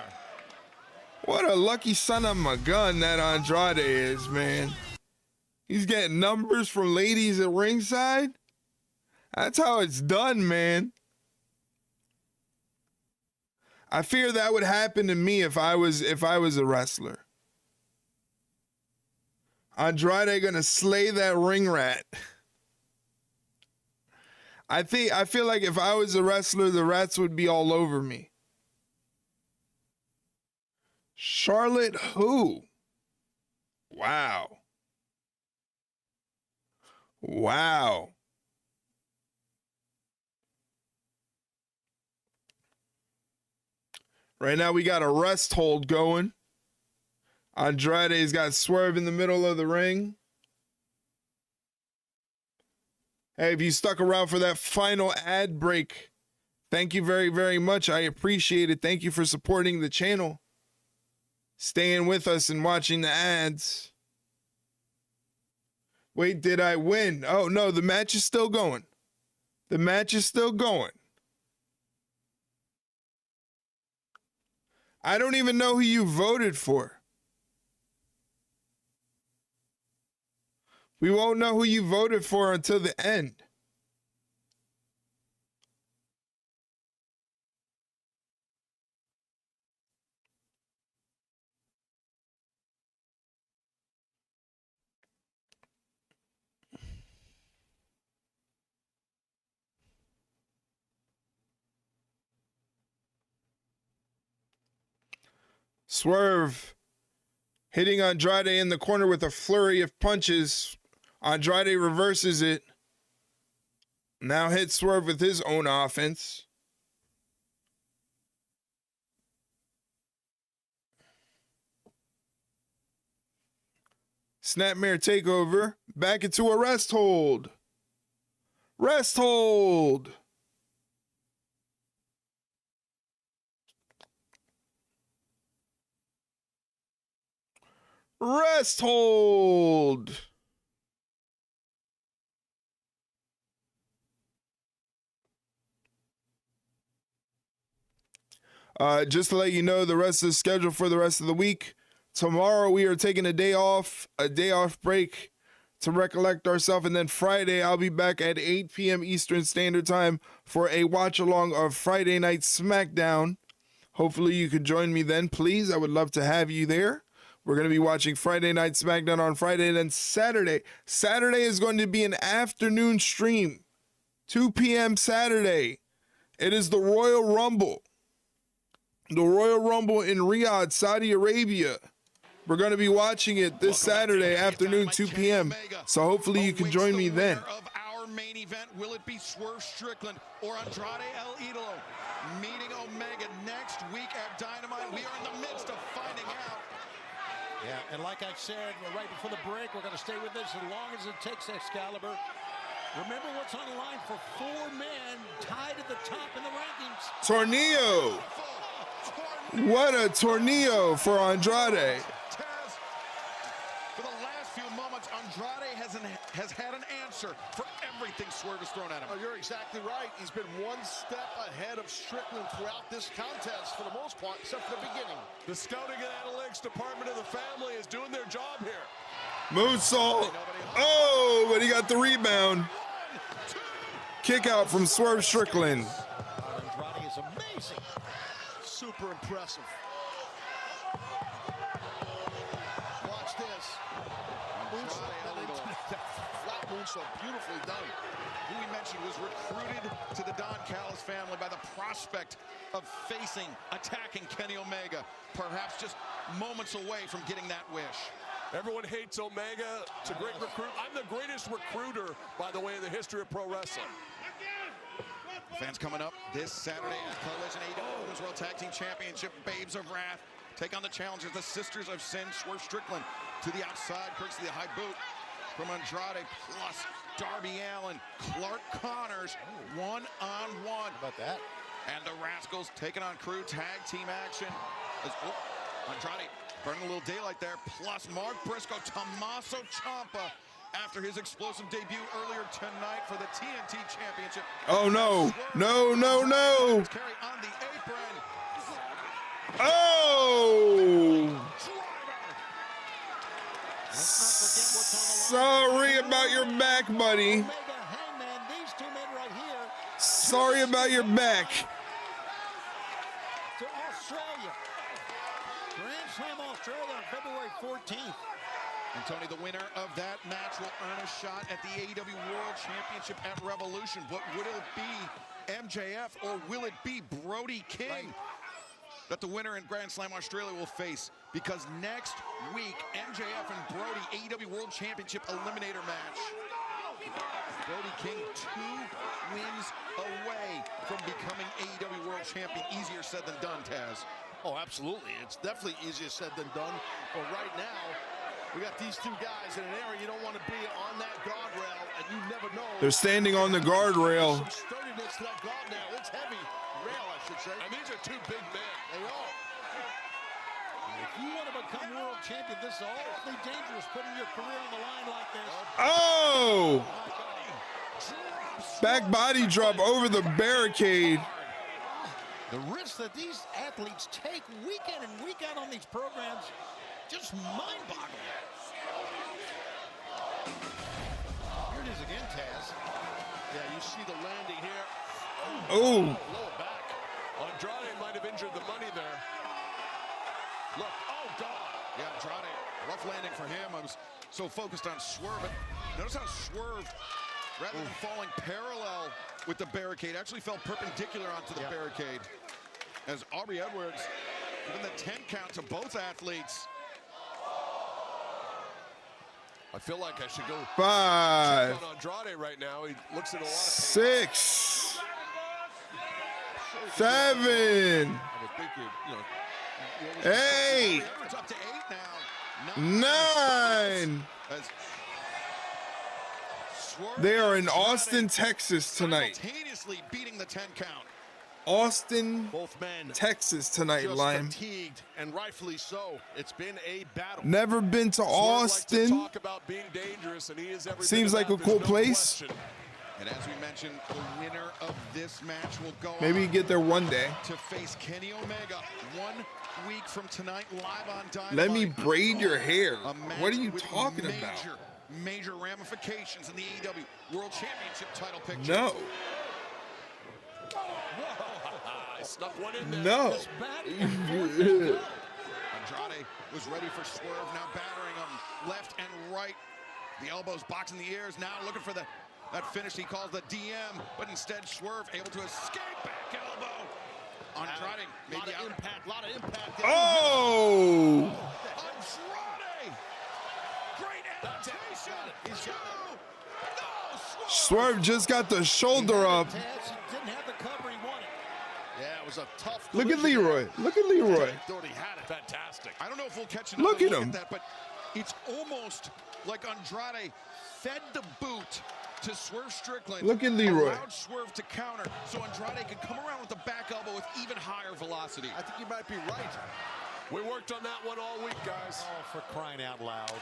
[SPEAKER 1] What a lucky son of a gun that Andrade is, man. He's getting numbers from ladies at ringside. That's how it's done, man. I fear that would happen to me if I was a wrestler. Andrade gonna slay that ring rat. I feel like if I was a wrestler, the rats would be all over me. Charlotte who? Wow. Wow. Right now we got a rest hold going. Andrade's got Swerve in the middle of the ring. Hey, if you stuck around for that final ad break, thank you very, very much. I appreciate it. Thank you for supporting the channel, staying with us and watching the ads. Wait, did I win? Oh, no, the match is still going. The match is still going. I don't even know who you voted for. We won't know who you voted for until the end. Swerve hitting Andrade in the corner with a flurry of punches. Andrade reverses it. Now hits Swerve with his own offense. Snapmare takeover. Back into a rest hold. Rest hold. Rest hold. Just to let you know, the rest of the schedule for the rest of the week. Tomorrow we are taking a day off break to recollect ourselves. And then Friday, I'll be back at 8 p.m. Eastern Standard Time for a watch along of Friday Night SmackDown. Hopefully you could join me then, please. I would love to have you there. We're going to be watching Friday Night SmackDown on Friday, and then Saturday. Saturday is going to be an afternoon stream. 2 p.m. Saturday. It is the Royal Rumble. The Royal Rumble in Riyadh, Saudi Arabia. We're going to be watching it this Saturday afternoon, 2 p.m. So hopefully you can join me then.
[SPEAKER 6] Of our main event, will it be Swerve Strickland or Andrade El Idolo meeting Omega next week at Dynamite? We are in the midst of finding out.
[SPEAKER 14] Yeah, and like I said right before the break, we're going to stay with this as long as it takes, Excalibur. Remember what's on the line for 4 men tied at the top in the rankings.
[SPEAKER 1] Tornillo. What a tornillo for Andrade.
[SPEAKER 6] Taz, for the last few moments, Andrade has had an answer for everything Swerve has thrown at him.
[SPEAKER 5] Oh, you're exactly right. He's been one step ahead of Strickland throughout this contest for the most part, except for the beginning.
[SPEAKER 15] The scouting and analytics department of the family is doing their job here.
[SPEAKER 1] Moonsault. Oh, but he got the rebound. Kick out from Swerve Strickland.
[SPEAKER 14] Andrade is amazing.
[SPEAKER 5] Super impressive. Watch this. Flat moonsault, beautifully done.
[SPEAKER 6] Who we mentioned was recruited to the Don Callis family by the prospect of attacking Kenny Omega. Perhaps just moments away from getting that wish.
[SPEAKER 15] Everyone hates Omega. It's a great recruit. I'm the greatest recruiter, by the way, in the history of pro wrestling.
[SPEAKER 6] Fans coming up this Saturday at Collision AEW Women's World Tag Team Championship. Babes of Wrath take on the challengers, the Sisters of Sin. Swerve Strickland to the outside, courtesy of the high boot from Andrade, plus Darby Allin, Clark Connors, one-on-one.
[SPEAKER 14] How about that?
[SPEAKER 6] And the Rascals taking on Crew tag team action. Andrade burning a little daylight there, plus Mark Briscoe, Tommaso Ciampa, after his explosive debut earlier tonight for the TNT Championship.
[SPEAKER 1] Oh, no. No, no, no.
[SPEAKER 6] Carry on the apron.
[SPEAKER 1] Oh. Sorry about your back, buddy. Sorry about your back.
[SPEAKER 14] To Australia. Grand Slam Australia on February 14th.
[SPEAKER 6] And Tony, the winner of that match will earn a shot at the AEW World Championship at Revolution. But will it be MJF or will it be Brody King that the winner in Grand Slam Australia will face? Because next week, MJF and Brody, AEW World Championship Eliminator Match. Brody King 2 wins away from becoming AEW World Champion. Easier said than done, Taz.
[SPEAKER 5] Oh, absolutely. It's definitely easier said than done. But right now, we got these two guys in an area you don't want to be on that guardrail, and you never know.
[SPEAKER 1] They're standing on the guardrail.
[SPEAKER 5] Some sturdiness to that guard now. It's heavy rail, I should say.
[SPEAKER 15] And these are two big men.
[SPEAKER 5] They are.
[SPEAKER 14] If you want to become world champion, this is awfully dangerous, putting your career on the line like this.
[SPEAKER 1] Oh! Back body drop over the barricade.
[SPEAKER 14] The risks that these athletes take week in and week out on these programs, just mind-boggling. Here it is again, Taz.
[SPEAKER 5] Yeah, you see the landing here.
[SPEAKER 1] Oh.
[SPEAKER 15] Lower back. Andrade might have injured the money there.
[SPEAKER 6] Look, oh God. Yeah, Andrade, rough landing for him. I was so focused on Swerve. But notice how Swerve, rather than falling parallel with the barricade, actually fell perpendicular onto the barricade. As Aubrey Edwards giving the 10 count to both athletes.
[SPEAKER 15] I feel like I should go
[SPEAKER 1] 5,
[SPEAKER 15] check on Andrade right now. He looks at a lot of pain.
[SPEAKER 1] 6, 7, 8, 9. They are in Austin, Texas tonight.
[SPEAKER 6] Simultaneously beating the 10 count.
[SPEAKER 1] Austin,
[SPEAKER 5] Both men
[SPEAKER 1] Texas tonight,
[SPEAKER 5] just
[SPEAKER 1] Lime.
[SPEAKER 5] fatigued, and rightfully so. It's been a battle.
[SPEAKER 1] Never been to Austin.
[SPEAKER 15] Talk about being dangerous, and he is every
[SPEAKER 1] Seems
[SPEAKER 15] bit
[SPEAKER 1] like
[SPEAKER 15] of
[SPEAKER 1] a
[SPEAKER 15] that,
[SPEAKER 1] cool
[SPEAKER 15] there's no
[SPEAKER 1] place.
[SPEAKER 15] question.
[SPEAKER 6] And as we mentioned, the winner of this match will go
[SPEAKER 1] Maybe
[SPEAKER 6] on
[SPEAKER 1] you get there one day.
[SPEAKER 6] to face Kenny Omega 1 week from tonight, live on Dynamite.
[SPEAKER 1] Let me braid your hair.
[SPEAKER 6] A match
[SPEAKER 1] What are you
[SPEAKER 6] with
[SPEAKER 1] talking about?
[SPEAKER 6] Major ramifications in the AEW World Championship title picture.
[SPEAKER 1] No.
[SPEAKER 15] I snuck one in there.
[SPEAKER 1] No.
[SPEAKER 6] Andrade was ready for Swerve, now battering him left and right. The elbows boxing the ears, now looking for that finish he calls the DM, but instead Swerve able to escape back elbow. Andrade made the
[SPEAKER 5] impact, lot of impact.
[SPEAKER 1] Oh!
[SPEAKER 6] Andrade! Great adaptation! He's got it.
[SPEAKER 1] Swerve just got the shoulder up.
[SPEAKER 14] Taz didn't have the cover he wanted.
[SPEAKER 5] Yeah, it was a tough
[SPEAKER 1] Look at
[SPEAKER 5] collision
[SPEAKER 1] Leroy. Look at Leroy.
[SPEAKER 5] Thought he had it.
[SPEAKER 15] Fantastic.
[SPEAKER 6] I don't know if we'll catch another
[SPEAKER 1] Look at
[SPEAKER 6] look
[SPEAKER 1] him.
[SPEAKER 6] at that, but it's almost like Andrade fed the boot to Swerve Strickland.
[SPEAKER 1] Look at Leroy.
[SPEAKER 6] Allowed Swerve to counter, so Andrade can come around with the back elbow with even higher velocity.
[SPEAKER 5] I think you might be right.
[SPEAKER 15] We worked on that one all week, guys.
[SPEAKER 14] Oh, for crying out loud.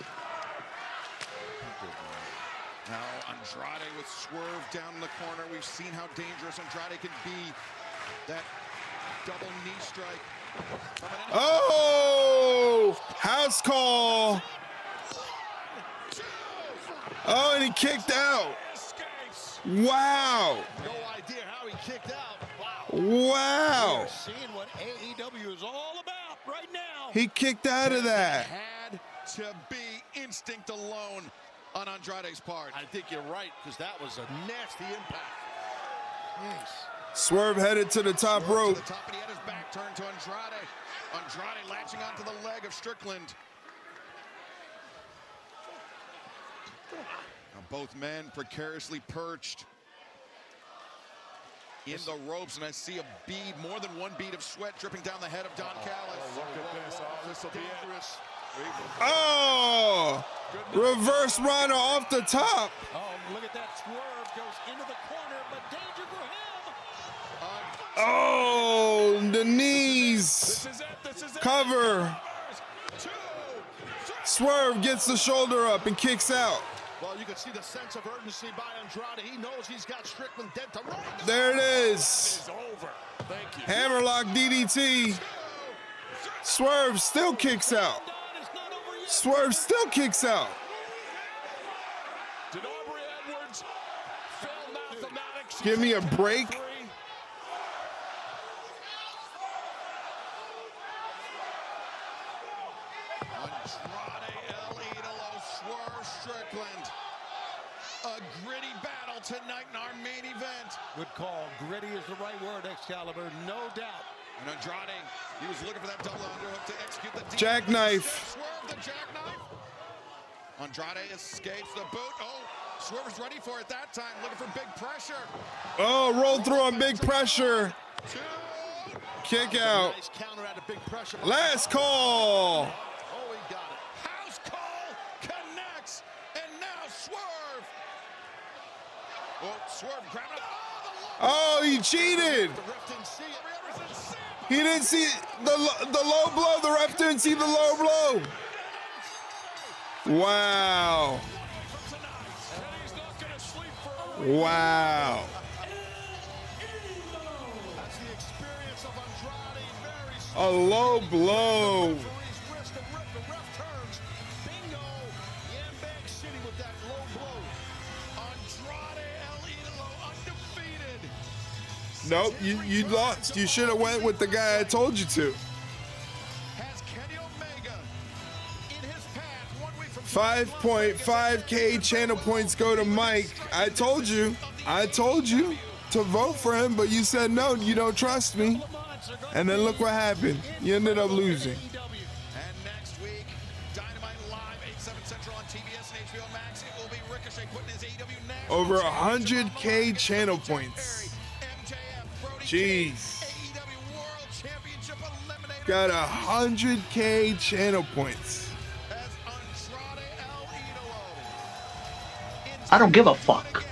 [SPEAKER 6] Now Andrade with Swerve down in the corner. We've seen how dangerous Andrade can be. That double knee strike.
[SPEAKER 1] Oh! House call. Oh, and he kicked out. Wow.
[SPEAKER 5] No idea how he kicked out. Wow.
[SPEAKER 1] Wow.
[SPEAKER 14] We're seeing what AEW is all about right now.
[SPEAKER 1] He kicked out of that.
[SPEAKER 6] Had to be instinct alone on Andrade's part.
[SPEAKER 5] I think you're right, because that was a nasty impact.
[SPEAKER 14] Yes.
[SPEAKER 1] Swerve headed to the top rope.
[SPEAKER 6] To the top, and he had his back turned to Andrade. Andrade latching onto the leg of Strickland. Now both men precariously perched in the ropes, and I see a bead, more than one bead of sweat dripping down the head of Don Callis.
[SPEAKER 15] Look at this. Oh, this will be
[SPEAKER 5] Dangerous.
[SPEAKER 1] Oh! Reverse Rana off the top.
[SPEAKER 14] Oh, look at that. Swerve goes into the corner, but danger for him.
[SPEAKER 1] Oh, the knees.
[SPEAKER 15] This is it.
[SPEAKER 1] Cover. Swerve gets the shoulder up and kicks out.
[SPEAKER 5] Well, you can see the sense of urgency by Andrade. He knows he's got Strickland dead to run.
[SPEAKER 1] There it is.
[SPEAKER 15] It's over. Thank you.
[SPEAKER 1] Hammerlock DDT. Swerve still kicks out. Swerve still kicks out.
[SPEAKER 15] Did Aubrey Edwards fail mathematics?
[SPEAKER 1] Give me a break.
[SPEAKER 6] Andrade El Idolo
[SPEAKER 5] Strickland. A gritty battle tonight in our main event.
[SPEAKER 14] Good call. Gritty is the right word, Excalibur, no doubt.
[SPEAKER 5] And Andrade, he was looking for that double underhook to execute the
[SPEAKER 1] jackknife.
[SPEAKER 5] Swerve the jackknife. Andrade escapes the boot. Oh, Swerve is ready for it that time, looking for big pressure.
[SPEAKER 1] Oh, roll through on big pressure. Kick out.
[SPEAKER 5] Nice counter out of big pressure.
[SPEAKER 1] Last call.
[SPEAKER 5] Oh, he got it. House call connects, and now Swerve. Oh, Swerve grabbing it.
[SPEAKER 1] Oh, he cheated.
[SPEAKER 5] The ref didn't see it.
[SPEAKER 1] He didn't see the low blow. The ref didn't see the low blow. Wow. Wow.
[SPEAKER 5] That's the experience of Andrade.
[SPEAKER 1] A low blow.
[SPEAKER 5] The ref turns. Bingo. Yambag City with that low blow. Andrade El Idolo undefeated.
[SPEAKER 1] Nope, you lost. You should have went with the guy I told you to.
[SPEAKER 5] Has Kenny Omega in his path 1 week from
[SPEAKER 1] 5.5K channel points go to Mike. I told you to vote for him, but you said no, you don't trust me. And then look what happened. You ended up losing.
[SPEAKER 5] And next week, Dynamite Live, 8/7 Central on TBS and HBO Max. It will be Ricochet putting his AEW National
[SPEAKER 1] Over 100K channel points. Jeez.
[SPEAKER 5] AEW World Championship Eliminator.
[SPEAKER 1] Got 100K channel points.
[SPEAKER 10] I don't give a fuck.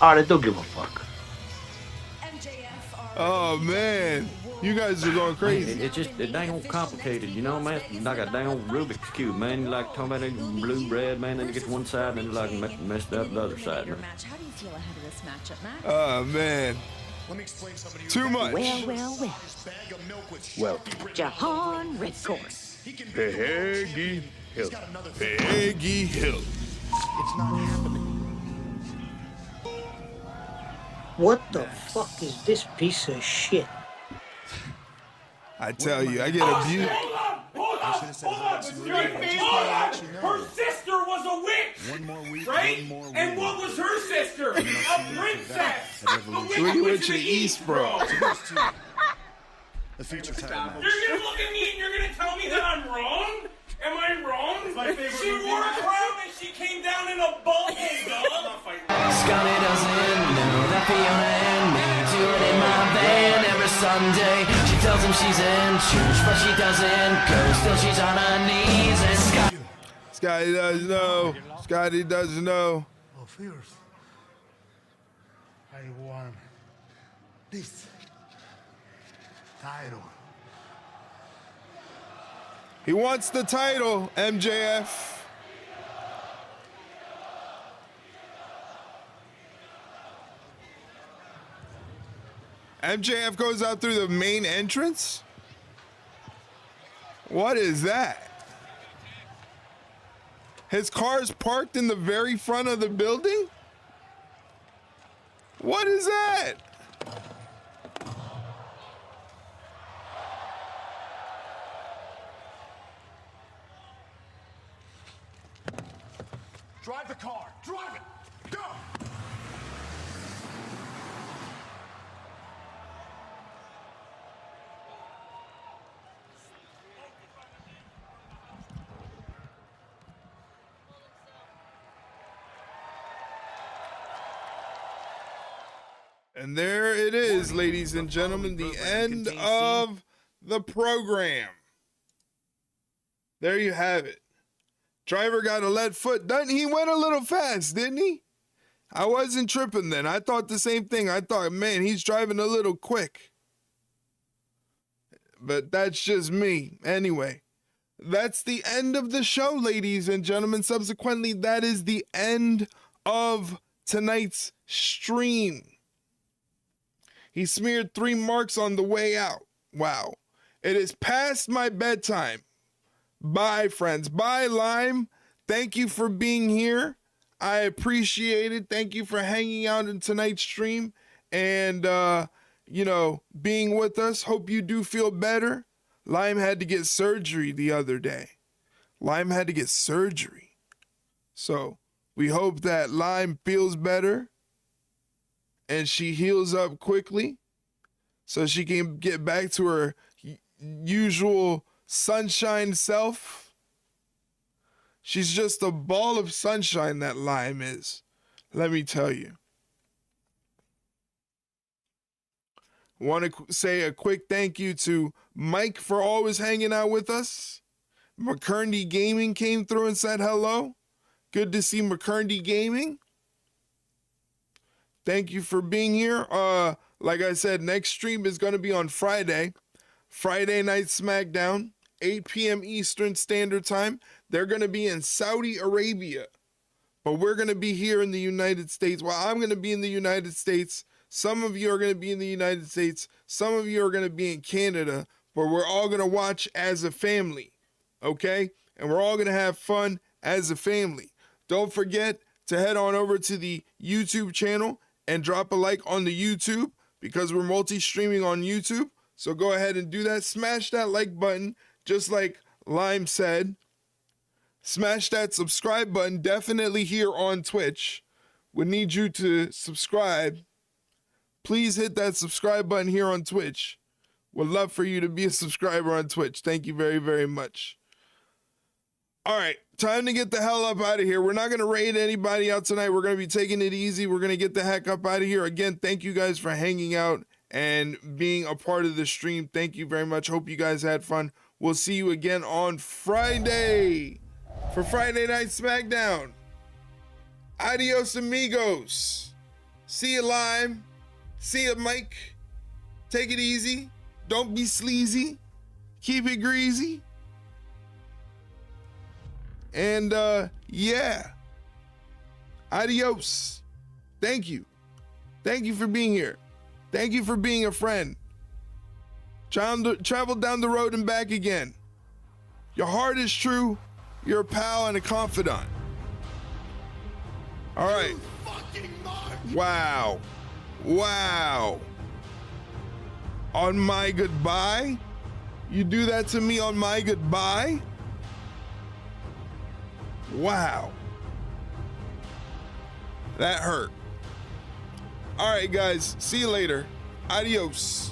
[SPEAKER 10] I don't give a fuck.
[SPEAKER 1] Oh man, you guys are going crazy.
[SPEAKER 10] It's just dang complicated, you know, man. Like a dang Rubik's Cube, man. You like talking about it blue, red, man. Then you get to one side, and then you like messed up the other side. Man.
[SPEAKER 8] How do you feel ahead of this matchup, Matt?
[SPEAKER 1] Oh man.
[SPEAKER 3] Let me explain something to you.
[SPEAKER 1] Too much.
[SPEAKER 10] Well,
[SPEAKER 12] Jahan Redcourse.
[SPEAKER 1] Peggy Hill. Peggy Hill.
[SPEAKER 3] It's not happening.
[SPEAKER 11] What the fuck is this piece of shit?
[SPEAKER 1] I tell you, I get abused.
[SPEAKER 13] Hold on. Her sister was a witch.
[SPEAKER 21] One more week,
[SPEAKER 13] right?
[SPEAKER 21] one more
[SPEAKER 13] And
[SPEAKER 21] week.
[SPEAKER 13] what was her sister? A princess.
[SPEAKER 1] We went to the East, bro.
[SPEAKER 21] The future title match.
[SPEAKER 13] You're gonna look at me and you're gonna tell me that I'm wrong? Am I wrong? She wore a crown and she came down in a bubble,
[SPEAKER 16] Scotty doesn't know that Fiona and me do it in my van every Sunday. She tells him she's in church, but she doesn't go. Still she's on her knees and
[SPEAKER 1] Scotty does know. Scotty does know.
[SPEAKER 3] Oh, fierce. I won this title.
[SPEAKER 1] He wants the title, MJF. MJF goes out through the main entrance? What is that? His car's parked in the very front of the building? What is that?
[SPEAKER 5] Drive the car. Drive it. Go.
[SPEAKER 1] And there it is, ladies and gentlemen, the end of the program. There you have it. Driver got a lead foot. He went a little fast, didn't he? I wasn't tripping then. I thought the same thing. I thought, man, he's driving a little quick. But that's just me. Anyway, that's the end of the show, ladies and gentlemen. Subsequently, that is the end of tonight's stream. He smeared 3 marks on the way out. Wow. It is past my bedtime. Bye, friends. Bye, Lime. Thank you for being here. I appreciate it. Thank you for hanging out in tonight's stream and, being with us. Hope you do feel better. Lime had to get surgery the other day. Lime had to get surgery. So we hope that Lime feels better and she heals up quickly so she can get back to her usual sunshine self. She's just a ball of sunshine, that Lime is. Let me tell you. Want to say a quick thank you to Mike for always hanging out with us. McCurndy Gaming came through and said hello. Good to see McCurndy Gaming. Thank you for being here. Like I said, next stream is going to be on Friday. Friday Night SmackDown, 8 p.m. Eastern Standard Time. They're going to be in Saudi Arabia. But we're going to be here in the United States. Well, I'm going to be in the United States. Some of you are going to be in the United States. Some of you are going to be in Canada. But we're all going to watch as a family. Okay? And we're all going to have fun as a family. Don't forget to head on over to the YouTube channel and drop a like on the YouTube because we're multi-streaming on YouTube. So go ahead and do that. Smash that like button, just like Lime said. Smash that subscribe button, definitely here on Twitch. We need you to subscribe. Please hit that subscribe button here on Twitch. Would love for you to be a subscriber on Twitch. Thank you very, very much. All right, time to get the hell up out of here. We're not going to raid anybody out tonight. We're going to be taking it easy. We're going to get the heck up out of here. Again, thank you guys for hanging out and being a part of the stream. Thank you very much. Hope you guys had fun. We'll see you again on Friday for Friday Night SmackDown. Adios, amigos. See you, Lime. See you, Mike. Take it easy. Don't be sleazy. Keep it greasy. And yeah. Adios. Thank you. Thank you for being here. Thank you for being a friend. Travel down the road and back again. Your heart is true. You're a pal and a confidant. All right. Wow. Wow. On my goodbye? You do that to me on my goodbye? Wow. That hurt. All right, guys. See you later. Adios.